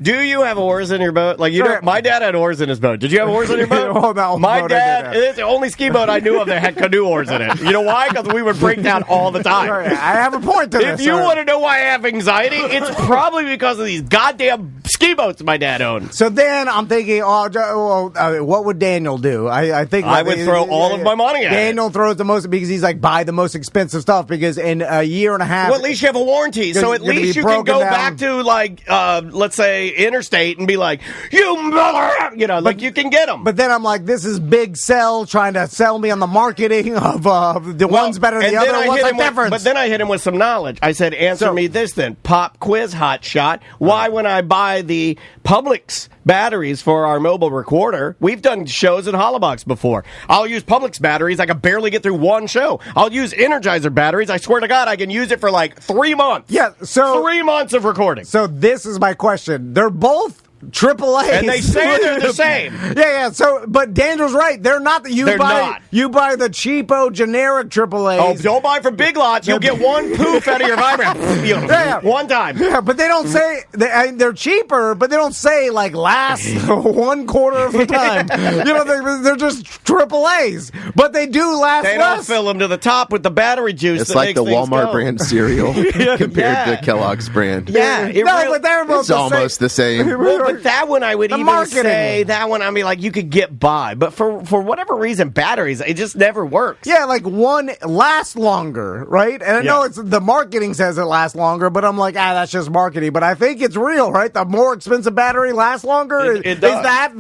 do you have oars in your boat? Like my dad had oars in his boat. Did you have oars in your boat? My dad, it's the only ski boat I knew of that had canoe oars in it. You know why? Because we would break down all the time. I have a point to this. If you want to know why I have anxiety anxiety? It's probably because of these goddamn ski boats my dad owns. So then I'm thinking, what would Daniel do? I think I would throw all of my money at it. Daniel throws the most because he's like, buy the most expensive stuff because in a year and a half. Well, at least you have a warranty, so at least you can go back to like, let's say Interstate and be like, you mother, like you can get them. But then I'm like, this is Big Sell trying to sell me on the marketing of the one's better than the other. What's the difference? But then I hit him with some knowledge. I said, answer me this then. Pop quiz hot shot. Why when I buy the Publix batteries for our mobile recorder, we've done shows in Holobox before. I'll use Publix batteries. I can barely get through one show. I'll use Energizer batteries. I swear to God, I can use it for like 3 months. Yeah, so 3 months of recording. So this is my question. They're both AAA, and they say they're the same. Yeah. So, but Daniel's right. They're not. They're not. You buy the cheapo generic AAAs. Oh, don't buy from Big Lots. You'll get one poof out of your vibrator. One time. Yeah, but they don't say they're cheaper. But they don't say like last 1/4 of the time. They're just AAAs. But they do last. They don't fill them to the top with the battery juice. It's like the Walmart brand cereal compared to Kellogg's brand. Yeah, but they're both almost the same. But that one I would even say, that one I mean, like, you could get by. But for whatever reason, batteries, it just never works. Yeah, like one lasts longer, right? And I know it's the marketing says it lasts longer, but I'm like, that's just marketing. But I think it's real, right? The more expensive battery lasts longer. It does. Is that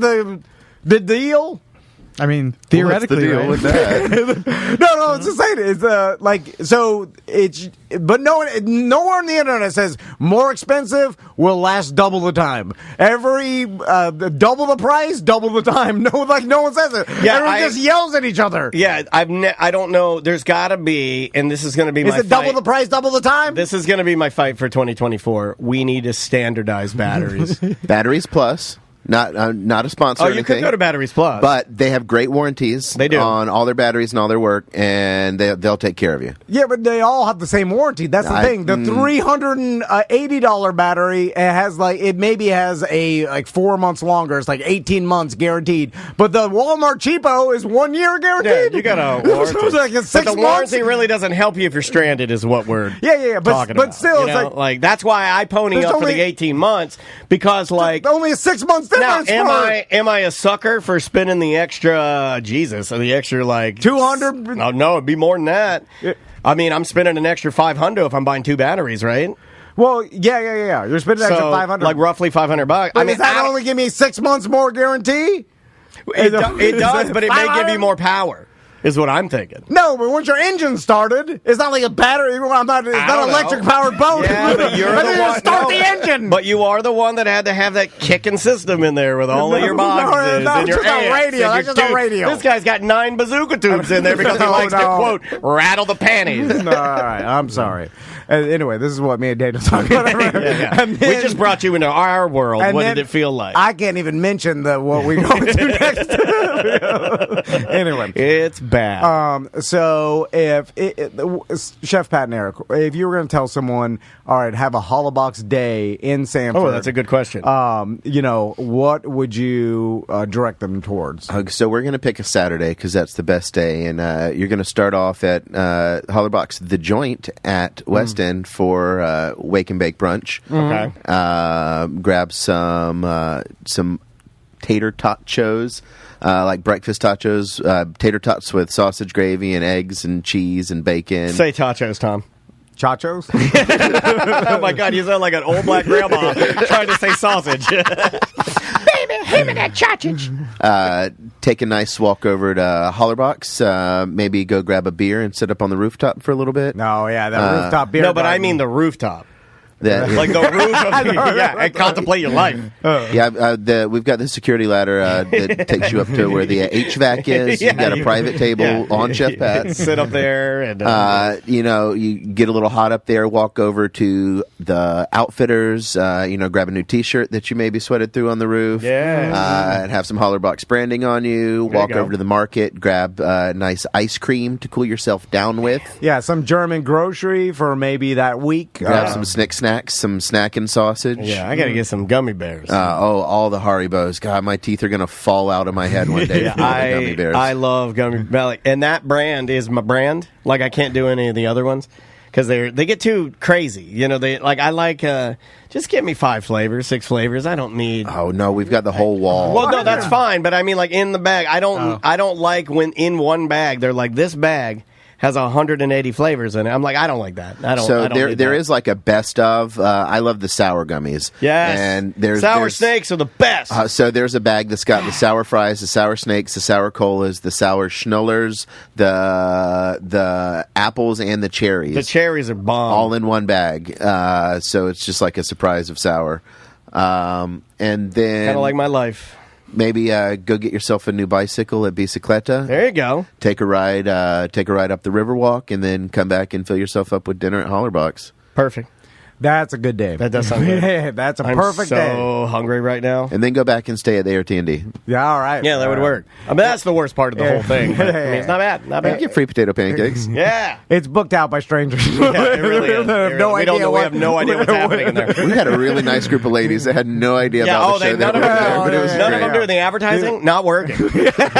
the deal? I mean, theoretically, deal with that? No, it's just saying it's like so. It's but nowhere on the internet says more expensive will last double the time. Every double the price, double the time. No one says it. Yeah, everyone just yells at each other. Yeah, I don't know. There's got to be, and this is going to be. Is it double the price, double the time? This is going to be my fight for 2024. We need to standardize batteries. Batteries Plus. Not a sponsor. Oh, or you anything, could go to Batteries Plus, but they have great warranties. They do on all their batteries and all their work, and they'll take care of you. Yeah, but they all have the same warranty. That's the thing. The $380 battery it maybe has a like 4 months longer. It's like 18 months guaranteed. But the Walmart cheapo is 1 year guaranteed. Yeah, you got a warranty. So it's like 6 but the months. warranty really doesn't help you if you're stranded, is what we're talking about. Still, it's like that's why I pony up for the 18 months because like only a 6 months difference. Now, am I a sucker for spending the extra the extra like 200? No, it'd be more than that. I mean, I'm spending an extra $500 if I'm buying 2 batteries, right? Well, yeah. You're spending an extra $500, like roughly $500. But I mean, does that only give me 6 months more guarantee? It does, but it may give you more power. Is what I'm thinking. No, but once your engine started, it's not like a battery. It's not an electric powered boat. Yeah, but you're the one. Start the engine. But you are the one that had to have that kicking system in there with all of your boxes and your amps. That's just a radio. This guy's got 9 bazooka tubes in there because he likes to quote rattle the panties. No, all right, I'm sorry. Anyway, this is what me and Daniel talk about. Yeah. We just brought you into our world. What did it feel like? I can't even mention what we're going to next. Anyway, it's bad. So if Chef Pat and Eric, if you were going to tell someone, all right, have a Holobox day in Sanford. Oh, that's a good question. What would you direct them towards? So we're going to pick a Saturday because that's the best day, and you're going to start off at Holobox The Joint at West End for wake and bake brunch. Okay. Grab some tater tachos. Like breakfast tachos, tater tots with sausage gravy and eggs and cheese and bacon. Say tachos, Tom. Chachos? Oh my God, you sound like an old black grandma trying to say sausage. Baby, hand me that sausage. Take a nice walk over to Hollerbox. Maybe go grab a beer and sit up on the rooftop for a little bit. No, yeah, that rooftop beer. No, but I mean the rooftop. Like the roof of and contemplate your life. We've got the security ladder that takes you up to where the HVAC is. You've got a private table on Chef Pat. Sit up there and you get a little hot up there. Walk over to the Outfitters. Grab a new T-shirt that you maybe sweated through on the roof. Yeah, and have some Hollerbox branding on you. Walk over to the market. Grab nice ice cream to cool yourself down with. Yeah, some German grocery for maybe that week. Grab some snacks, some snacking sausage. Yeah, I got to get some gummy bears. All the Haribos. God, my teeth are going to fall out of my head one day. Gummy bears. I love gummy bears. And that brand is my brand. Like, I can't do any of the other ones. because they get too crazy. You know, just give me 5 flavors, 6 flavors. I don't need. Oh no, we've got the whole wall. Well, no, that's fine. But I mean, like in the bag, I don't like when in one bag they're like, this bag has 180 flavors in it. I'm like, I don't like that. I don't. So I don't there is like a best of. I love the sour gummies. Yes, and there's sour snakes are the best. So there's a bag that's got the sour fries, the sour snakes, the sour colas, the sour schnullers, the apples, and the cherries. The cherries are bomb, all in one bag. So it's just like a surprise of sour. And then kind of like my life. Maybe go get yourself a new bicycle at Bicicleta. There you go. Take a ride up the Riverwalk, and then come back and fill yourself up with dinner at Hollerbox. Perfect. That's a good day. That does sound good. Yeah, that's a perfect day. I'm so hungry right now. And then go back and stay at the AirTND. Yeah, all right. Yeah, that would work. I mean, that's the worst part of the whole thing. But, I mean, it's not bad. Not bad. You get free potato pancakes. Yeah. It's booked out by strangers. Yeah, it really is. We have no idea what's happening in there. We had a really nice group of ladies that had no idea about the show. None of them doing the advertising. Not working.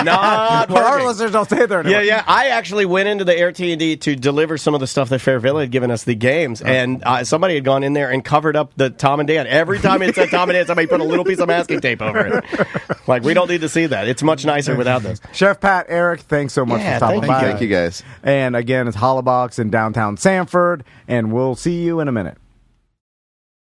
Not working. Our listeners don't stay there anymore. Yeah. I actually went into the AirTND to deliver some of the stuff that Fairville had given us the games, and somebody had gone in there and covered up the Tom and Dan. Every time it said Tom and Dan, somebody put a little piece of masking tape over it. Like, we don't need to see that. It's much nicer without this. Chef Pat, Eric, thanks so much for stopping by. Thank you, guys. And again, it's Hollerbox in downtown Sanford, and we'll see you in a minute.